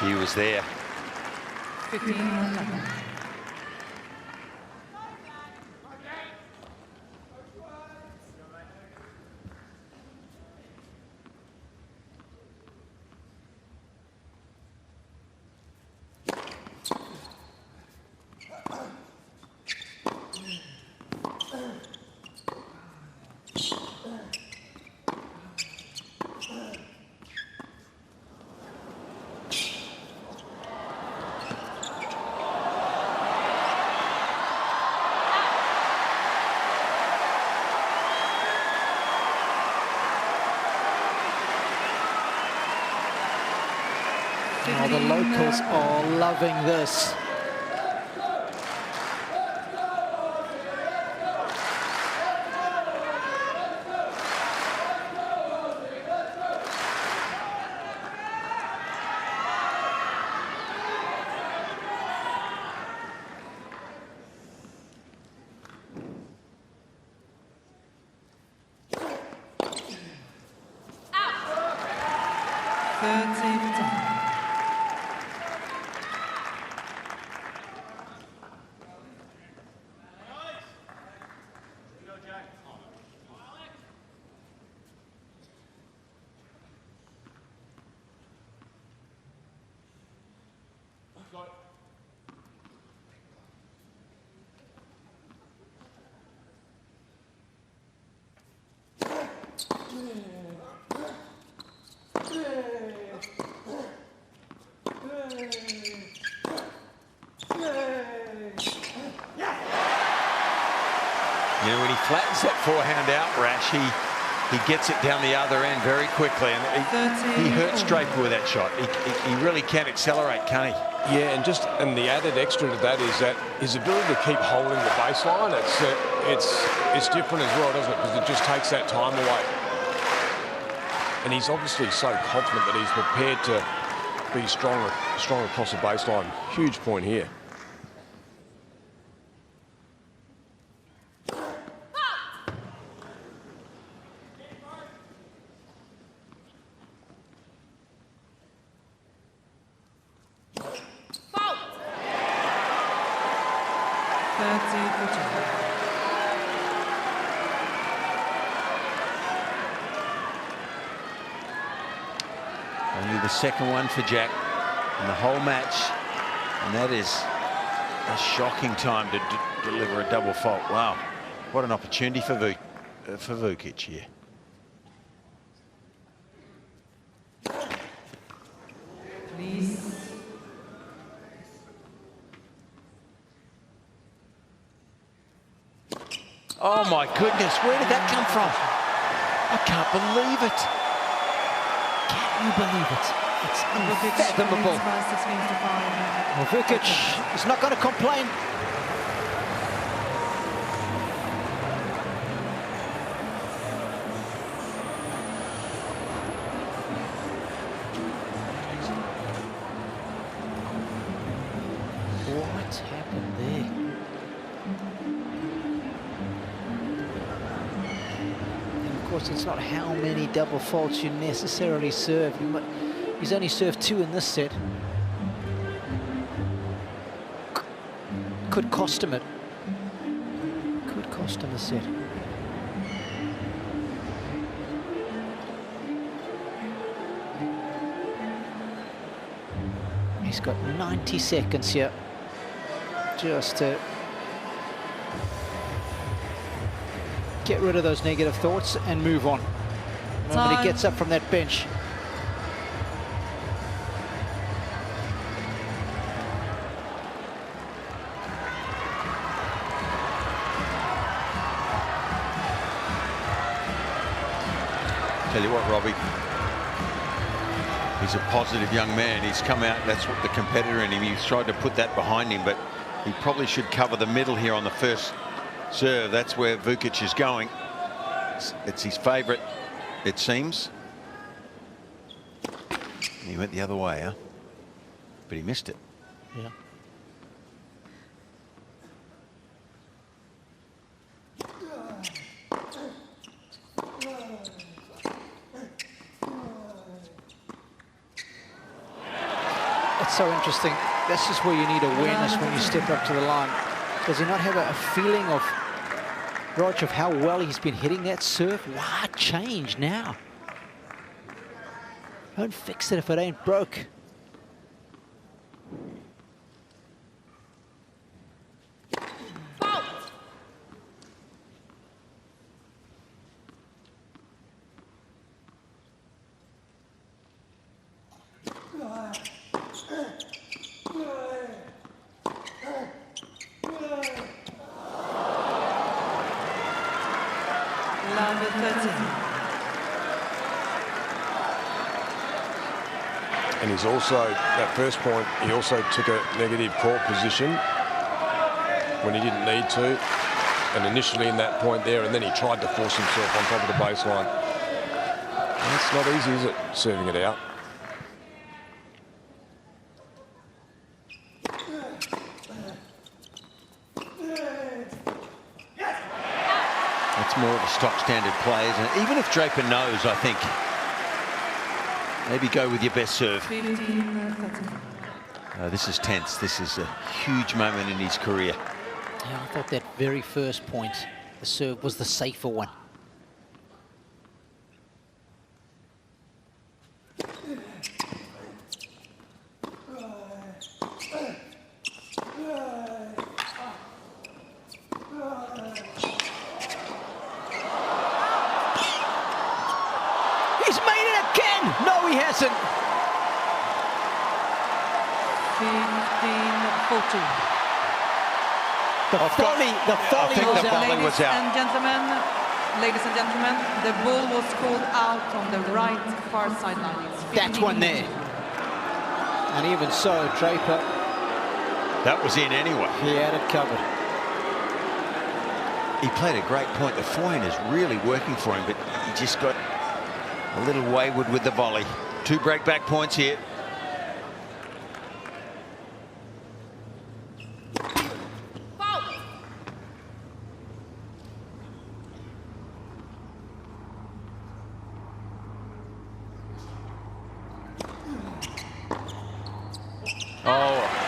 He was there. 15-11. Oh, the locals are loving this. You know, when he flattens that forehand out, Rash, he gets it down the other end very quickly, and he hurts Draper with that shot. He really can accelerate, can't he? Yeah, and the added extra to that is that his ability to keep holding the baseline, it's different as well, doesn't it? Because it just takes that time away. And he's obviously so confident that he's prepared to be strong across the baseline. Huge point here. Only the second one for Jack in the whole match, and that is a shocking time to deliver a double fault. Wow, what an opportunity for Vekic here. Please. Oh my goodness, where did that come from? I can't believe it. Can you believe it? It's unfathomable. Well, Vekic is not going to complain. What's happened there? Of course, it's not how many double faults you necessarily serve. He's only served 2 in this set. Could cost him it. Could cost him a set. He's got 90 seconds here just to get rid of those negative thoughts and move on. The moment he gets up from that bench. Tell you what, Robbie, he's a positive young man. He's come out, that's what the competitor in him, he's tried to put that behind him, but he probably should cover the middle here on the first serve. That's where Vekic is going. It's his favourite, it seems. He went the other way, huh? But he missed it. Yeah. what's so interesting, this is where you need awareness when you step up to the line. Does he not have a feeling of, Rog, of how well he's been hitting that serve? Why change now? Don't fix it if it ain't broke. And he's also, that first point, he also took a negative court position when he didn't need to. And initially in that point there, and then he tried to force himself on top of the baseline. And it's not easy, is it, serving it out? It's more of a stock standard play, isn't it? Even if Draper knows, I think, maybe go with your best serve. This is tense. This is a huge moment in his career. Yeah, I thought that very first point, the serve was the safer one. He's made it again! No, he hasn't. 15-14. The volley was out. Ladies and gentlemen, the ball was called out on the right far sideline. That's one there. And even so, Draper, that was in anyway. He had it covered. He played a great point. The forehand is really working for him, but he just got a little wayward with the volley. 2 break-back points here.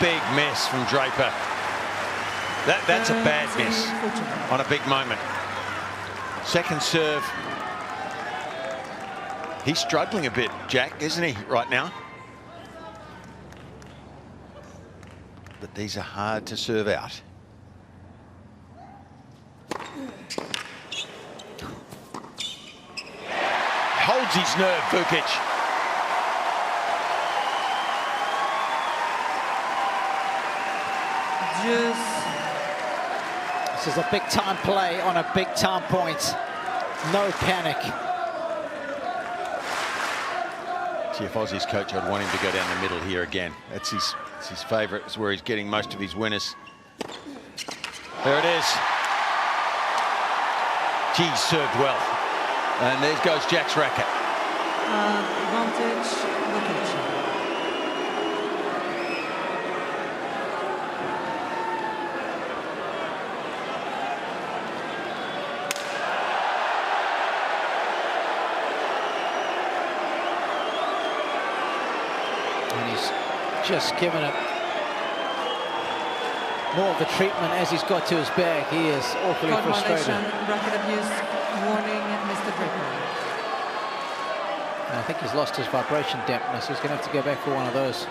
Big miss from Draper. That's a bad miss on a big moment. Second serve. He's struggling a bit, Jack, isn't he, right now? But these are hard to serve out. Holds his nerve, Vekic. This is a big-time play on a big-time point. No panic. See, if Aussie's coach, I'd want him to go down the middle here again. That's his favourite. It's where he's getting most of his winners. There it is. Keys served well. And there goes Jack's racket. Advantage, Vekic. Just giving it more of the treatment as he's got to his bag. He is awfully frustrated. Racket abuse warning, Mr. Draper. I think he's lost his vibration dampness. He's going to have to go back for one of those.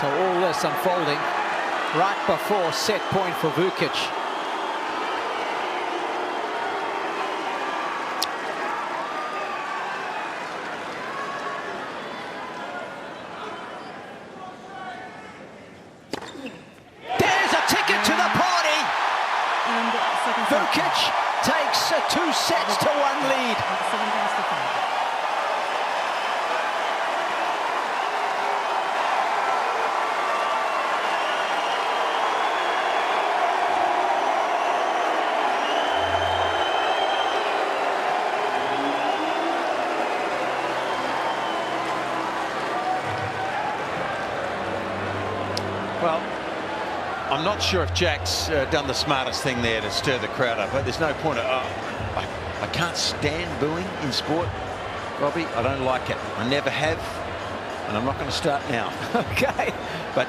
So all this unfolding right before set point for Vekic. There's a ticket to the party. And Vekic takes a 2-1 lead. 7 games to 5. Well, I'm not sure if Jack's done the smartest thing there to stir the crowd up, but there's no point. I can't stand booing in sport, Robbie. I don't like it. I never have, and I'm not going to start now. Okay. But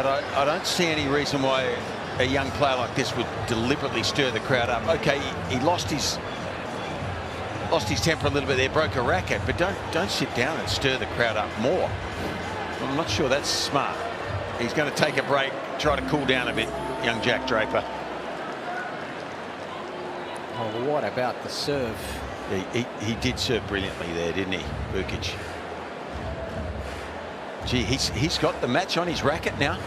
I don't see any reason why a young player like this would deliberately stir the crowd up. Okay, he lost his temper a little bit there, broke a racket, but don't sit down and stir the crowd up more. I'm not sure that's smart. He's going to take a break, try to cool down a bit, young Jack Draper. Oh, what about the serve? He did serve brilliantly there, didn't he, Vekic? Gee, he's got the match on his racket now.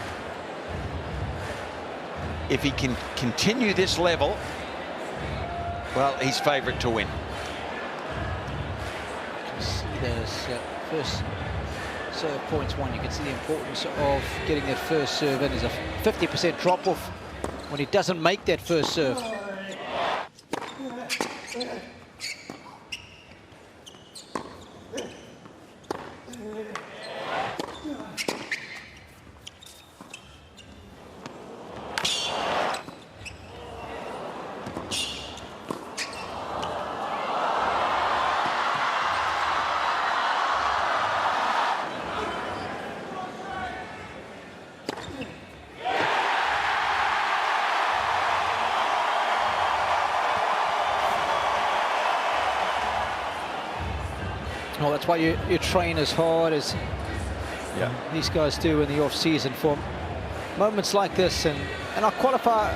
If he can continue this level, well, he's favourite to win. See those first serve points won. You can see the importance of getting that first serve in. There's a 50% drop off when he doesn't make that first serve. Well, that's why you train as hard as these guys do in the off-season for moments like this. And I'll qualify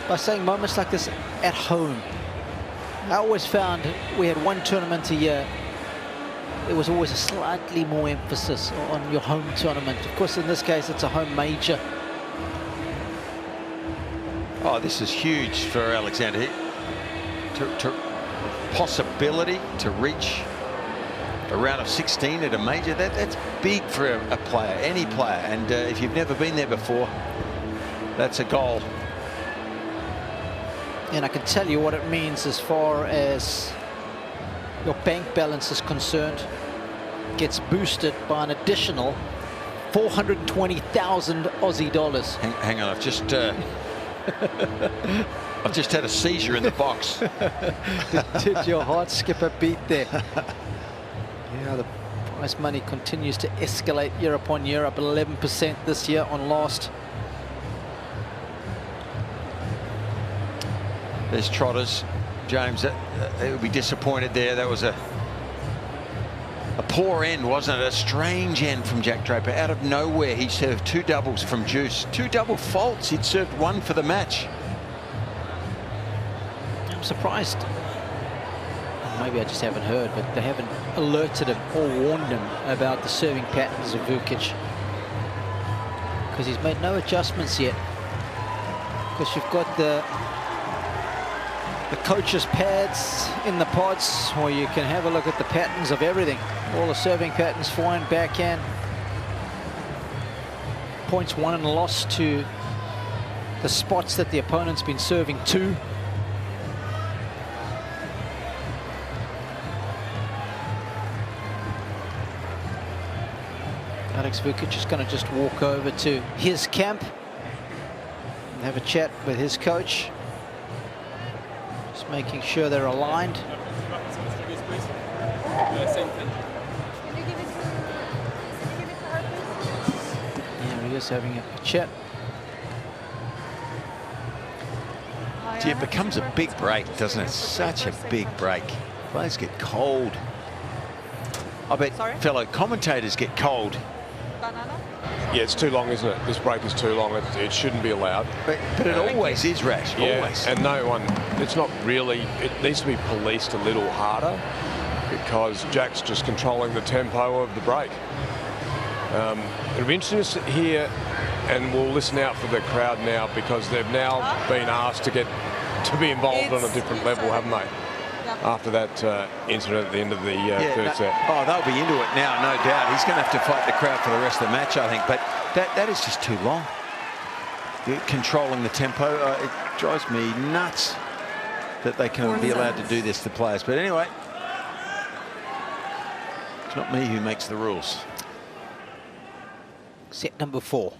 by saying moments like this at home. I always found we had one tournament a year. There was always a slightly more emphasis on your home tournament. Of course, in this case, it's a home major. Oh, this is huge for Alexander. Possibility to reach a round of 16 at a major, that's big for a player, any player. And if you've never been there before, that's a goal. And I can tell you what it means as far as your bank balance is concerned. Gets boosted by an additional 420,000 Aussie dollars. Hang on, I've just had a seizure in the box. Did your heart skip a beat there? Yeah, the prize money continues to escalate year upon year, up 11% this year on last. There's Trotters. James, they would be disappointed there. That was a poor end, wasn't it? A strange end from Jack Draper. Out of nowhere, he served two doubles from Juice. Two double faults. He'd served one for the match. I'm surprised. Maybe I just haven't heard, but they haven't alerted him or warned him about the serving patterns of Vekic, because he's made no adjustments yet. Because you've got the coach's pads in the pods where you can have a look at the patterns of everything. All the serving patterns, forehand, backhand. Points won and lost to the spots that the opponent's been serving to. Alex Vekic is going to just walk over to his camp and have a chat with his coach. Just making sure they're aligned. Yeah, he is having a chat. Gee, it becomes a big break, doesn't it? Such a big break. Players get cold. I bet fellow commentators get cold. Yeah, it's too long, isn't it? This break is too long. It shouldn't be allowed. But it always is, Rash. Yeah, always. And no one, it's not really, it needs to be policed a little harder, because Jack's just controlling the tempo of the break. It'll be interesting to hear, and we'll listen out for the crowd now, because they've now been asked to be involved on a different level, haven't they? After that incident at the end of the third set. Oh, they'll be into it now, no doubt. He's going to have to fight the crowd for the rest of the match, I think. But that is just too long. Controlling the tempo, it drives me nuts that they can be allowed to do this to players. But anyway, it's not me who makes the rules. Set number 4.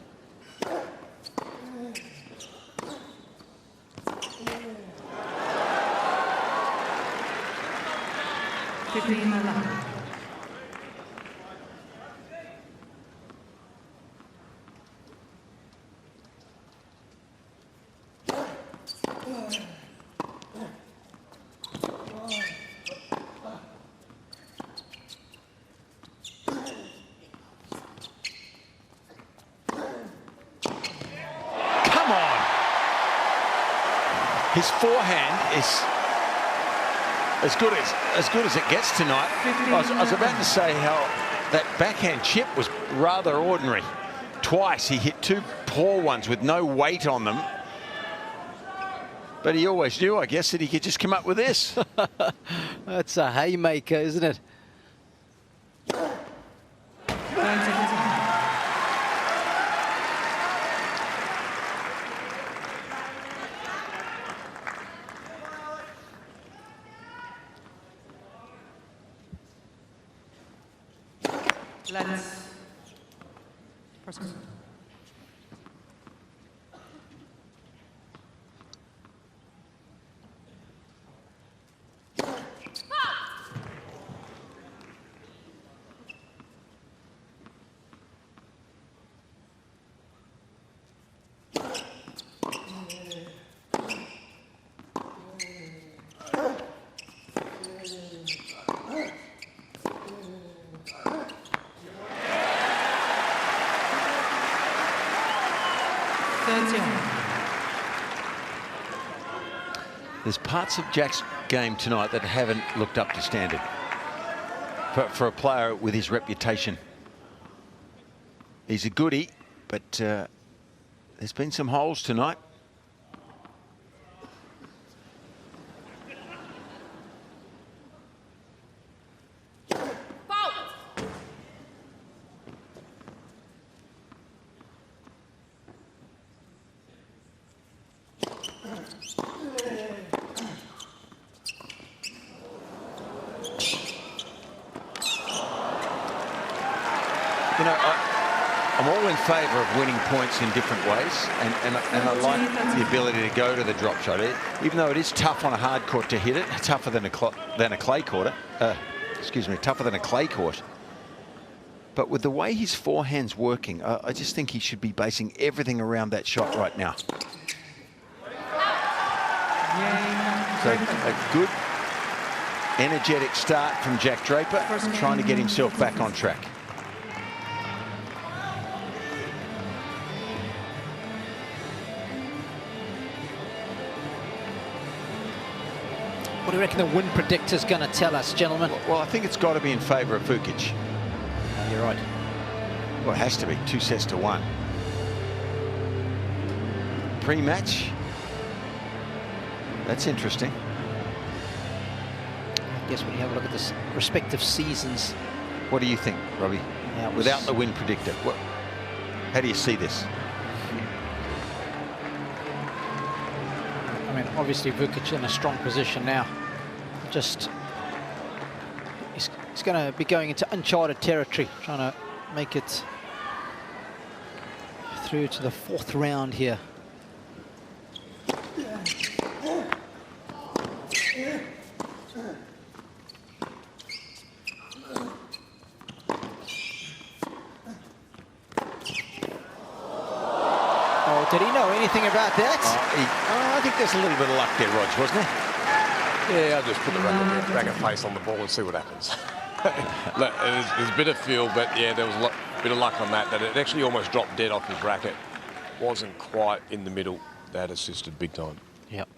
15-11. His forehand is as good as it gets tonight. I was about to say how that backhand chip was rather ordinary. Twice he hit two poor ones with no weight on them. But he always knew, I guess, that he could just come up with this. That's a haymaker, isn't it? Let's first. There's parts of Jack's game tonight that haven't looked up to standard for a player with his reputation. He's a goodie, but there's been some holes tonight. You know, I'm all in favour of winning points in different ways, and I like the ability to go to the drop shot. Even though it is tough on a hard court to hit it, tougher than a clay court. Tougher than a clay court. But with the way his forehand's working, I just think he should be basing everything around that shot right now. So a good, energetic start from Jack Draper, trying to get himself back on track. What do you reckon the win predictor's going to tell us, gentlemen? Well, I think it's got to be in favour of Vekic. You're right. Well, it has to be 2-1. Pre-match. That's interesting. I guess when you have a look at the respective seasons. What do you think, Robbie? Yeah, without the win predictor, how do you see this? I mean, obviously Vekic in a strong position now. Just he's going to be going into uncharted territory, trying to make it through to the fourth round here. Oh, did he know anything about that? I think there's a little bit of luck there, Rog, wasn't there? Yeah, I'll just put the racket face on the ball and see what happens. There's a bit of feel, but yeah, there was a bit of luck on that. That it actually almost dropped dead off his racket. Wasn't quite in the middle. That assisted big time. Yep.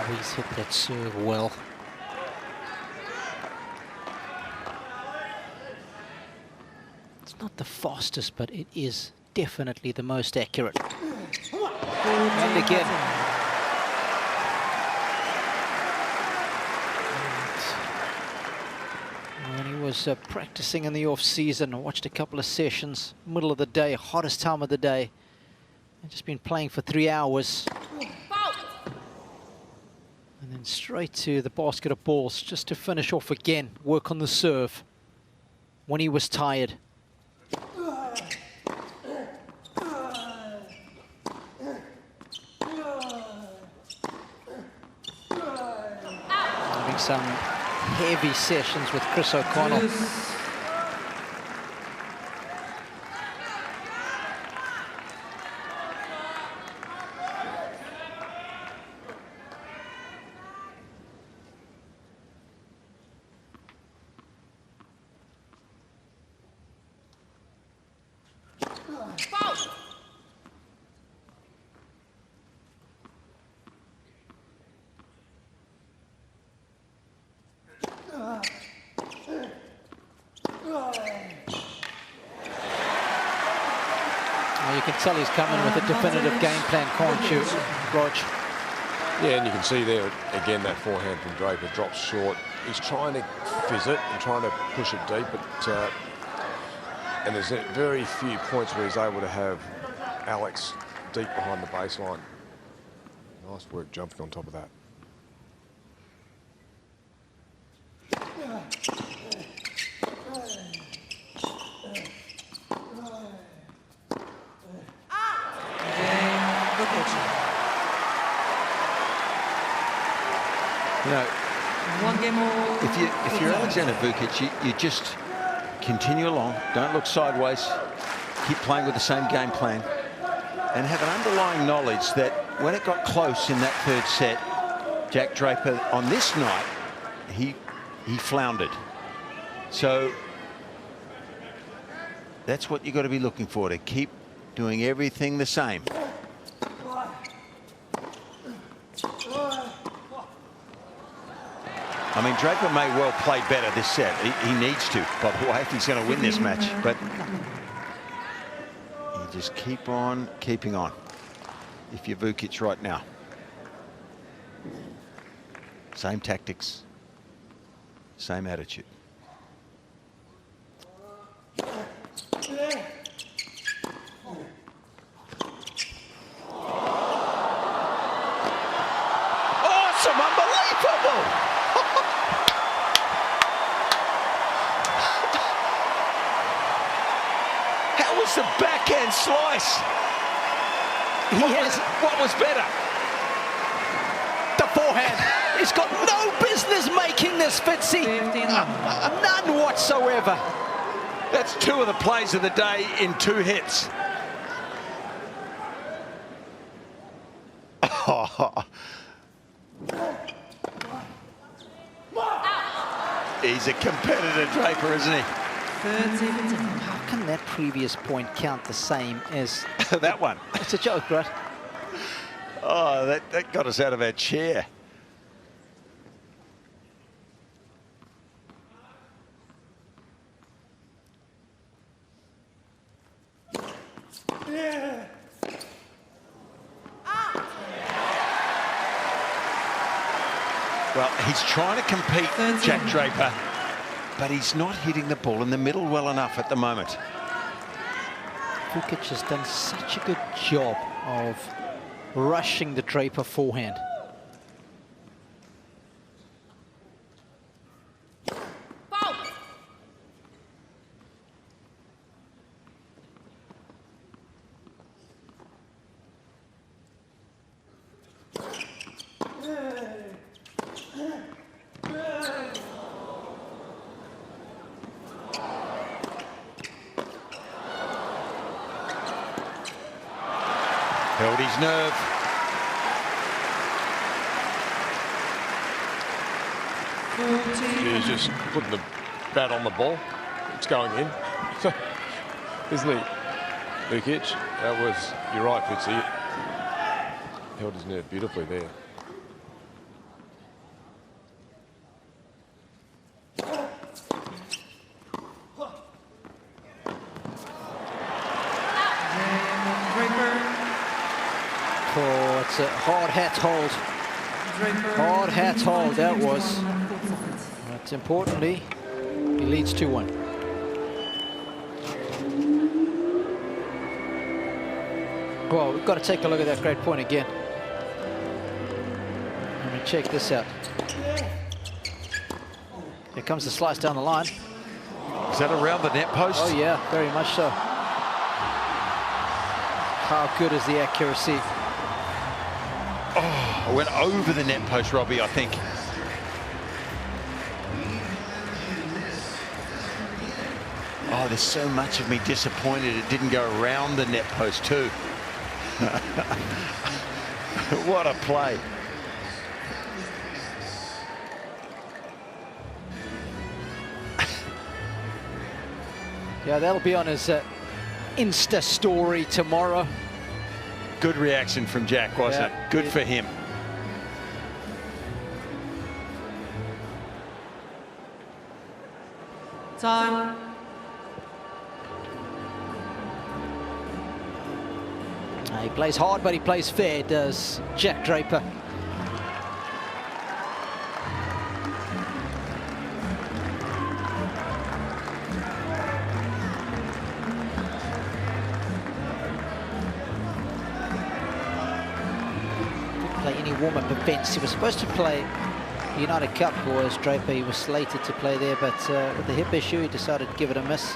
He's hit that serve well. It's not the fastest, but it is definitely the most accurate. And again. When he was practicing in the off-season, I watched a couple of sessions, middle of the day, hottest time of the day. I've just been playing for 3 hours. And then straight to the basket of balls, just to finish off again, work on the serve when he was tired. Having some heavy sessions with Chris O'Connell. You can tell he's coming with a definitive game plan, can't you, Rog? Yeah, and you can see there, again, that forehand from Draper drops short. He's trying to fizz it and trying to push it deep, but and there's very few points where he's able to have Alex deep behind the baseline. Nice work jumping on top of that. You know, one game more. If you're Alexander Vekic, you just continue along, don't look sideways, keep playing with the same game plan, and have an underlying knowledge that when it got close in that third set, Jack Draper on this night, he floundered. So that's what you've got to be looking for, to keep doing everything the same. I mean, Draper may well play better this set. He needs to, by the way, if he's going to win this match. But you just keep on keeping on if you're Vekic right now. Same tactics, same attitude. Awesome, unbelievable! The backhand slice. What was better? The forehand. He's got no business making this, Fitzy. None whatsoever. That's 2 of the plays of the day in 2 hits. He's a competitor, Draper, isn't he? How can that previous point count the same as that one? It's a joke, right? Oh, that got us out of our chair. Well, he's trying to compete, Jack Draper, but he's not hitting the ball in the middle well enough at the moment. Vekic has done such a good job of rushing the Draper forehand. Held his nerve. He's just putting the bat on the ball. It's going in. Isn't he? Vekic, that was, you're right, Fitzy. Held his nerve beautifully there. Oh, it's a hard hat hold. Hard hat hold, that was. But importantly, he leads 2-1. Well, we've got to take a look at that great point again. Let me check this out. Here comes the slice down the line. Is that around the net post? Oh yeah, very much so. How good is the accuracy? Oh, I went over the net post, Robbie, I think. Oh, there's so much of me disappointed it didn't go around the net post too. What a play. Yeah, that'll be on his Insta story tomorrow. Good reaction from Jack, wasn't it? Good for him. Time. He plays hard, but he plays fair, does Jack Draper. Warm-up events. He was supposed to play the United Cup was Draper. He was slated to play there, but with the hip issue, he decided to give it a miss.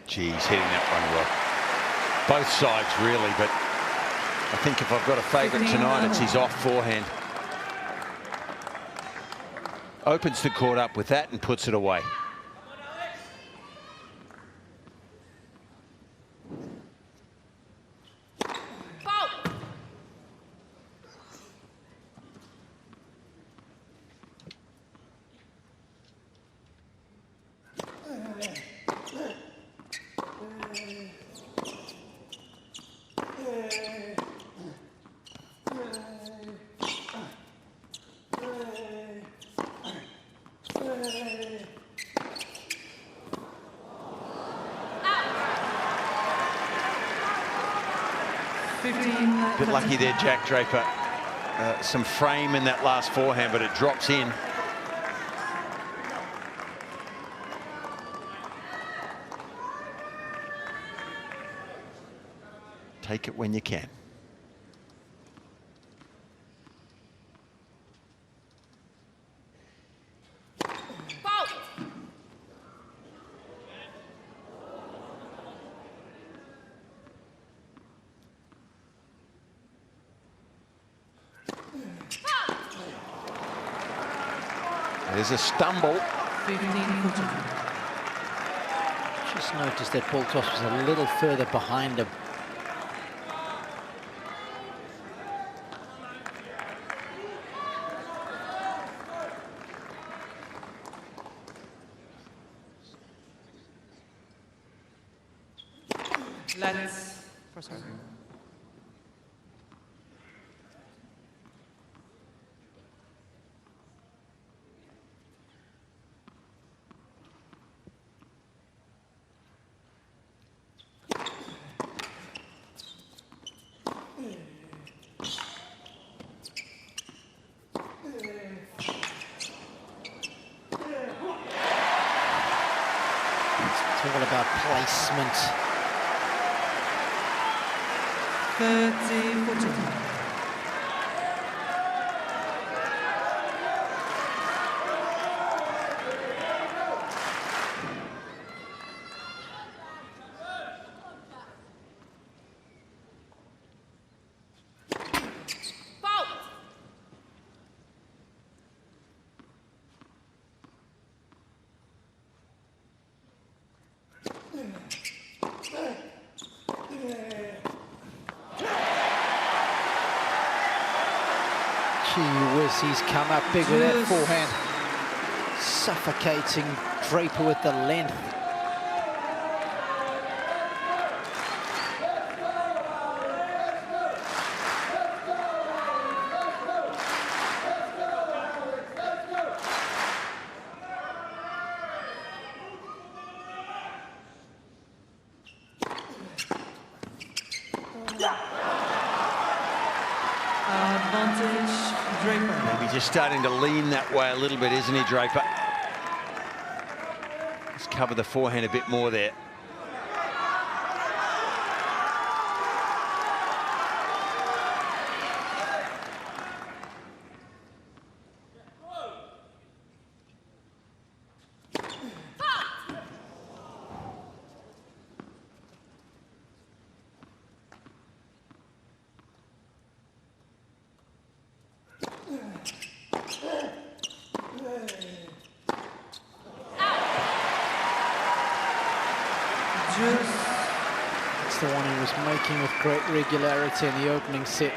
Geez, hitting that one well. Both sides really, but I think if I've got a favourite tonight, it's his off forehand. Opens the court up with that and puts it away. Bit lucky there, Jack Draper. Some frame in that last forehand, but it drops in. Take it when you can. There's a stumble. Just noticed that ball toss was a little further behind him. Let's for serving. It's all about placement. 30-14. Gee whiz, he's come up big with that forehand. Suffocating Draper with the length. Advantage, Draper. Maybe just starting to lean that way a little bit, isn't he, Draper? Just cover the forehand a bit more there. It's the one he was making with great regularity in the opening set.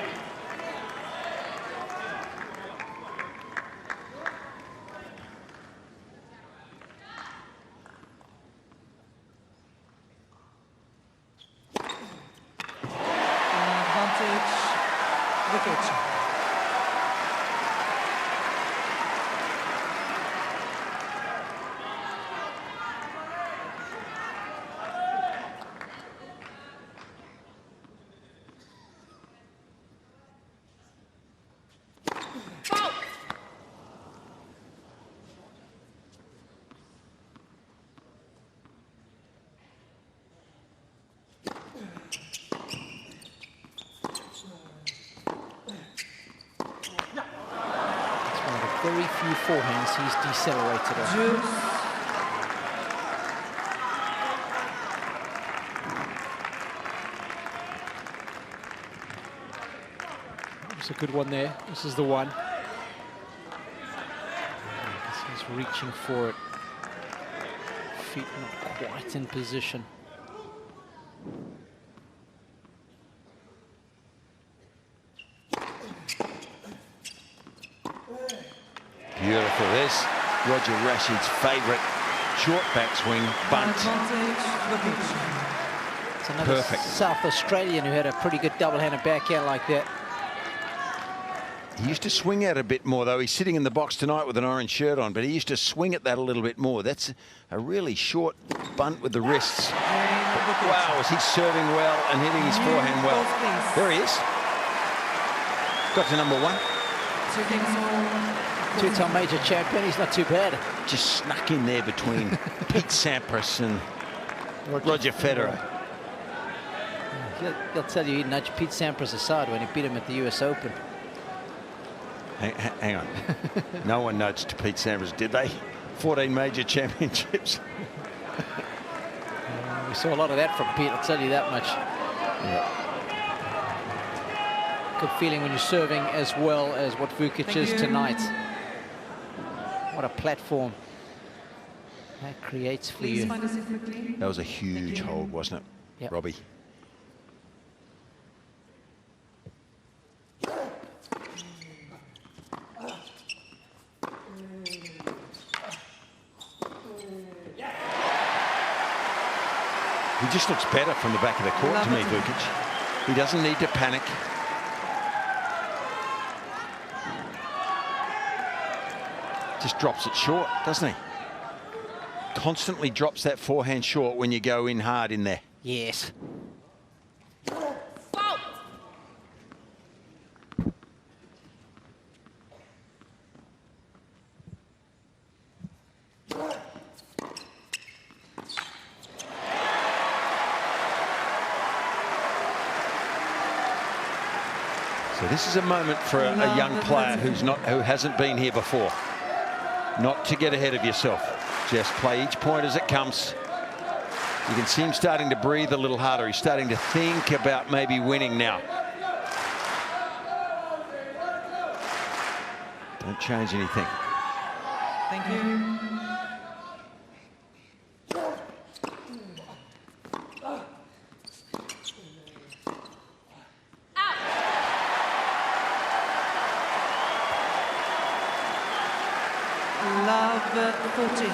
Advantage, Vekic. Very few forehands he's decelerated on. It's a good one there. This is the one. He's reaching for it. Feet not quite in position. Beautiful. There's Roger Rashid's favourite short backswing bunt. It's another Perfect. South Australian who had a pretty good double-handed backhand like that. He used to swing out a bit more, though. He's sitting in the box tonight with an orange shirt on, but he used to swing at that a little bit more. That's a really short bunt with the wrists. But wow, is he serving well and hitting his forehand well. There he is. Got to number one. Two-time major champion, he's not too bad. Just snuck in there between Pete Sampras and Roger Federer. He'll tell you he nudged Pete Sampras aside when he beat him at the US Open. Hang on. No one nudged Pete Sampras, did they? 14 major championships. We saw a lot of that from Pete, I'll tell you that much. Yeah. Good feeling when you're serving as well as what Vekic is tonight. What a platform that creates for you. That was a huge hold, wasn't it, yep. Robbie? He just looks better from the back of the court to me, Vekic. He doesn't need to panic. Just drops it short, doesn't he? Constantly drops that forehand short when you go in hard in there. Yes. So this is a moment for a young player who hasn't been here before. Not to get ahead of yourself. Just play each point as it comes. You can see him starting to breathe a little harder. He's starting to think about maybe winning now. Don't change anything. Thank you. Love 14.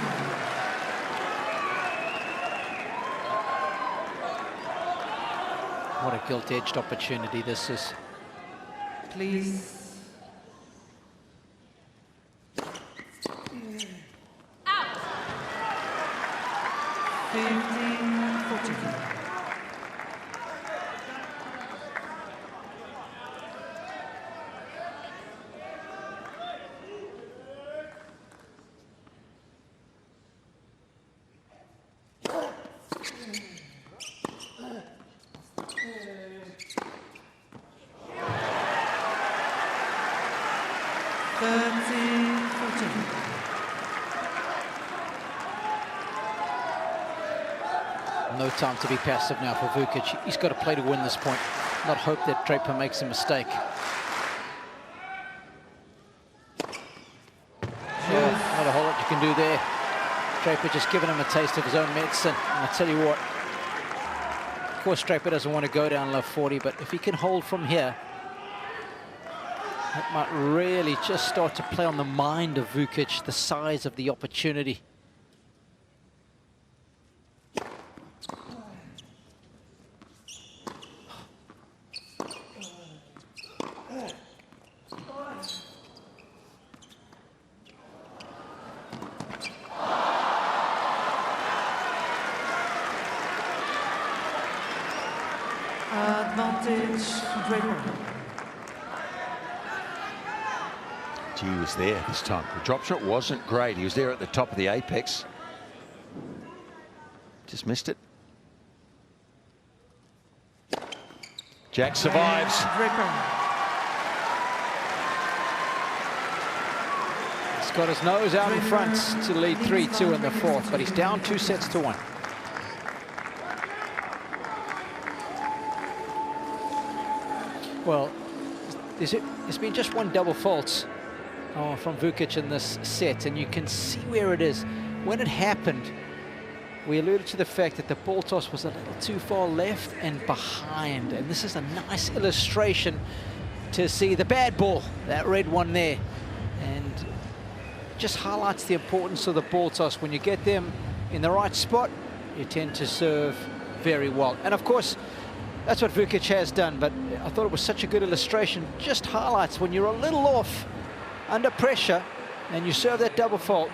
What a gilt-edged opportunity this is. Please. Out. 15-14. No time to be passive now for Vekic. He's got to play to win this point, not hope that Draper makes a mistake. Not a whole lot you can do there. Draper just giving him a taste of his own medicine. And I tell you what, of course Draper doesn't want to go down love 40, but if he can hold from here, that might really just start to play on the mind of Vekic, the size of the opportunity. Advantage, Draper. He was there this time. The drop shot wasn't great. He was there at the top of the apex. Just missed it. Jack survives. He's got his nose out in front to lead 3-2 in the fourth, but he's down 2-1. Well, there's been just one double fault from Vekic in this set, and you can see where it is. When it happened, we alluded to the fact that the ball toss was a little too far left and behind, and this is a nice illustration to see the bad ball, that red one there, and just highlights the importance of the ball toss. When you get them in the right spot, you tend to serve very well. And of course, that's what Vekic has done, but I thought it was such a good illustration. Just highlights when you're a little off under pressure and you serve that double fault.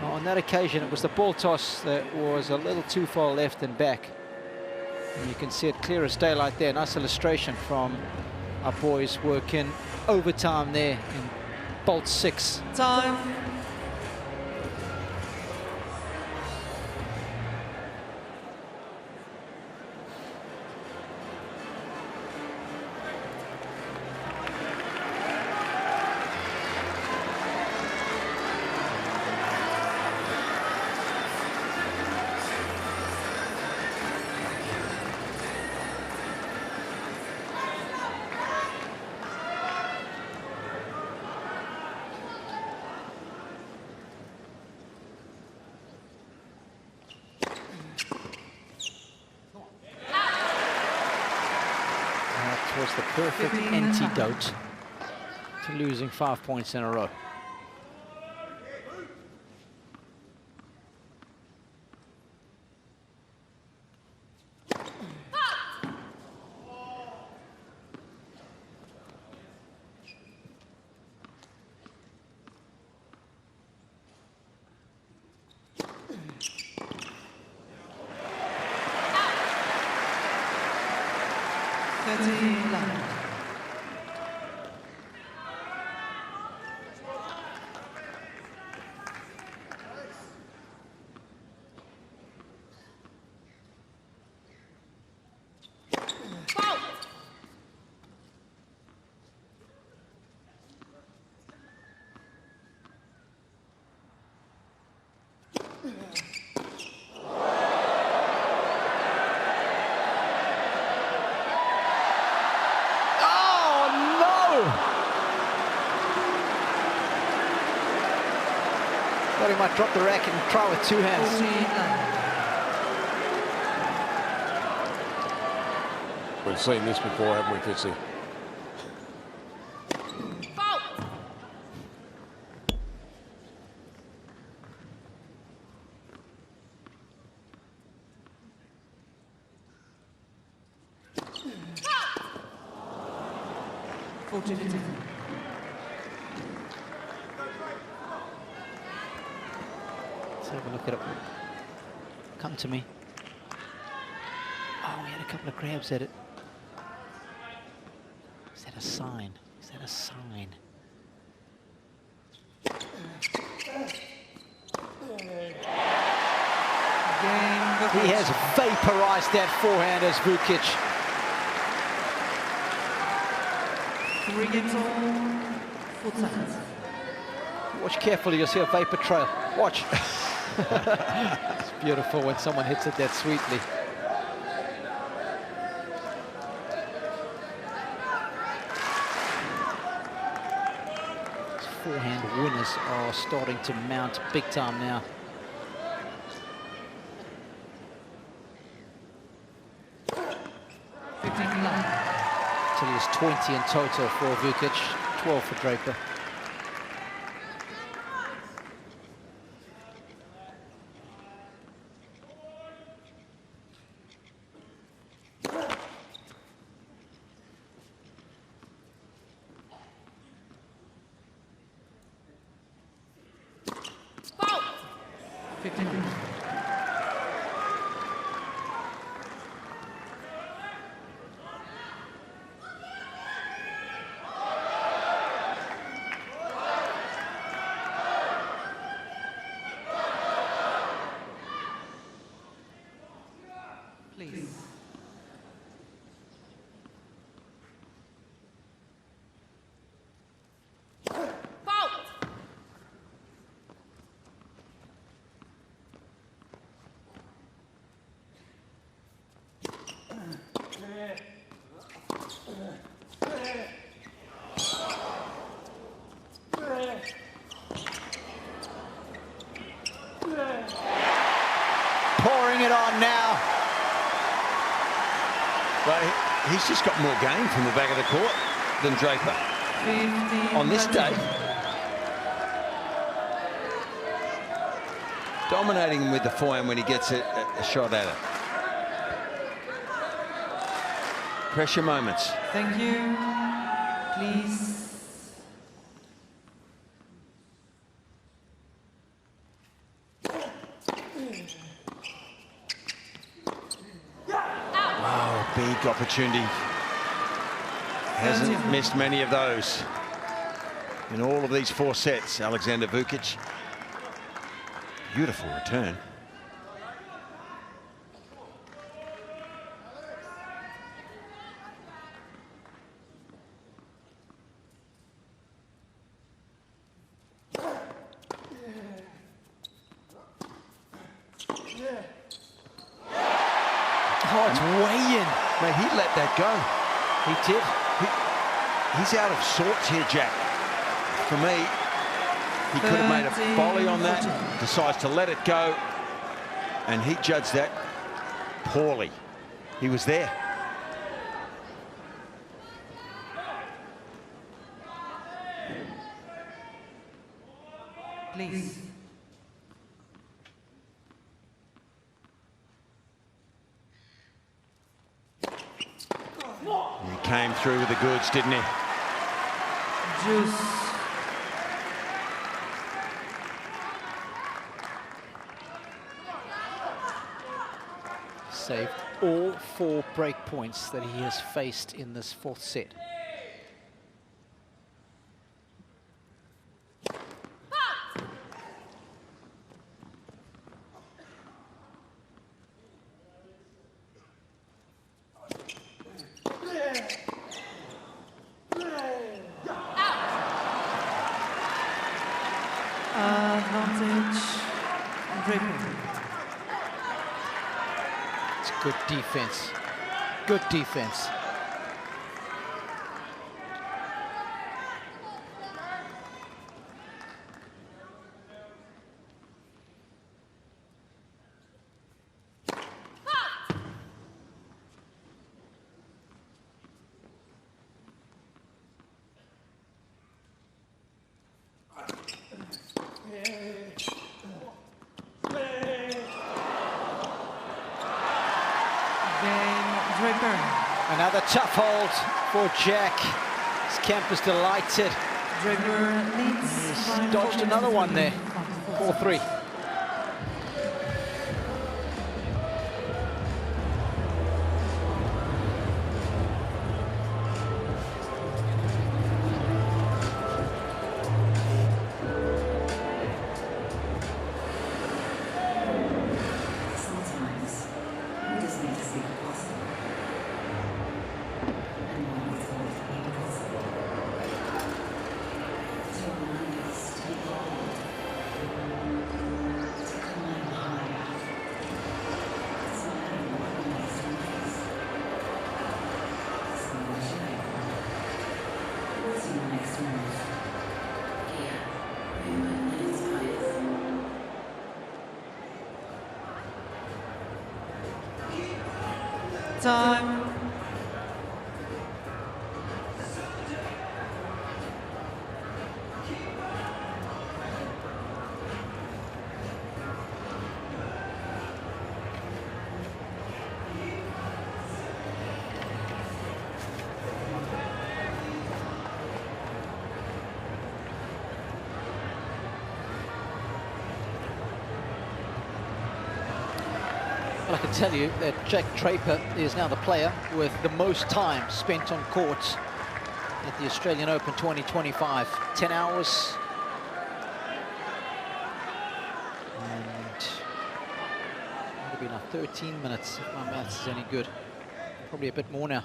On that occasion, it was the ball toss that was a little too far left and back. And you can see it clear as daylight there. Nice illustration from our boys working overtime there in bolt 6. Time. Was the perfect antidote to losing 5 points in a row. Thought he might drop the racket and try with two hands. We've seen this before, haven't we, Fitzy? 14-15. Let's have a look at it. Come to me. Oh, we had a couple of grabs at it. Is that a sign? Is that a sign? He has vaporized that forehand as Vekic. 3 games all, 4 seconds. Watch carefully, you'll see a vapor trail. Watch. It's beautiful when someone hits it that sweetly. These forehand winners are starting to mount big time now. So he has 20 in total for Vekic, 12 for Draper. Please. Pouring it on now. But he's just got more game from the back of the court than Draper on this day. Dominating him with the forehand when he gets a shot at it. Pressure moments. Thank you. Please. Big opportunity. Hasn't missed many of those in all of these 4 sets. Alexander Vekic. Beautiful return. Oh, it's way in. Mate, he let that go. He did. He's out of sorts here, Jack. For me, he could have made a volley on that, decides to let it go, and he judged that poorly. He was there. Please. He came through with the goods, didn't he? Juice. Saved all 4 break points that he has faced in this 4th set. Advantage. Draper. It's good defense. Good defense. Draper. Another tough hold for Jack. This camp is delighted. Draper leads. He's dodged another one there. 4-3. Time. Well, I can tell you that Jack Draper is now the player with the most time spent on courts at the Australian Open 2025. 10 hours. And it'll be now 13 minutes if my maths is any good. Probably a bit more now.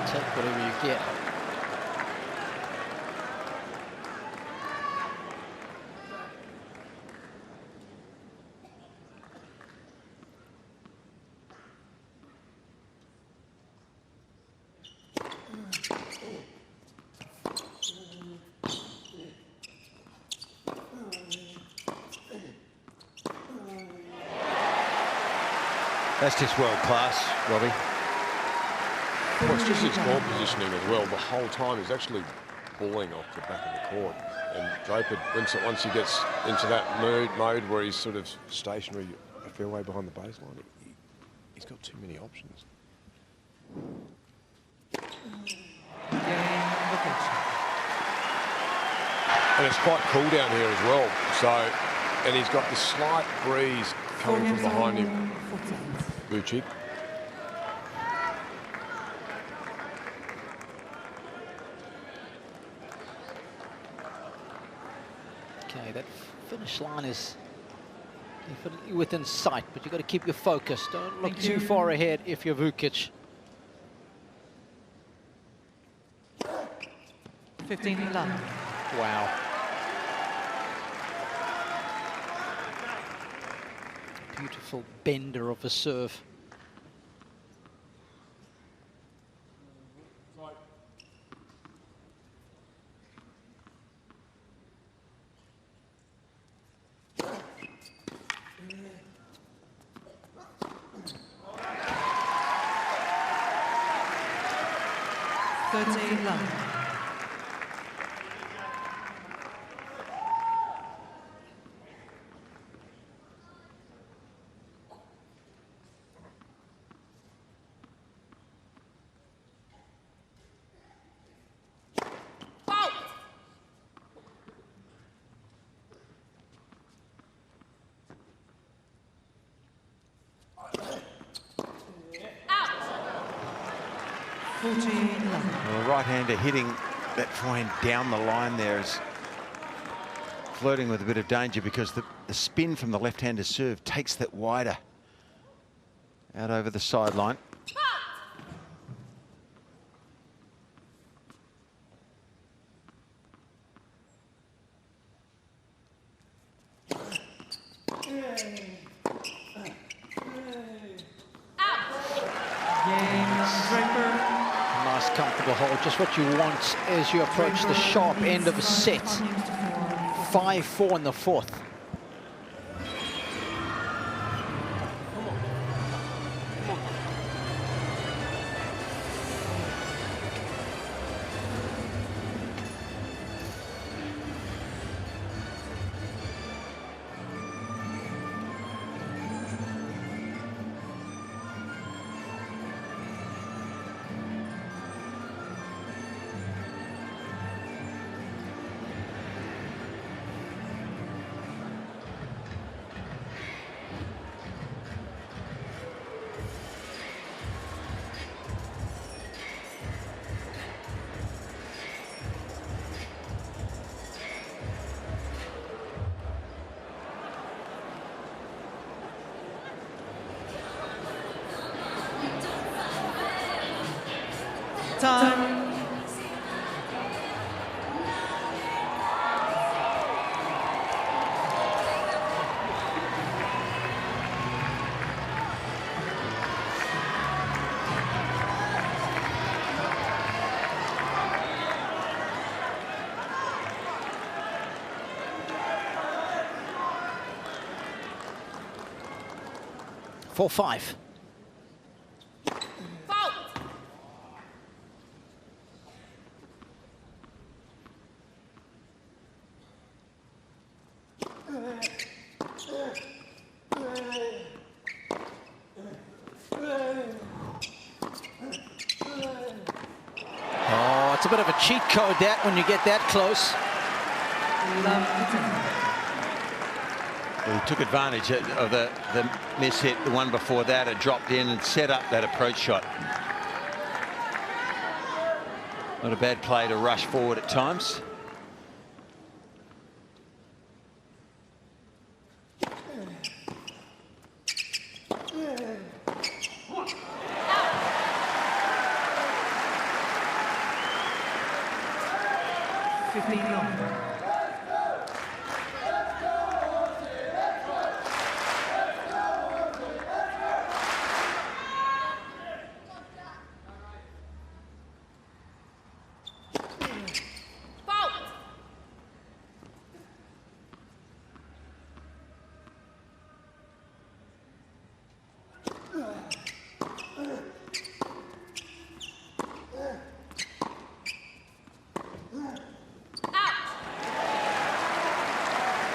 Take whatever you get. That's just world class, Robbie. Well, it's just his court positioning as well. The whole time he's actually balling off the back of the court. And Draper, once he gets into that mode where he's sort of stationary a fair way behind the baseline, he's got too many options. And it's quite cool down here as well. So, and he's got the slight breeze coming from behind him. Vekic. Okay, that finish line is definitely within sight, but you've got to keep your focus. Don't look too far ahead if you're Vekic. 15 love. Wow. Beautiful bender of a serve. Well, the right-hander hitting that forehand down the line there is flirting with a bit of danger because the spin from the left-hander serve takes that wider out over the sideline. Nice, comfortable hold. Just what you want as you approach the sharp end of a set. 5-4 in the fourth. Time. Four, 5. Oh, it's a bit of a cheat code that when you get that close. Well, he took advantage of the miss hit. The one before that had dropped in and set up that approach shot. Not a bad play to rush forward at times.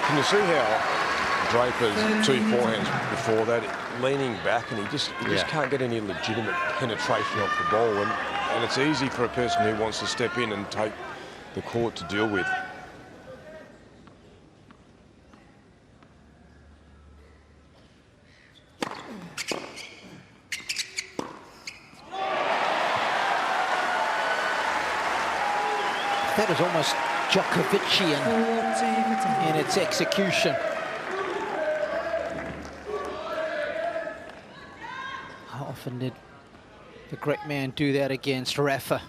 Can you see how Draper's 2 forehands before that, leaning back, and he just can't get any legitimate penetration off the ball, and it's easy for a person who wants to step in and take the court to deal with. That is almost Djokovician in its execution. How often did the great man do that against Rafa?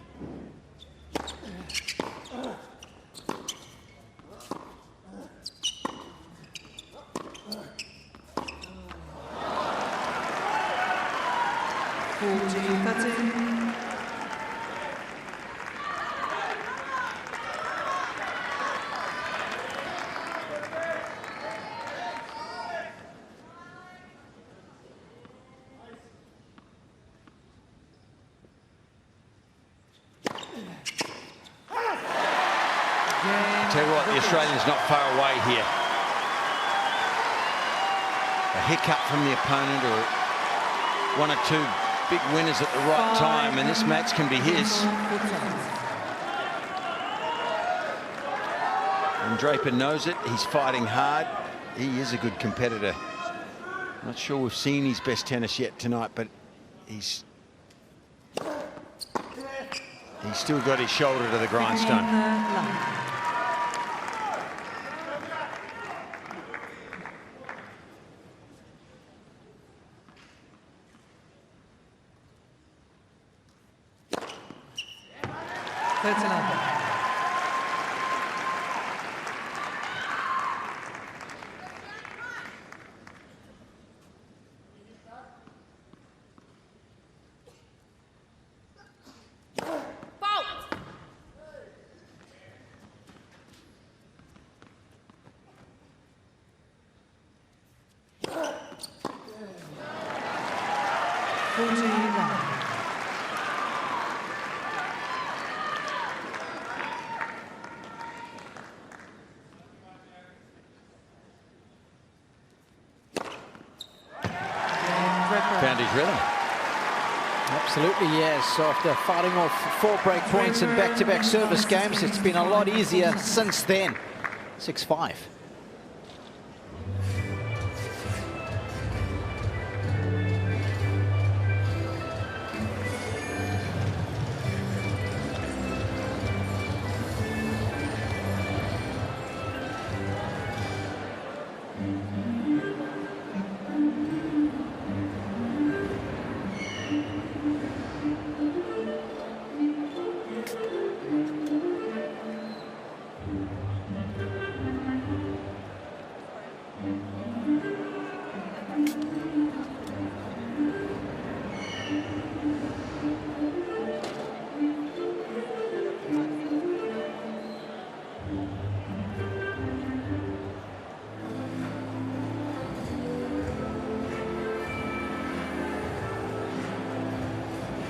Tell you what, the Australian's not far away here. A hiccup from the opponent or 1 or 2 big winners at the right time, and this match can be his. And Draper knows it. He's fighting hard. He is a good competitor. Not sure we've seen his best tennis yet tonight, but he's still got his shoulder to the grindstone. 49. Found his rhythm. Absolutely, yes. After fighting off 4 break points in back-to-back service games, it's been a lot easier since then. 6-5.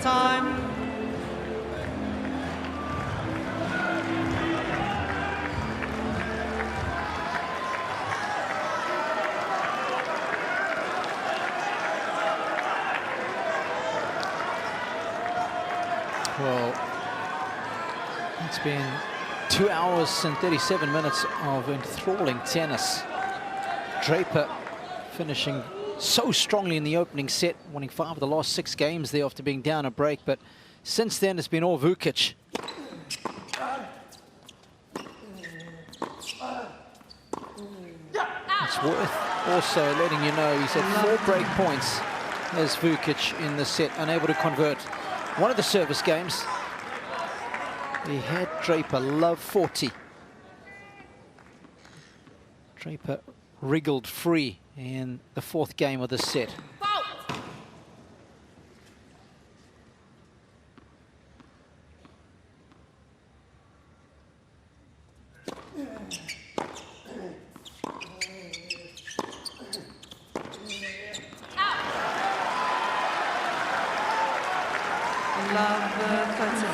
Time. Well, it's been 2 hours and 37 minutes of enthralling tennis. Draper finishing so strongly in the opening set, winning 5 of the last 6 games there after being down a break, but since then it's been all Vekic. It's worth also letting you know he's had 4 break points as Vekic in the set, unable to convert. One of the service games, he had Draper love 40. Draper wriggled free in the 4th game of the set. Love 13.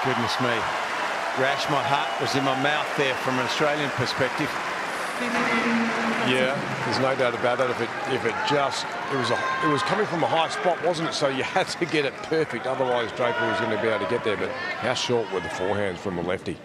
Goodness me. Rash, my heart was in my mouth there from an Australian perspective. Yeah, there's no doubt about that. It was coming from a high spot, wasn't it? So you had to get it perfect, otherwise Draper was going to be able to get there. But how short were the forehands from the lefty?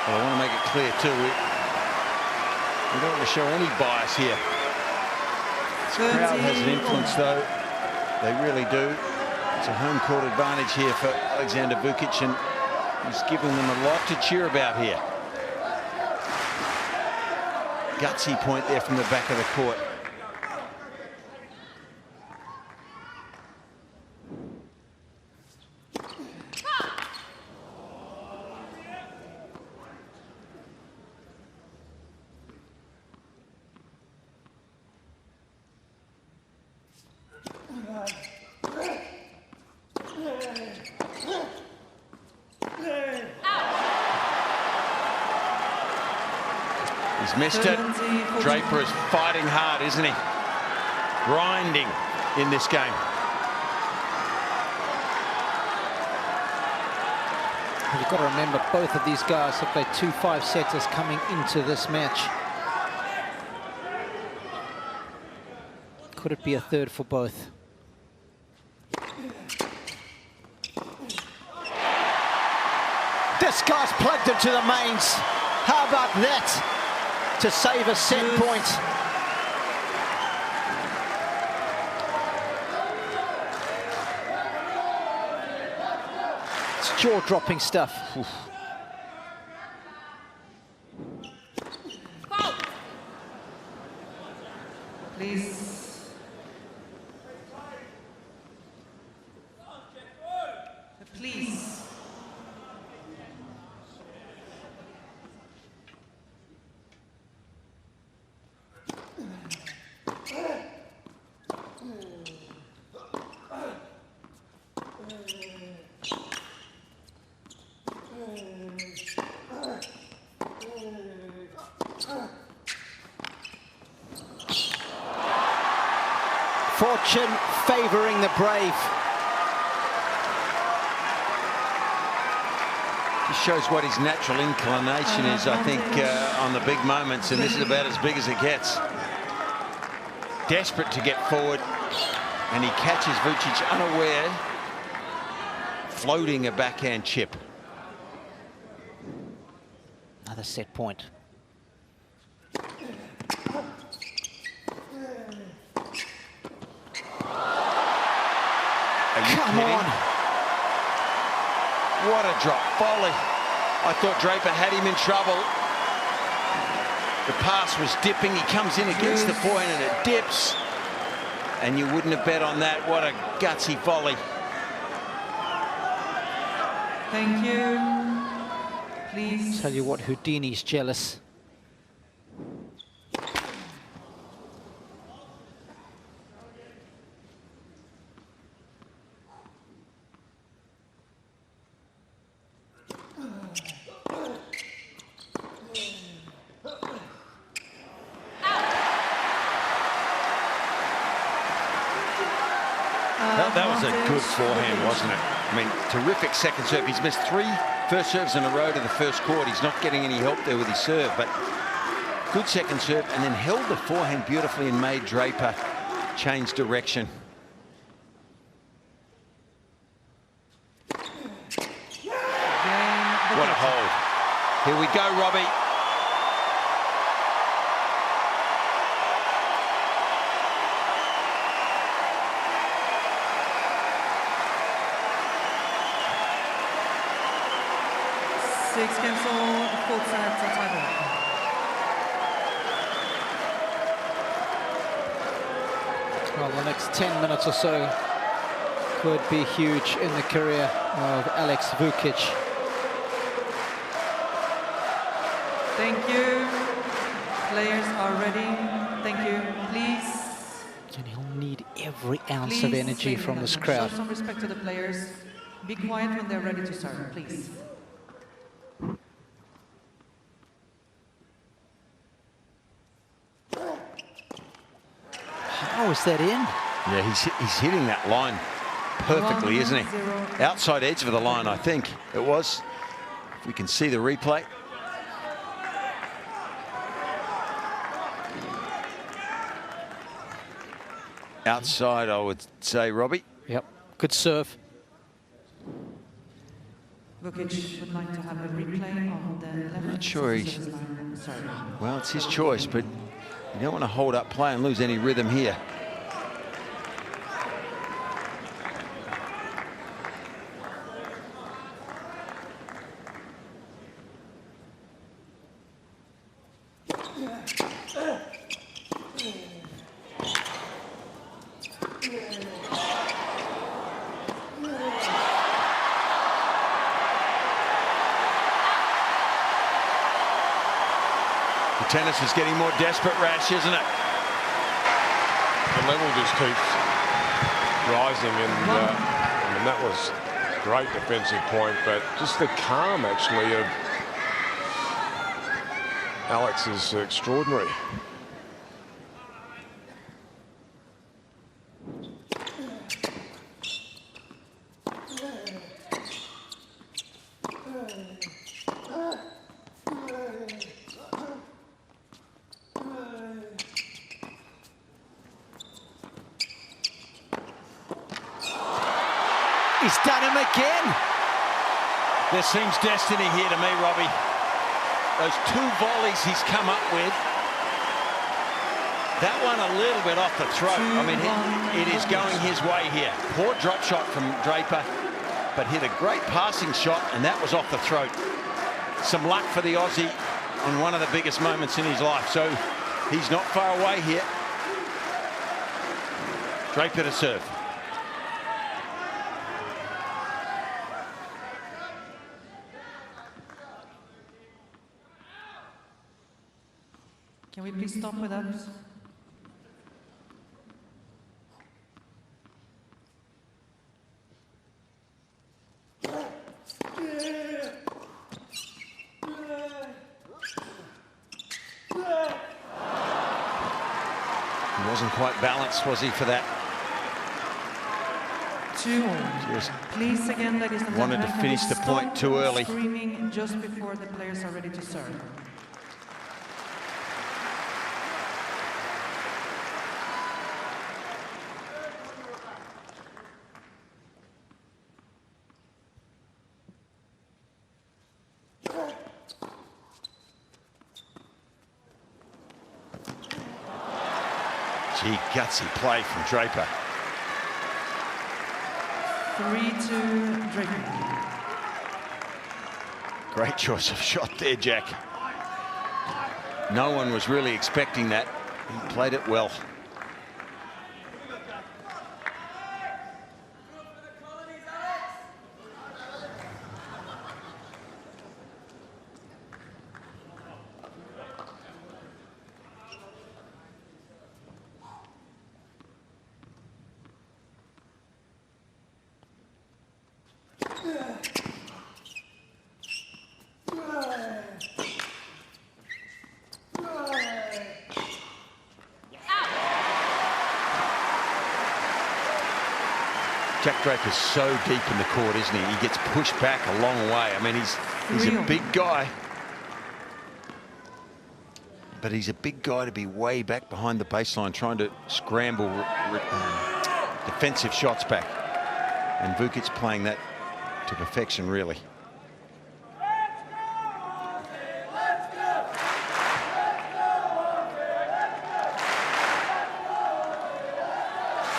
Well, I want to make it clear too, we don't want to show any bias here. The crowd has an influence though, they really do. It's a home court advantage here for Alexander Vekic, and he's giving them a lot to cheer about here. Gutsy point there from the back of the court. He's missed it. Draper is fighting hard, isn't he? Grinding in this game. You've got to remember, both of these guys have played 2 5-setters coming into this match. Could it be a third for both? This guy's plugged into the mains. How about that to save a set point? It's jaw-dropping stuff. Oof. Please. Please. Fortune favoring the brave. Just shows what his natural inclination is, I think, on the big moments, and this is about as big as it gets. Desperate to get forward, and he catches Vekic unaware, floating a backhand chip. Another set point. Come on. What a drop volley. I thought Draper had him in trouble. The pass was dipping. He comes in against the forehand and it dips. And you wouldn't have bet on that. What a gutsy volley. Thank you. Please. Tell you what, Houdini's jealous. That was a good forehand, wasn't it? I mean, terrific second serve. He's missed 3 first serves in a row to the first court. He's not getting any help there with his serve, but good second serve, and then held the forehand beautifully and made Draper change direction. What a hold. Here we go, Robbie. Six cancel, 4 sets, a tiebreak. Well, the next 10 minutes or so could be huge in the career of Alex Vekic. Thank you. Players are ready. Thank you. Please. And he'll need every ounce Please of energy from this crowd. Show some respect to the players. Be quiet when they're ready to serve, please. How is that in? Yeah, he's hitting that line perfectly, isn't he? Outside edge of the line, I think it was. If we can see the replay. Outside, I would say, Robbie. Yep, good serve. Vekic would like to have a replay on the left. Not sure he's... Well, it's his choice, but you don't want to hold up play and lose any rhythm here. Tennis is getting more desperate, Rash, isn't it? The level just keeps rising, and I mean, that was a great defensive point, but just the calm, actually, of Alex is extraordinary. He's done him again. There seems destiny here to me, Robbie. Those 2 volleys he's come up with. That one a little bit off the throat. I mean, it is going his way here. Poor drop shot from Draper, but hit a great passing shot, and that was off the throat. Some luck for the Aussie on one of the biggest moments in his life. So he's not far away here. Draper to serve. Can we please stop with that? He wasn't quite balanced, was he, for that? 2 all. Just Please again, ladies and wanted gentlemen, to finish the point too early. Screaming just before the players are ready to serve. Gee, gutsy play from Draper. 3-2 Draper. Great choice of shot there, Jack. No one was really expecting that. He played it well. Jack Draper's so deep in the court, isn't he? He gets pushed back a long way. I mean, he's a big guy. But he's a big guy to be way back behind the baseline, trying to scramble defensive shots back. And Vekic playing that to perfection, really.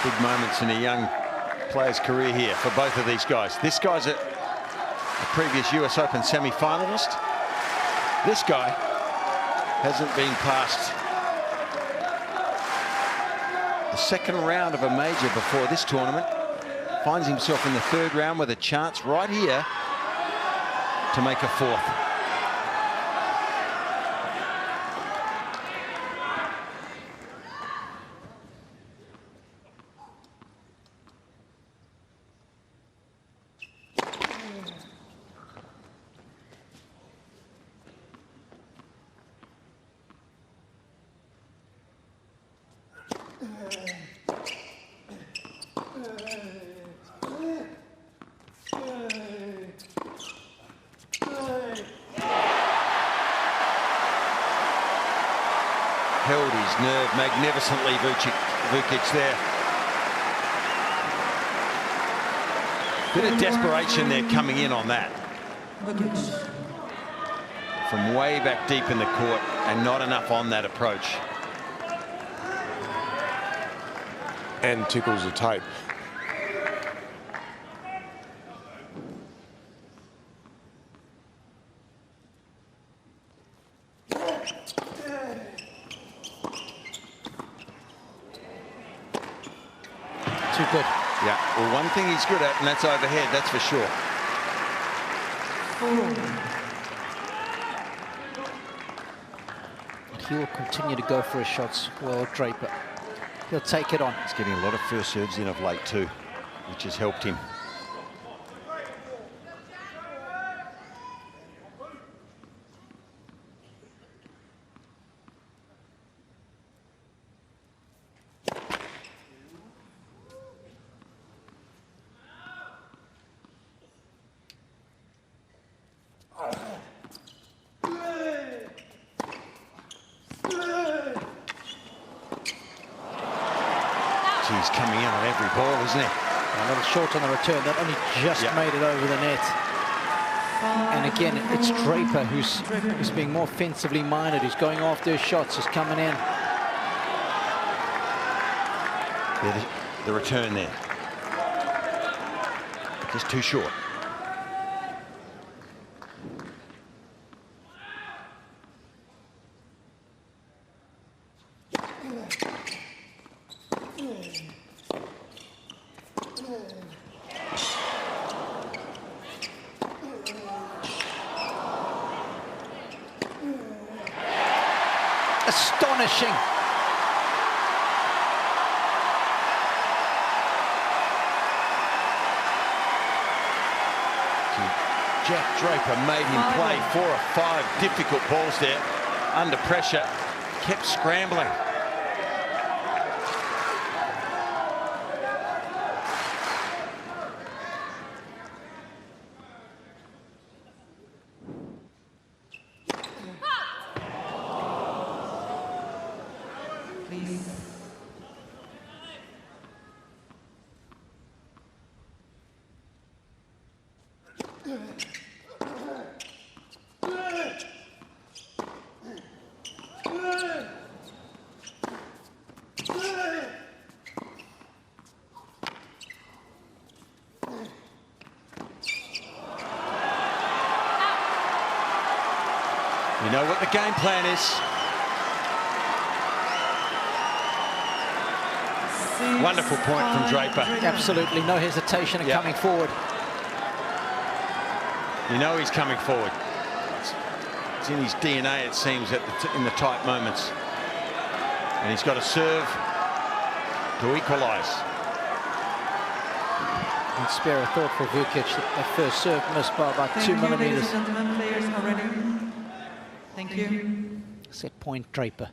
Big moments in a young player's career here for both of these guys. This guy's a previous US Open semi-finalist. This guy hasn't been past the second round of a major before this tournament. Finds himself in the 3rd round with a chance right here to make a 4th. Held his nerve magnificently, Vekic there. Bit of desperation there coming in on that. From way back deep in the court, and not enough on that approach. And tickles the tape. Too good. Yeah, well, one thing he's good at, and that's overhead, that's for sure. He will continue to go for his shots. Well, Draper, he'll take it on. He's getting a lot of first serves in of late too, which has helped him. He's coming in on every ball, isn't he? A little short on the return. That only just made it over the net. And again, it's Draper who's being more offensively minded, who's going after his shots, who's coming in. Yeah, the return there. Just too short. Astonishing. Jack Draper made him play 4 or 5 difficult balls there. Under pressure, kept scrambling. You know what the game plan is. Wonderful point from Draper. Absolutely no hesitation in coming forward. You know he's coming forward. It's in his DNA, it seems, in the tight moments. And he's got to serve to equalise. And spare a thought for Vekic. That first serve missed by about 2 millimeters. Ladies and gentlemen, players are ready. Thank you. Set point Draper.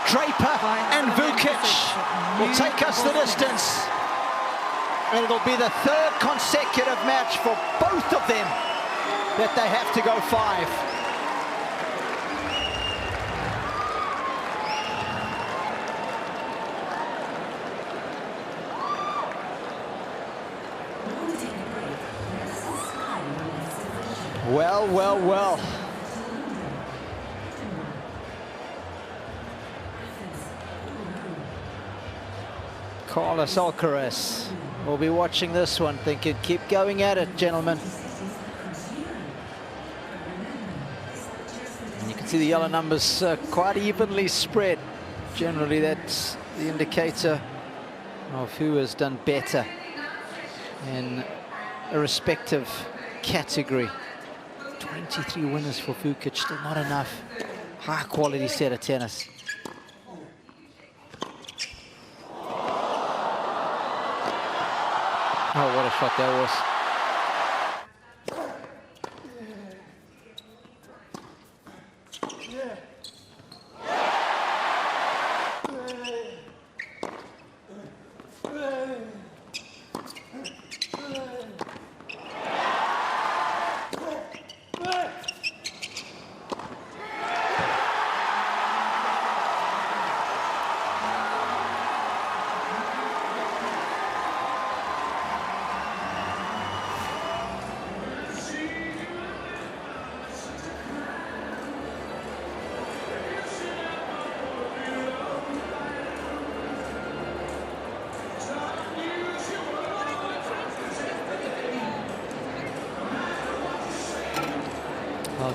Draper and Vekic will take us the distance. And it'll be the 3rd consecutive match for both of them that they have to go 5. Well, well, well. Carlos Alcaraz will be watching this one, thinking, keep going at it, gentlemen. And you can see the yellow numbers quite evenly spread. Generally, that's the indicator of who has done better in a respective category. 23 winners for Vekic, still not enough. High quality set of tennis. Oh, what a shot that was.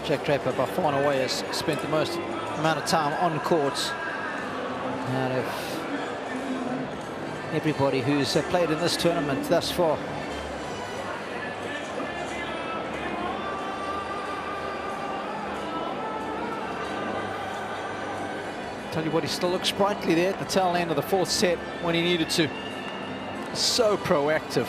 Jack Draper by far and away has spent the most amount of time on courts out of everybody who's played in this tournament thus far. Tell you what, he still looks sprightly there at the tail end of the 4th set when he needed to. So proactive.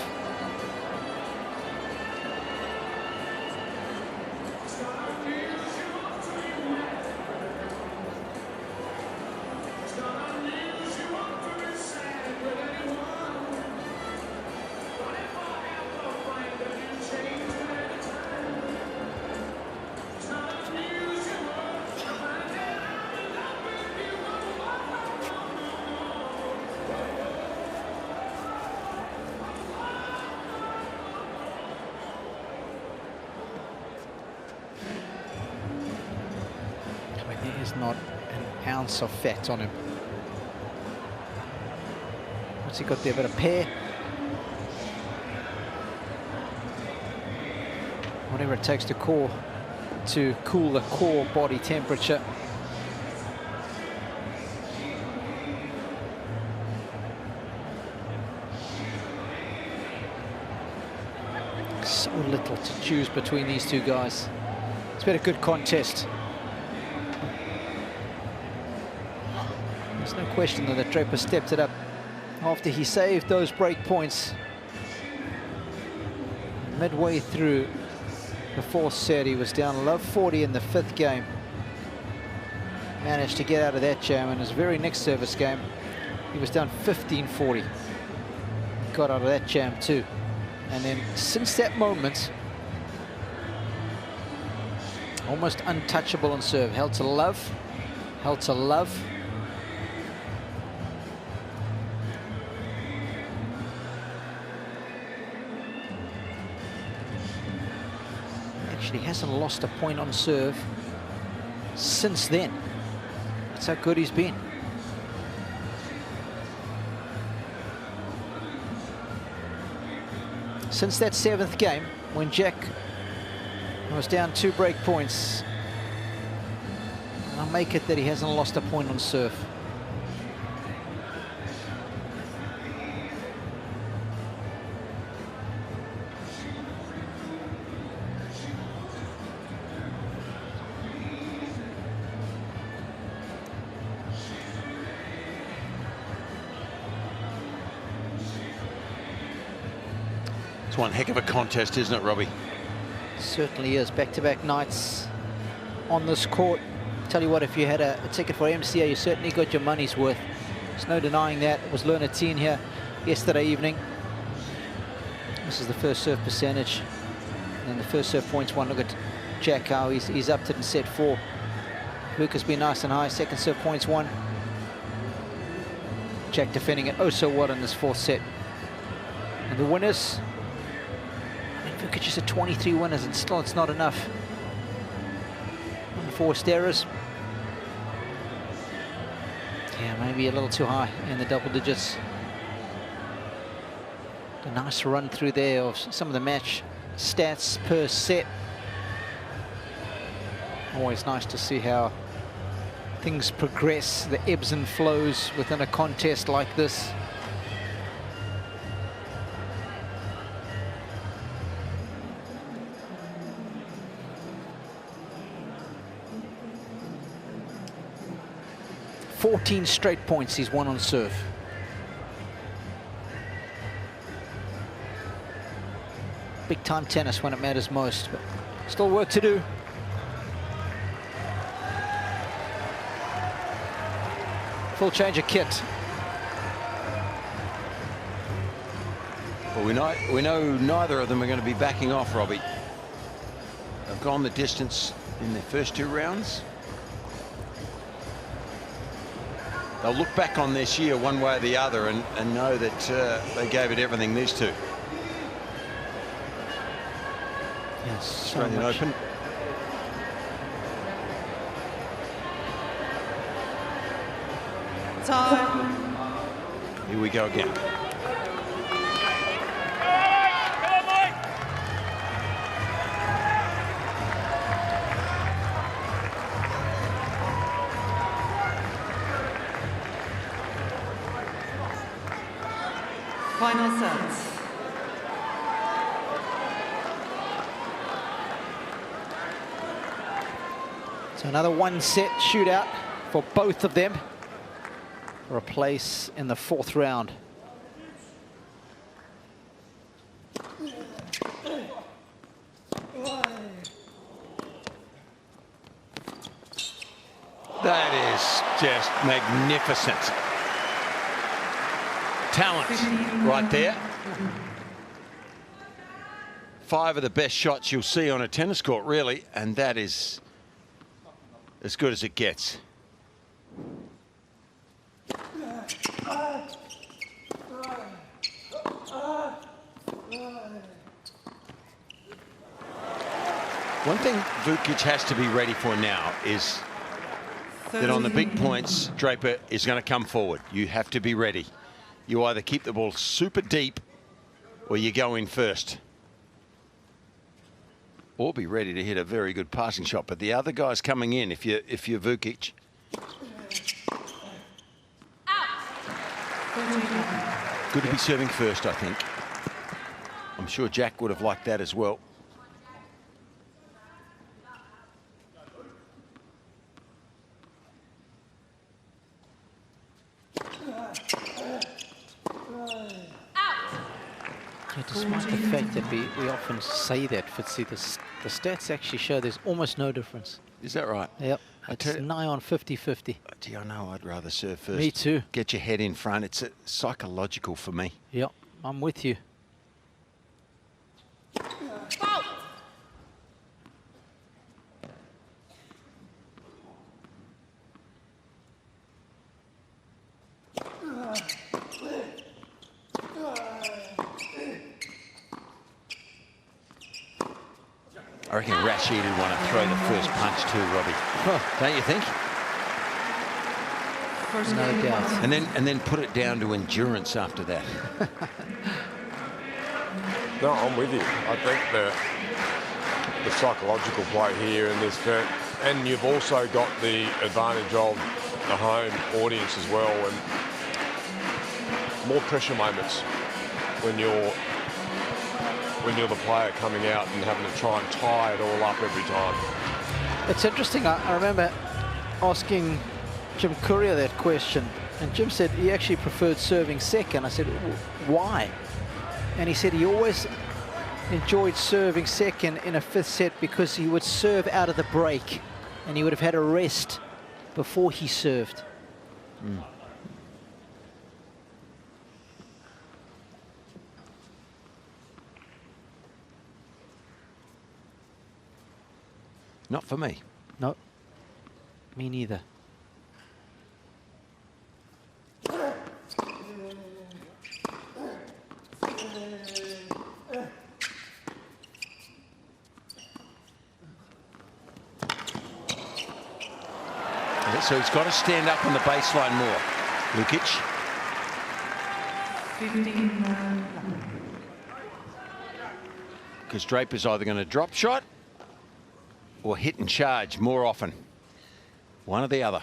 There's not an ounce of fat on him. What's he got there? A bit of pear. Whatever it takes to cool the core body temperature. So little to choose between these two guys. It's been a good contest. There's no question that the Draper stepped it up after he saved those break points. Midway through the fourth set, he was down love 40 in the fifth game. Managed to get out of that jam in his very next service game. He was down 15-40. Got out of that jam too. And then since that moment, almost untouchable on serve. Held to love, held to love. Actually hasn't lost a point on serve since then. That's how good he's been. Since that seventh game, when Jack was down 2 break points, I'll make it that he hasn't lost a point on serve. It's one heck of a contest, isn't it, Robbie? Certainly is. Back-to-back nights on this court. Tell you what, if you had a ticket for MCA, you certainly got your money's worth. There's no denying that. It was Lerner 10 here yesterday evening. This is the first serve percentage. And the first serve points won. Look at Jack, how he's upped it in set 4. Luke has been nice and high. Second serve points won. Jack defending it oh so well in this fourth set. And the winners, Vekic just at 23 winners, and still it's not enough. Unforced errors. Yeah, maybe a little too high in the double digits. A nice run through there of some of the match stats per set. Always nice to see how things progress, the ebbs and flows within a contest like this. "14 straight points he's won on serve. Big time tennis when it matters most, but still work to do. Full change of kit. Well, we know neither of them are going to be backing off, Robbie. They've gone the distance in their first 2 rounds. They'll look back on this year one way or the other and know that they gave it everything, these two. Yes, Australian Open. Time. Here we go again. Final set. So another 1-set shootout for both of them for a place in the 4th round. That is just magnificent. Talent right there. 5 of the best shots you'll see on a tennis court, really, and that is as good as it gets. One thing Vekic has to be ready for now is that on the big points, Draper is going to come forward. You have to be ready. You either keep the ball super deep or you go in first. Or be ready to hit a very good passing shot. But the other guy's coming in if you're Vekic. Good to be serving first, I think. I'm sure Jack would have liked that as well. Yeah, despite the fact that we often say that, Fitzy, the stats actually show there's almost no difference. Is that right? Yep. It's nigh on 50-50. Gee, I know I'd rather serve first. Me too. Get your head in front. It's psychological for me. Yep, I'm with you. I reckon Rashid would want to throw the first punch too, Robbie. Don't you think? No doubt. And then put it down to endurance after that. No, I'm with you. I think the psychological play here in this fit, and you've also got the advantage of the home audience as well, and more pressure moments when you're the player coming out and having to try and tie it all up every time. It's interesting. I remember asking Jim Courier that question, and Jim said he actually preferred serving second. I said, why? And he said he always enjoyed serving second in a fifth set because he would serve out of the break and he would have had a rest before he served. Not for me. No, me neither. So he's got to stand up on the baseline more. Vekic. 15. Because Draper's either going to drop shot or hit and charge more often. One or the other.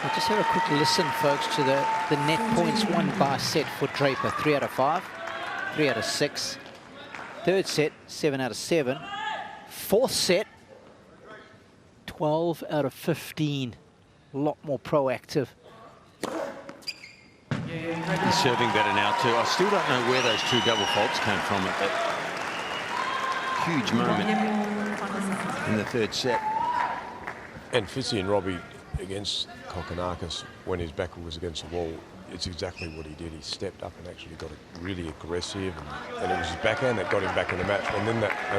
I'll just have a quick listen, folks, to the net points won by set for Draper. 3 out of 5, 3 out of 6. Third set, 7 out of 7. Fourth set, 12 out of 15. A lot more proactive. He's serving better now too. I still don't know where those two double faults came from at that huge moment in the third set. And Fitzy and Robbie against Kokkinakis, when his back was against the wall, it's exactly what he did. He stepped up and actually got really aggressive, and it was his backhand that got him back in the match. And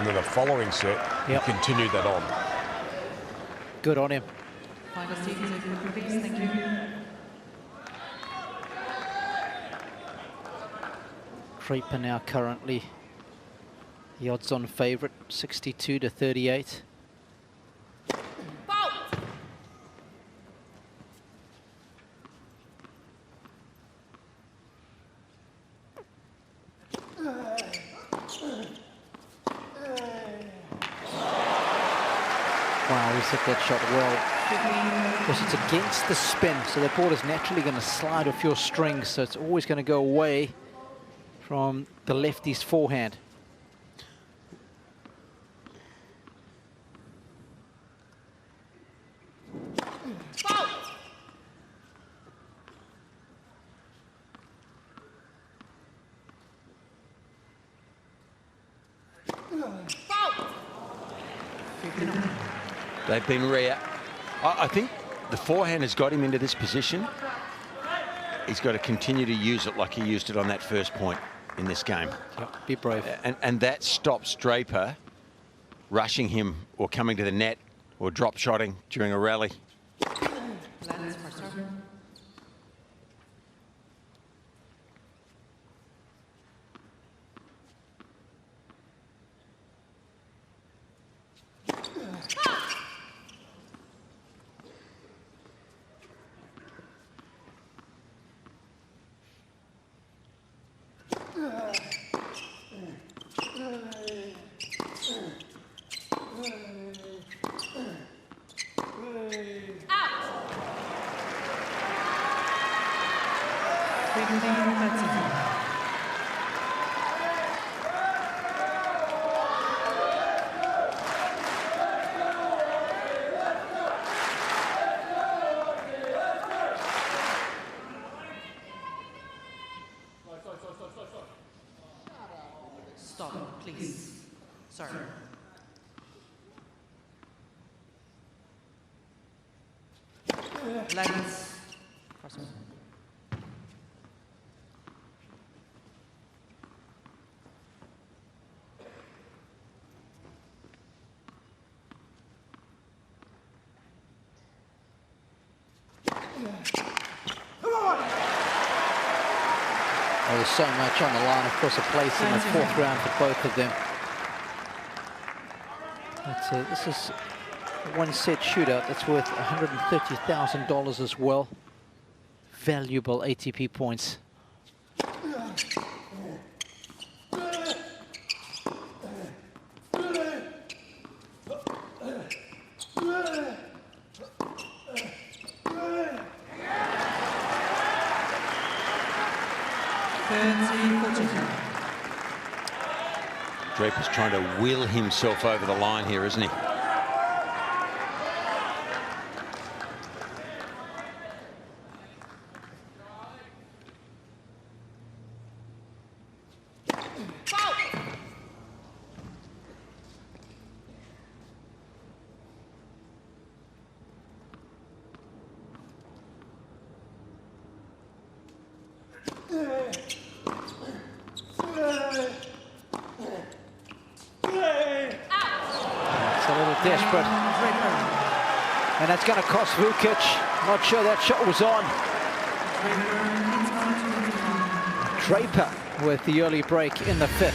then the following set, he continued that on. Good on him. Final sequence, please. Thank you. Draper now currently the odds-on favourite, 62 to 38. Wow, he's hit that shot well. Because it's against the spin, so the ball is naturally going to slide off your strings, so it's always going to go away from the lefty's forehand. They've been rare. I think the forehand has got him into this position. He's got to continue to use it like he used it on that first point in this game. Yep, be brave. And that stops Draper rushing him or coming to the net or drop shotting during a rally. Lands for serve. Stop, please. Sorry. Lands for serve. Well, there's so much on the line. Of course, a place in the fourth round for both of them. This is a one-set shootout that's worth $130,000 as well. Valuable ATP points. Draper's trying to will himself over the line here, isn't he? Desperate. And that's going to cost Vekic. Not sure that shot was on. Draper with the early break in the fifth.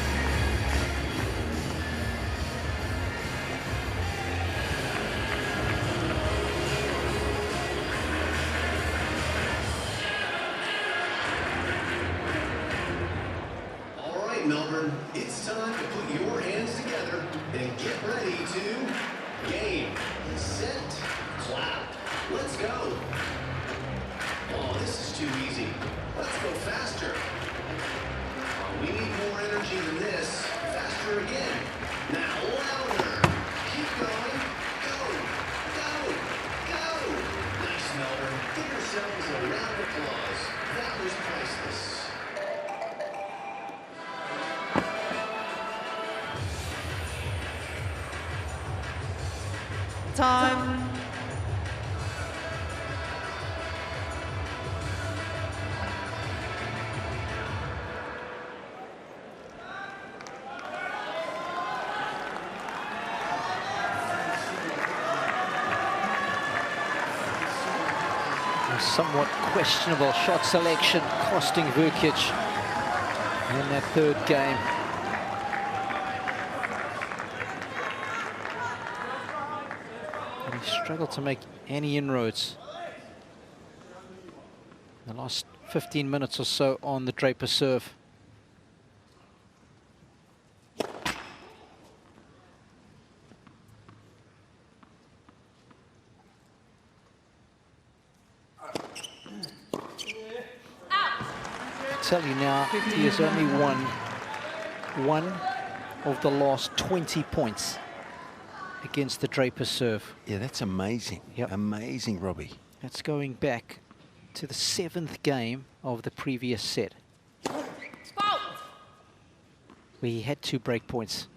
All right, Melbourne, it's time to put your hands together and get ready to game, set, clap. Let's go. Oh, this is too easy. Let's go faster. Oh, we need more energy than this. Faster again. Now louder. Keep going. Go, go, go. Nice, Melbourne. Give yourselves a round of applause. That was priceless. Time. A somewhat questionable shot selection costing Vekic in that third game. Struggled to make any inroads in the last 15 minutes or so on the Draper serve. I tell you now, he has only won one of the last 20 points against the Draper serve. Yeah, that's amazing. Yep. Amazing, Robbie. That's going back to the 7th game of the previous set, where he had 2 break points.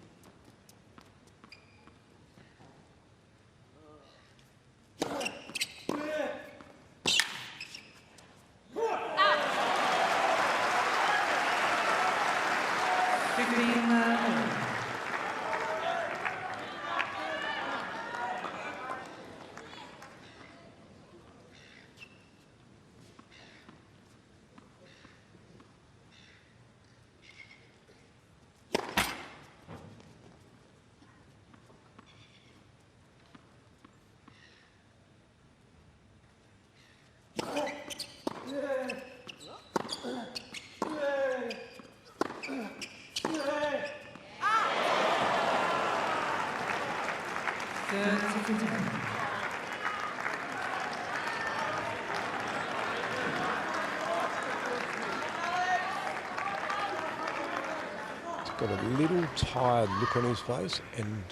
got a little tired look on his face, and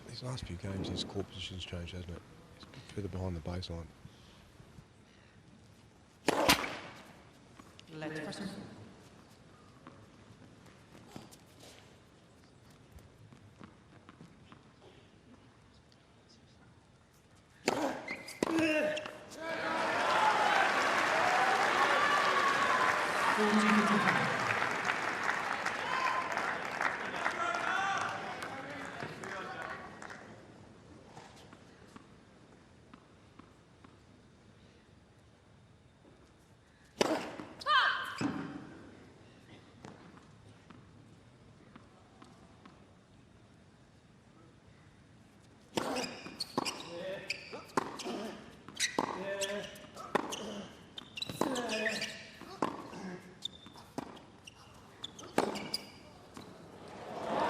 these last few games his court position's changed, hasn't it? He's a bit further behind the baseline. Let person.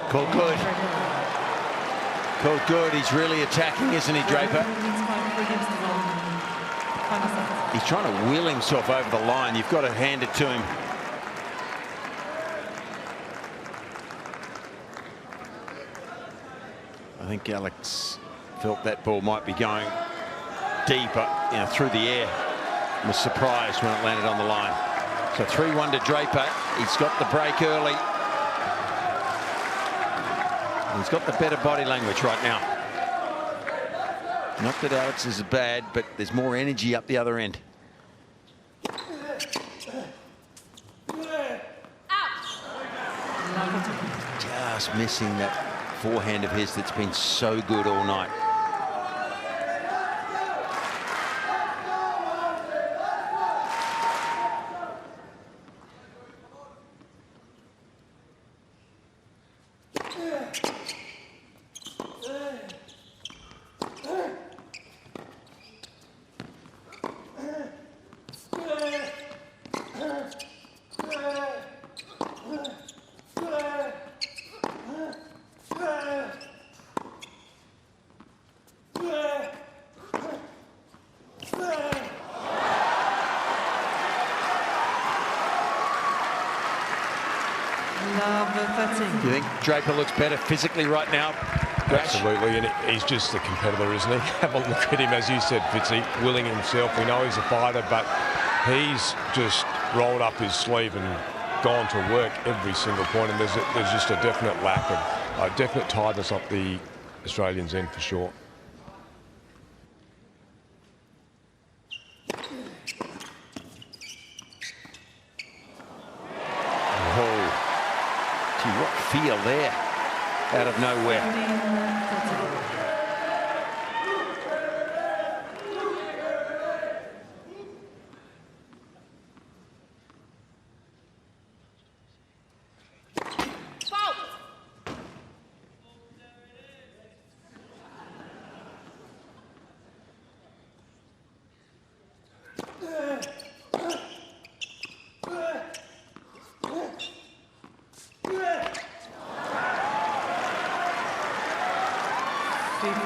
Called good. Called good. He's really attacking, isn't he, Draper? He's trying to wheel himself over the line. You've got to hand it to him. I think Alex felt that ball might be going deeper, through the air. Was surprised when it landed on the line. So 3-1 to Draper. He's got the break early. He's got the better body language right now. Not that Alex is bad, but there's more energy up the other end. Just missing that forehand of his that's been so good all night. Do you think Draper looks better physically right now? Absolutely, and he's just a competitor, isn't he? Have a look at him, as you said, Fitzy, willing himself. We know he's a fighter, but he's just rolled up his sleeve and gone to work every single point, and there's just a definite lack of, definite tiredness up the Australians' end for sure. What feel there out of nowhere.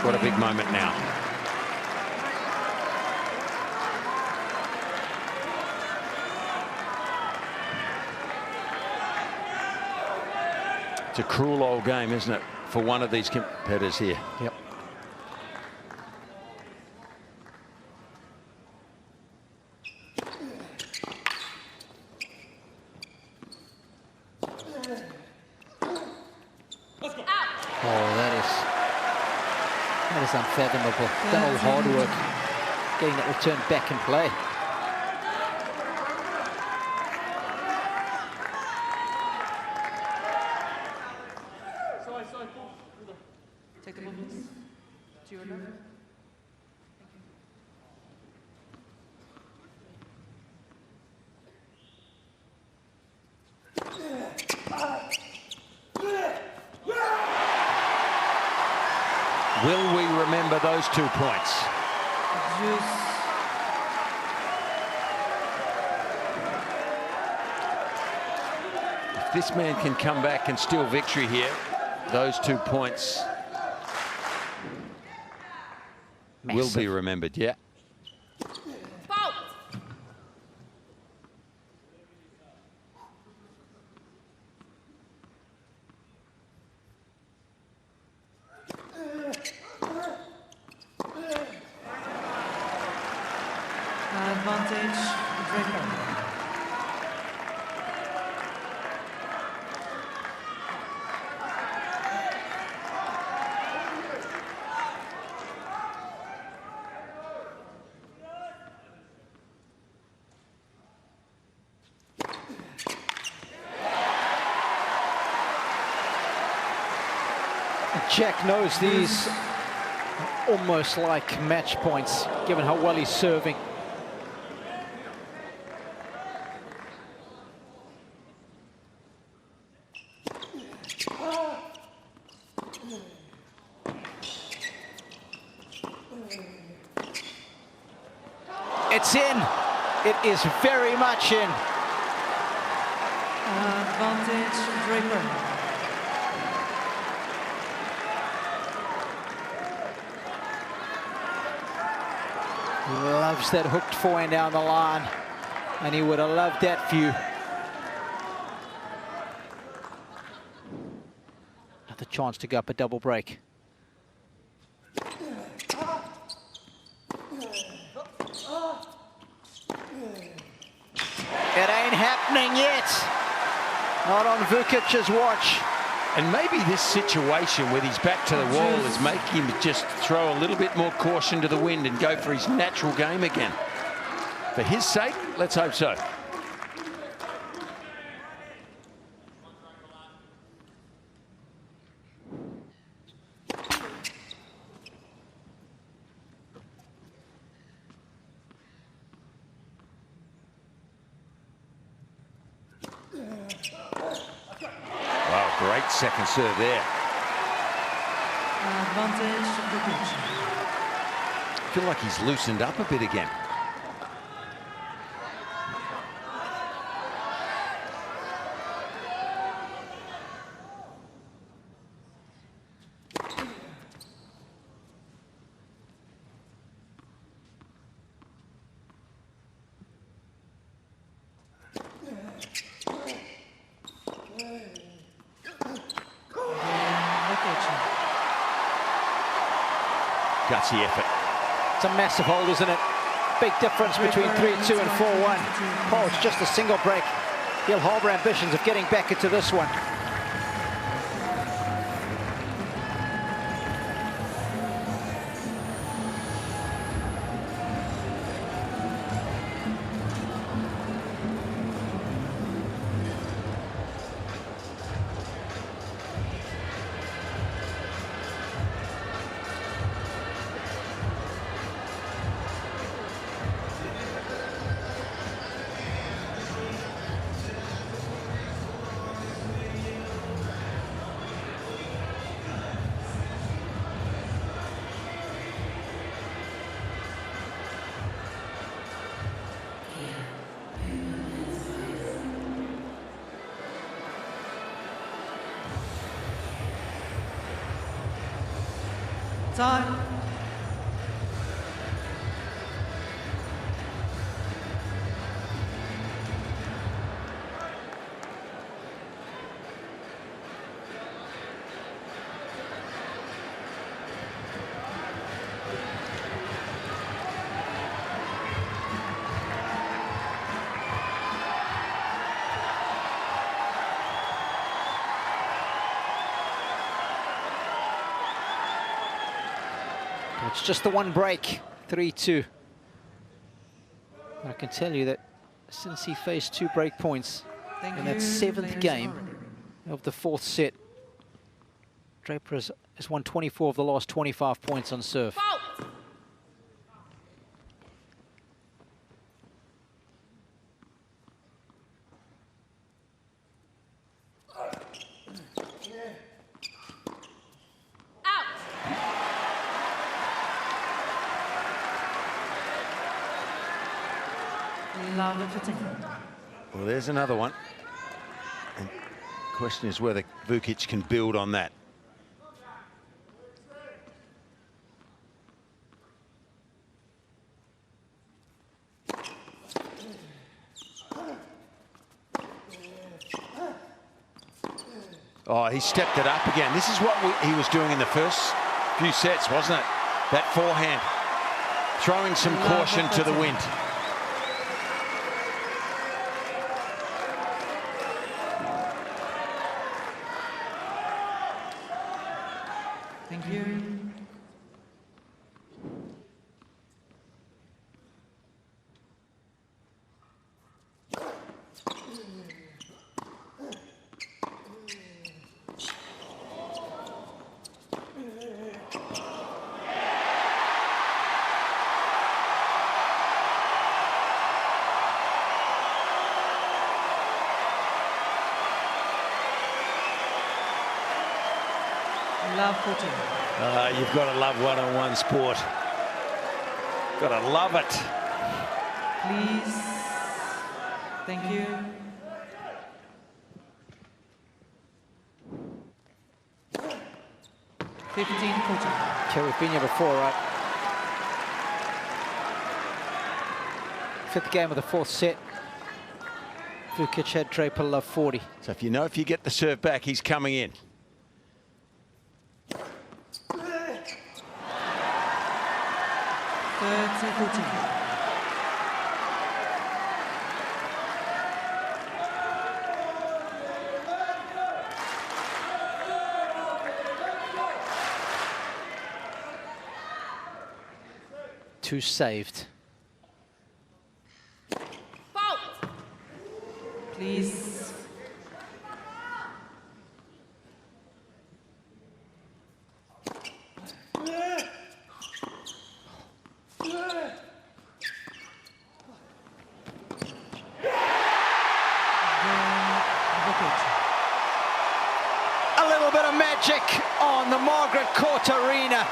What a big moment now. It's a cruel old game, isn't it, for one of these competitors here? Yep. That is unfathomable. Done all the hard work, getting that return back in play. Take the ball, please. To your left. Will we remember those 2 points? If this man can come back and steal victory here, those 2 points will be remembered, yeah. Advantage, Draper. Jack knows these are almost like match points, given how well he's serving. It's in. It is very much in. Advantage, Draper. He loves that hooked forehand down the line, and he would have loved that view. Another chance to go up a double break. It ain't happening yet. Not on Vukic's watch. And maybe this situation with his back to the wall is making him just throw a little bit more caution to the wind and go for his natural game again. For his sake, let's hope so. Great second serve there. Advantage, Vekic. I feel like he's loosened up a bit again. Gutsy effort. It's a massive hold, isn't it? Big difference between 3-2 and 4-1. Oh, it's just a single break. He'll harbour ambitions of getting back into this one. Time. It's just the one break, 3-2. I can tell you that since he faced 2 break points in that 7th game of the 4th set, Draper has won 24 of the last 25 points on serve. Well, there's another one. And the question is whether Vekic can build on that. Oh, he stepped it up again. This is what he was doing in the first few sets, wasn't it? That forehand, throwing some caution to the wind. love 14. You've got to love one-on-one sport. Got to love it. Please. Thank you. Okay, we've been here before, right? Fifth game of the fourth set. Vekic had Draper love 40. So if you get the serve back, he's coming in. Two saved. Please. A little bit of magic on the Margaret Court Arena.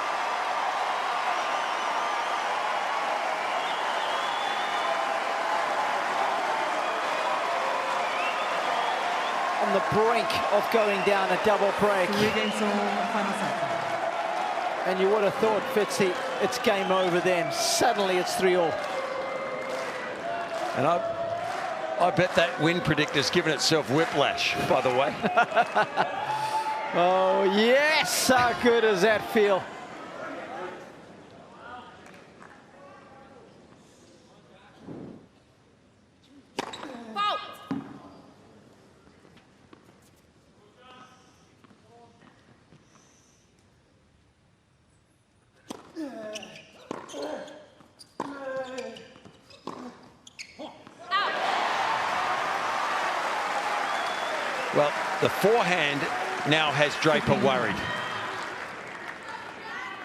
On the brink of going down a double break. And you would have thought, Fitzy, it's game over then. Suddenly it's 3-all. And I bet that win predictor's given itself whiplash, by the way. Oh, yes! How good does that feel? Well, the forehand now has Draper worried.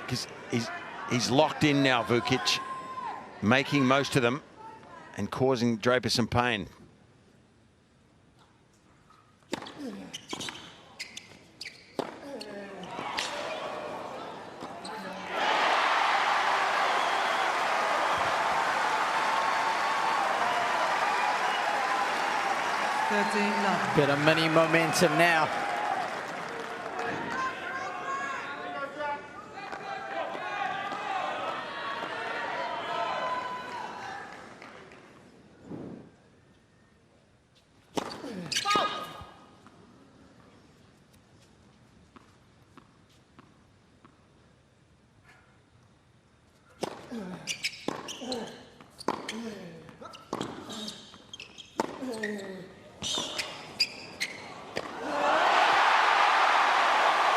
Because he's locked in now, Vekic, making most of them and causing Draper some pain. Bit of mini momentum now.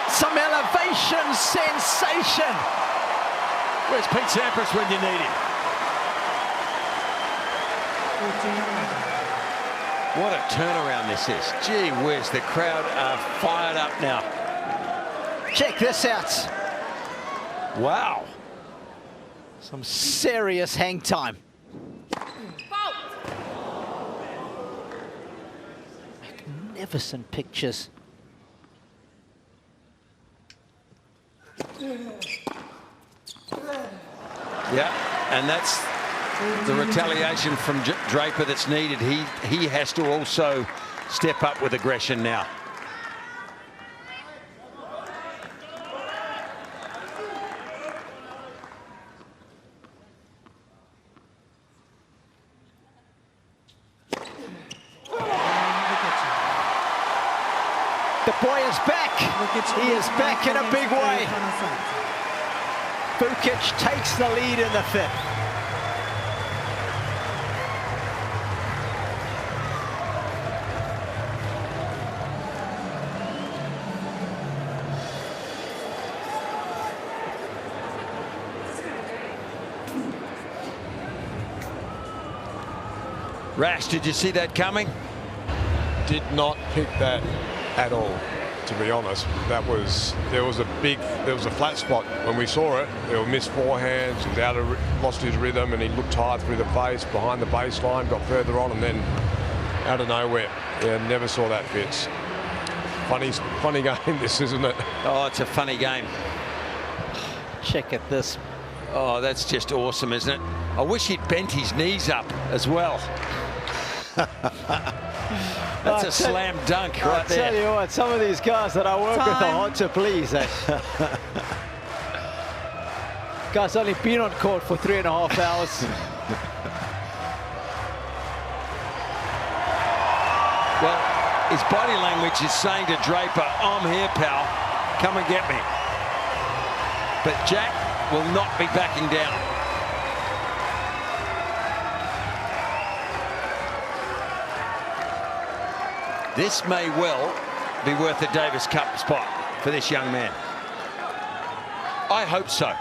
Some elevation sensation. Where's Pete Sampras when you need him? What a turnaround this is. Gee whiz, the crowd are fired up now. Check this out. Wow. Some serious hang time. Magnificent pictures. Yeah, and that's the retaliation from Draper that's needed. He has to also step up with aggression now. The boy is back. He is back in a big way. Vekic takes the lead in the fifth. Rash, did you see that coming? Did not pick that at all, to be honest. There was a flat spot when we saw it. There were missed forehands, he was lost his rhythm, and he looked tired through the face, behind the baseline, got further on, and then out of nowhere. Yeah, never saw that, Fitz. Funny game, this, isn't it? Oh, it's a funny game. Check at this. Oh, that's just awesome, isn't it? I wish he'd bent his knees up as well. That's a slam dunk right there. I tell you what, some of these guys that I work with are hard to please. Eh? Guy's only been on court for 3.5 hours. Well, his body language is saying to Draper, I'm here, pal. Come and get me. But Jack will not be backing down. This may well be worth a Davis Cup spot for this young man. I hope so.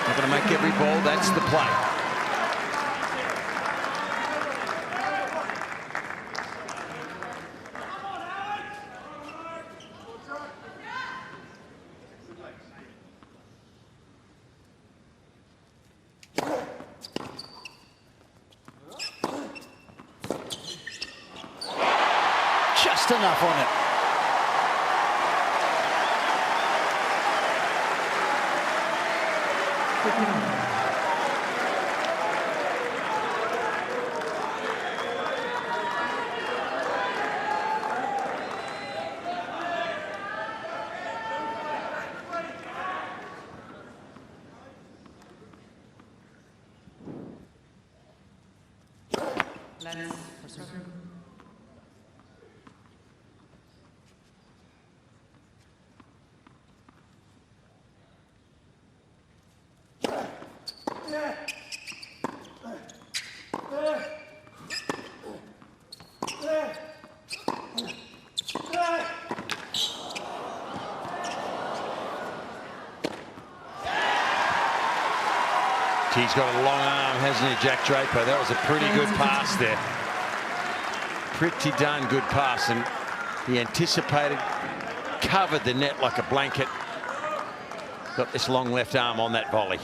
Not going to make every ball, that's the play. Just enough on it. He's got a long arm, hasn't he, Jack Draper? That was a pretty good pass there. Pretty darn good pass, and he anticipated, covered the net like a blanket. Got this long left arm on that volley.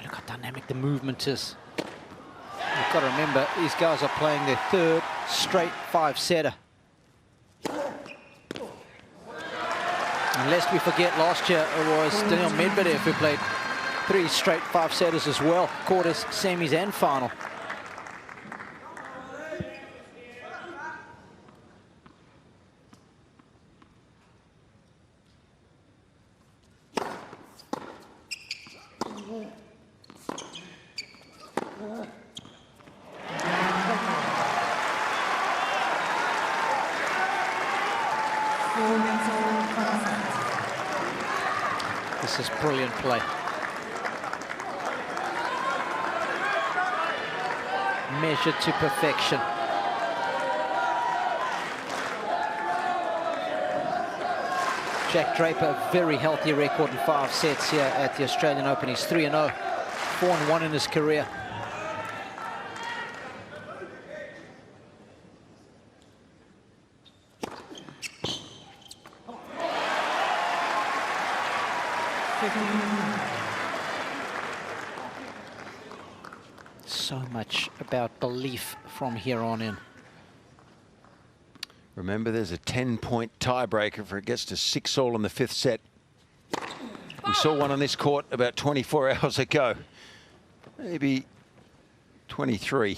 Look how dynamic the movement is. You've got to remember, these guys are playing their third straight 5-setter. And lest we forget, last year it was Daniil Medvedev who played 3 straight 5-setters as well, quarters, semis and final. This is brilliant play. Measured to perfection. Jack Draper, a very healthy record in 5 sets here at the Australian Open. He's 3-0, 4-1 in his career. So much about belief from here on in. Remember, there's a 10-point tiebreaker if it gets to 6-all in the 5th set. We saw one on this court about 24 hours ago. Maybe 23.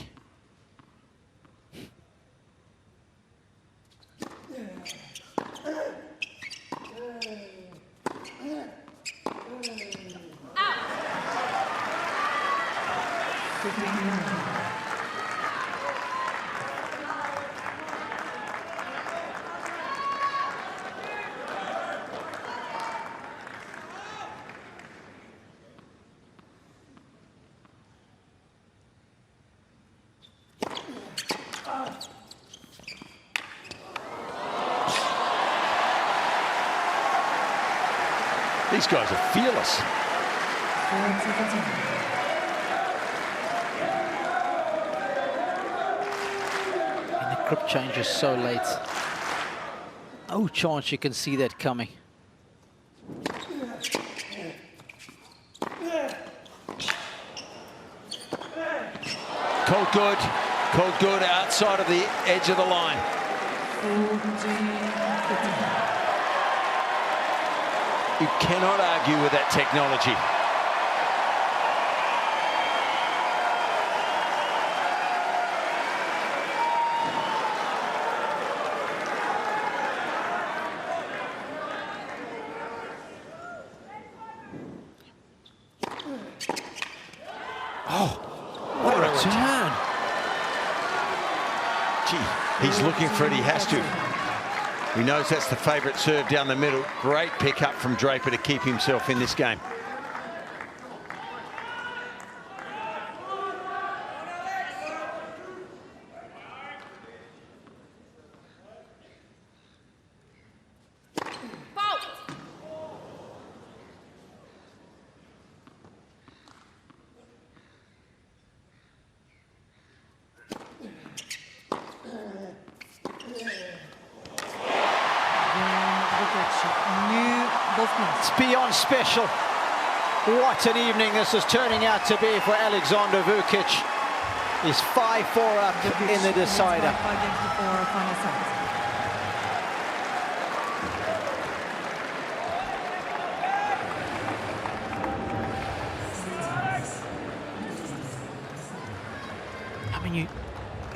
These guys are fearless. And the grip change is so late. No chance you can see that coming. Called good outside of the edge of the line. You cannot argue with that technology. What a turn. Gee, he's looking for it, he has to. He knows that's the favourite serve down the middle. Great pick up from Draper to keep himself in this game. It's beyond special. What an evening this is turning out to be for Alexander Vekic. He's 5-4 up in the decider. I mean, you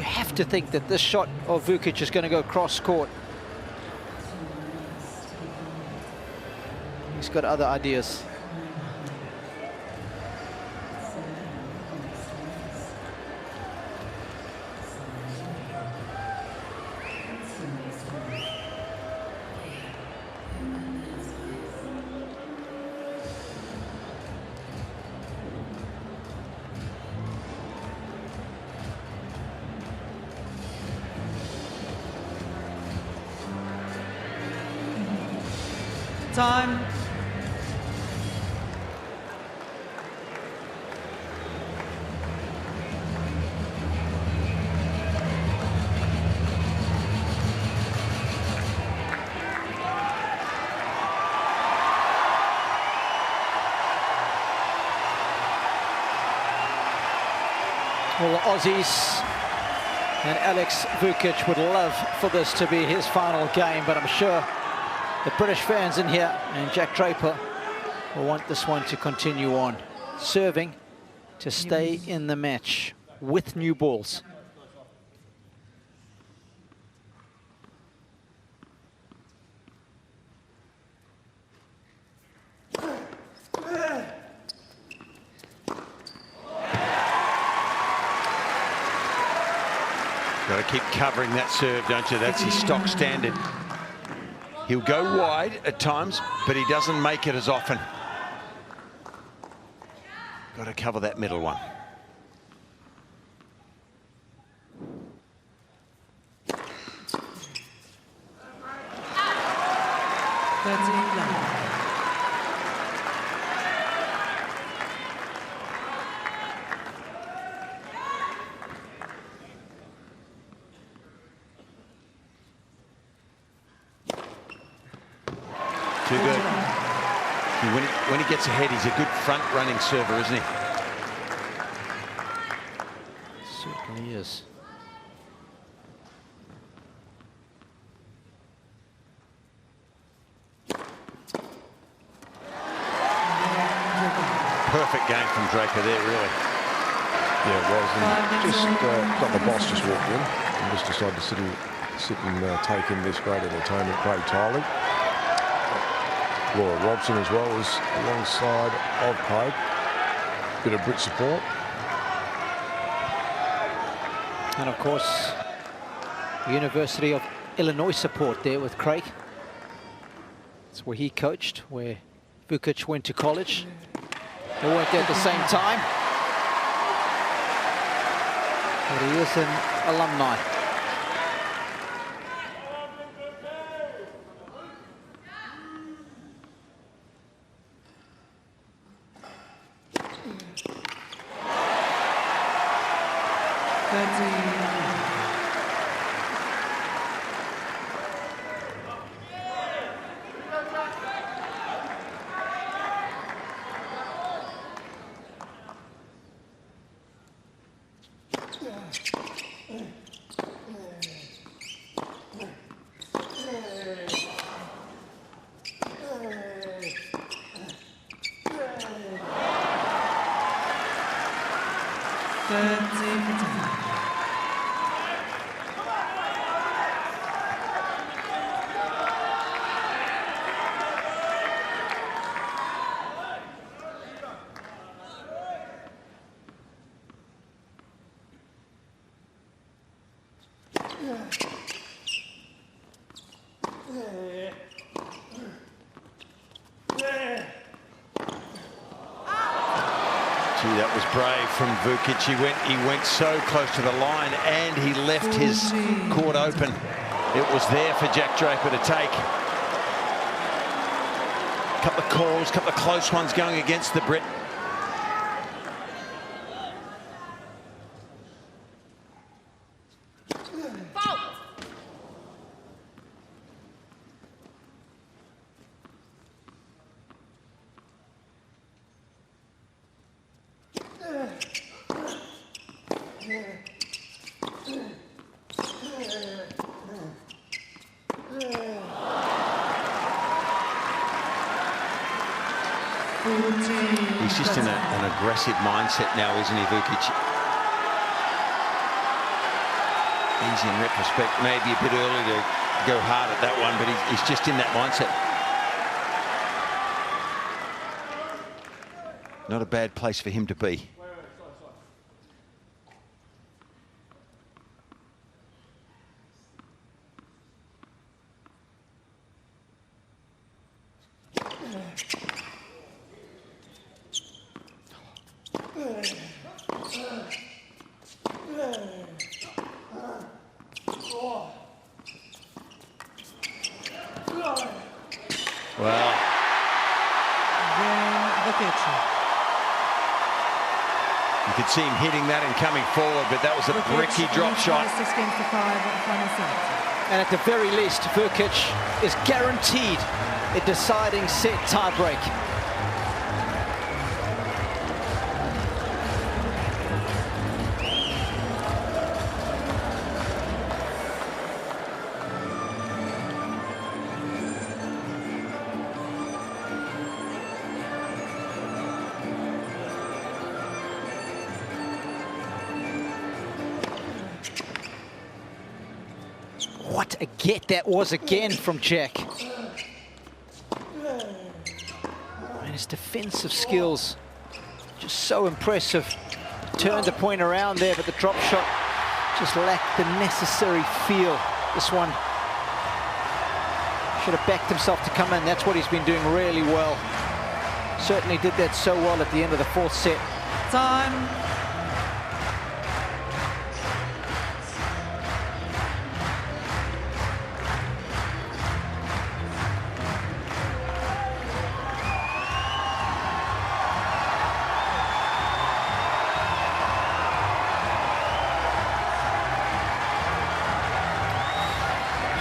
have to think that this shot of Vekic is going to go cross court. He's got other ideas. Time. Well, the Aussies and Alex Vekic would love for this to be his final game, but I'm sure the British fans in here and Jack Draper will want this one to continue on. Serving to stay in the match with new balls. Got to keep covering that serve, don't you? That's his stock standard. He'll go wide at times, but he doesn't make it as often. Got to cover that middle one. Too good. When he gets ahead, he's a good front-running server, isn't he? Certainly is. Perfect game from Draper there, really. Yeah, it was. And just got the boss just walked in and just decided to sit and take in this great entertainment. Craig Tiley. Laura Robson as well was alongside of Craig. Bit of Brit support. And of course, the University of Illinois support there with Craig. It's where he coached, where Vekic went to college. They weren't there at the same time. But he is an alumni. Gee, that was brave from Vekic. He went so close to the line and he left his court open. It was there for Jack Draper to take. Couple of calls, couple of close ones going against the Brit. He's just in an aggressive mindset now, isn't he, Vekic? He's in retrospect maybe a bit early to go hard at that one, but he's just in that mindset. Not a bad place for him to be. Well, you could see him hitting that and coming forward, but that was a bricky drop shot. 6 games to 5, final set. And at the very least, Vekic is guaranteed a deciding set tiebreak. What a get that was again from Jack. And his defensive skills, just so impressive. Turned the point around there, but the drop shot just lacked the necessary feel. This one should have backed himself to come in. That's what he's been doing really well. Certainly did that so well at the end of the fourth set. Time.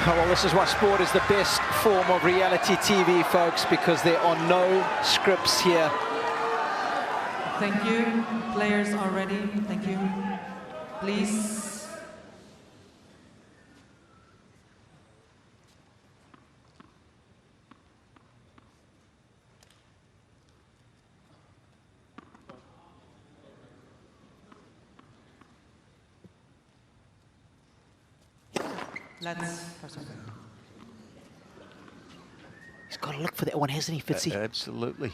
Well, this is why sport is the best form of reality TV, folks, because there are no scripts here. Thank you. Players are ready. Thank you. Please. Let's proceed. He's got to look for that one, hasn't he, Fitzy? Absolutely.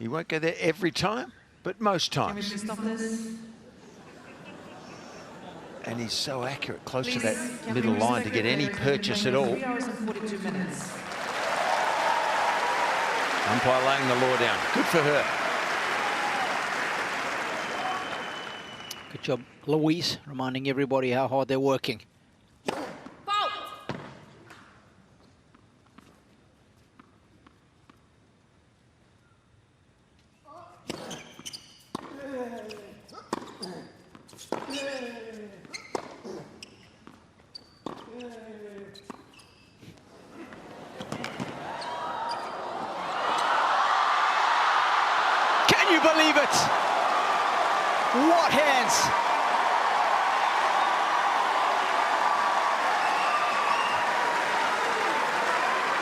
He won't go there every time, but most Can we times. please stop this? And he's so accurate, close to Please, that can middle we line to respect get any the players? purchase We've at been all. playing 3 hours and 42 minutes. Umpire laying the law down. Good for her. Good job, Louise, reminding everybody how hard they're working. Can you believe it? What hands!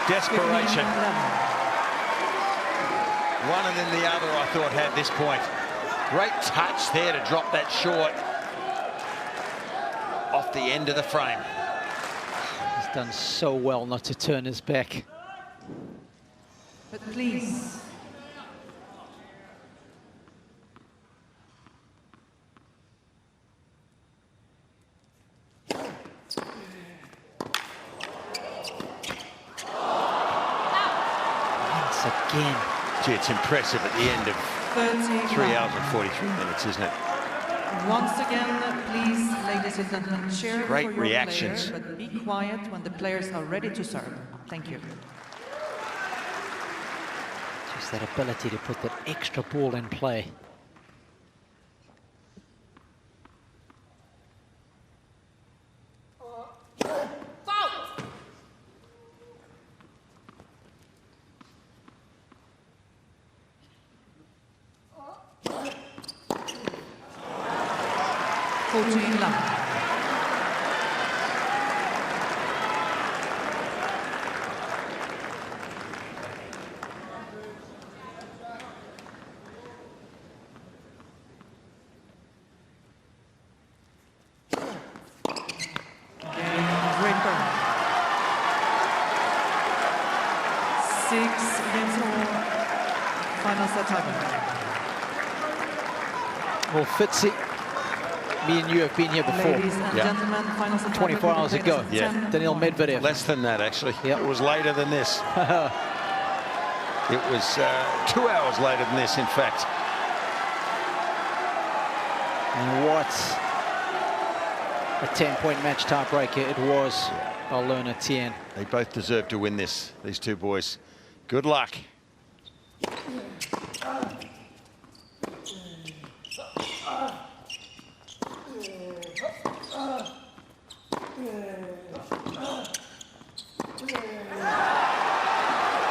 Desperation. One and then the other, I thought, had this point. Great touch there to drop that short off the end of the frame. He's done so well not to turn his back. But please. Tennis again. Gee, it's impressive at the end of 3 hours and 43 minutes, isn't it? Once again, please, ladies and gentlemen, cheer Great for your reactions. player, but be quiet when the players are ready to serve. Thank you. Just that ability to put that extra ball in play. Well, Fitzy, me and you have been here before. Ladies and gentlemen, final set 24 hours ago. Yeah. Daniil Medvedev. Less than that, actually. Yep. It was later than this. It was 2 hours later than this, in fact. And what a 10-point match tiebreaker it was. I'll learn at 10. They both deserve to win this, these two boys. Good luck.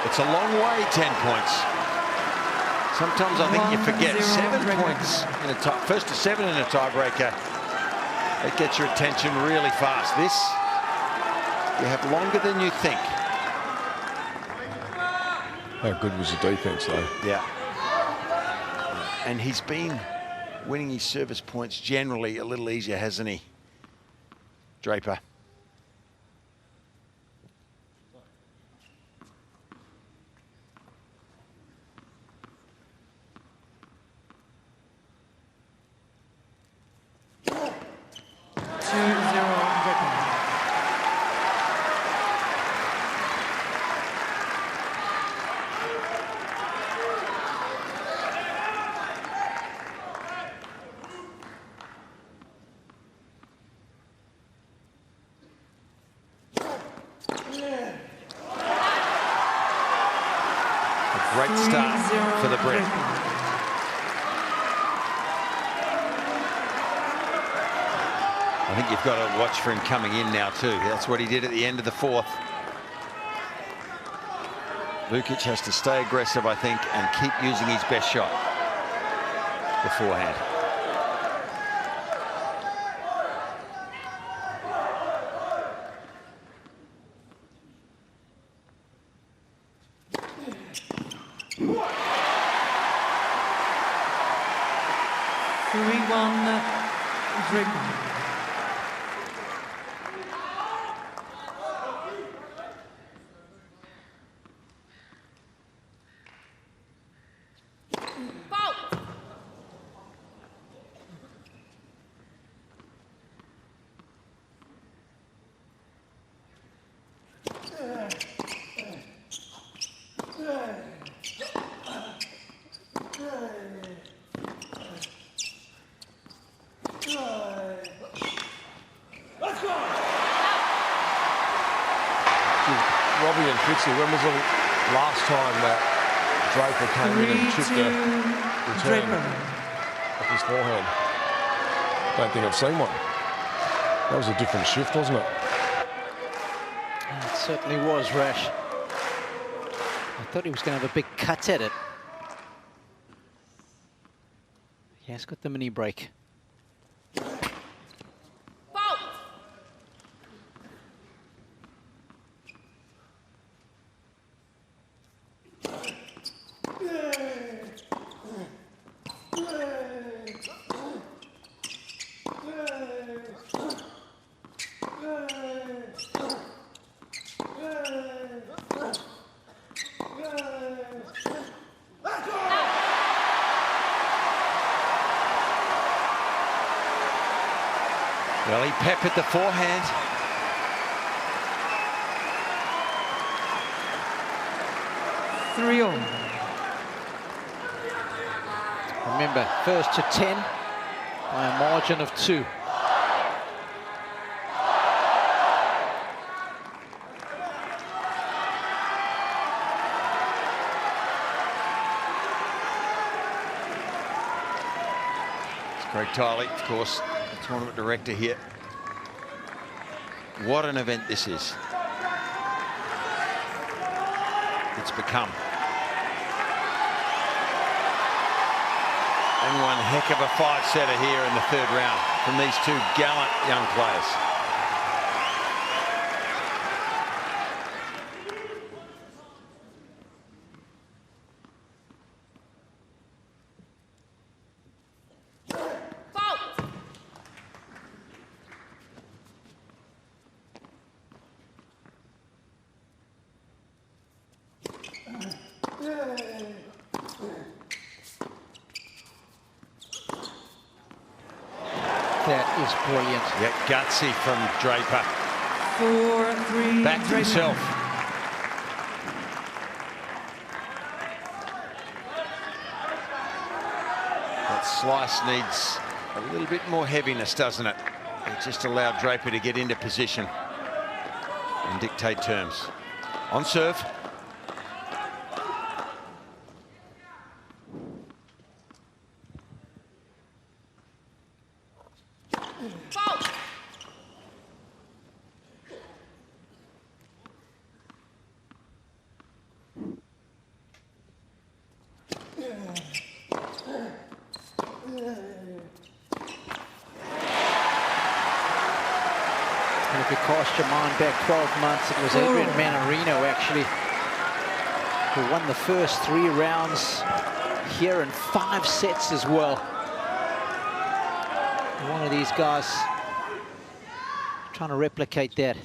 It's a long way, 10 points. Sometimes I think you forget 7 points in a first to 7 in a tiebreaker. It gets your attention really fast. This, you have longer than you think. How good was the defense, though? Yeah. And he's been winning his service points generally a little easier, hasn't he, Draper? Great start for the Brit. I think you've got to watch for him coming in now too. That's what he did at the end of the fourth. Vekic has to stay aggressive, I think, and keep using his best shot, the forehand. Robbie and Fitzy, when was the last time that Draper came in and chipped a return off his forehand? Don't think I've seen one. That was a different shift, wasn't it? It certainly was, Rash. I thought he was going to have a big cut at it. He has got the mini break. Well, he peppered the forehand. 3-all. Remember, first to 10 by a margin of 2. Greg Tiley, of course, the tournament director here. What an event this is. It's become. And one heck of a five-setter here in the third round from these two gallant young players. That is brilliant. Yeah, gutsy from Draper. 4-3. Back to himself. That slice needs a little bit more heaviness, doesn't it? It just allowed Draper to get into position and dictate terms. On serve. And if you cast your mind back 12 months, it was Adrian Manarino actually who won the first 3 rounds here in 5 sets as well. One of these guys trying to replicate that.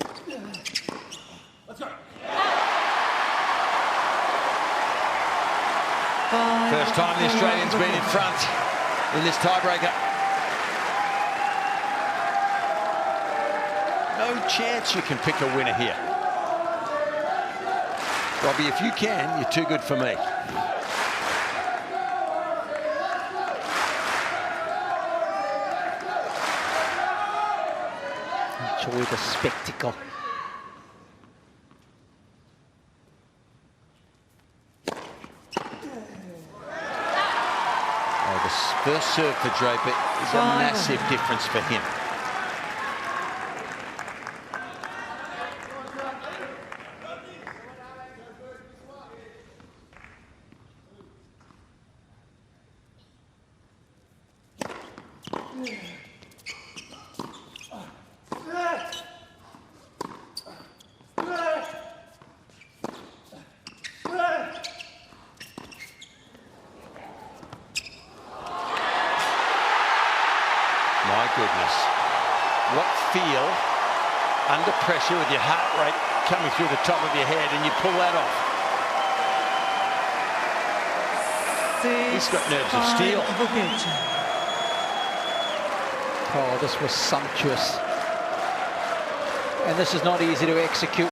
Let's go. First time the Australians been in front in this tiebreaker. No chance you can pick a winner here. Robbie, if you can, you're too good for me. Enjoy the spectacle. Oh, the first serve for Draper is a massive difference for him. My goodness. What feel under pressure with your heart rate coming through the top of your head and you pull that off. He's got nerves of steel. Oh, this was sumptuous. And this is not easy to execute.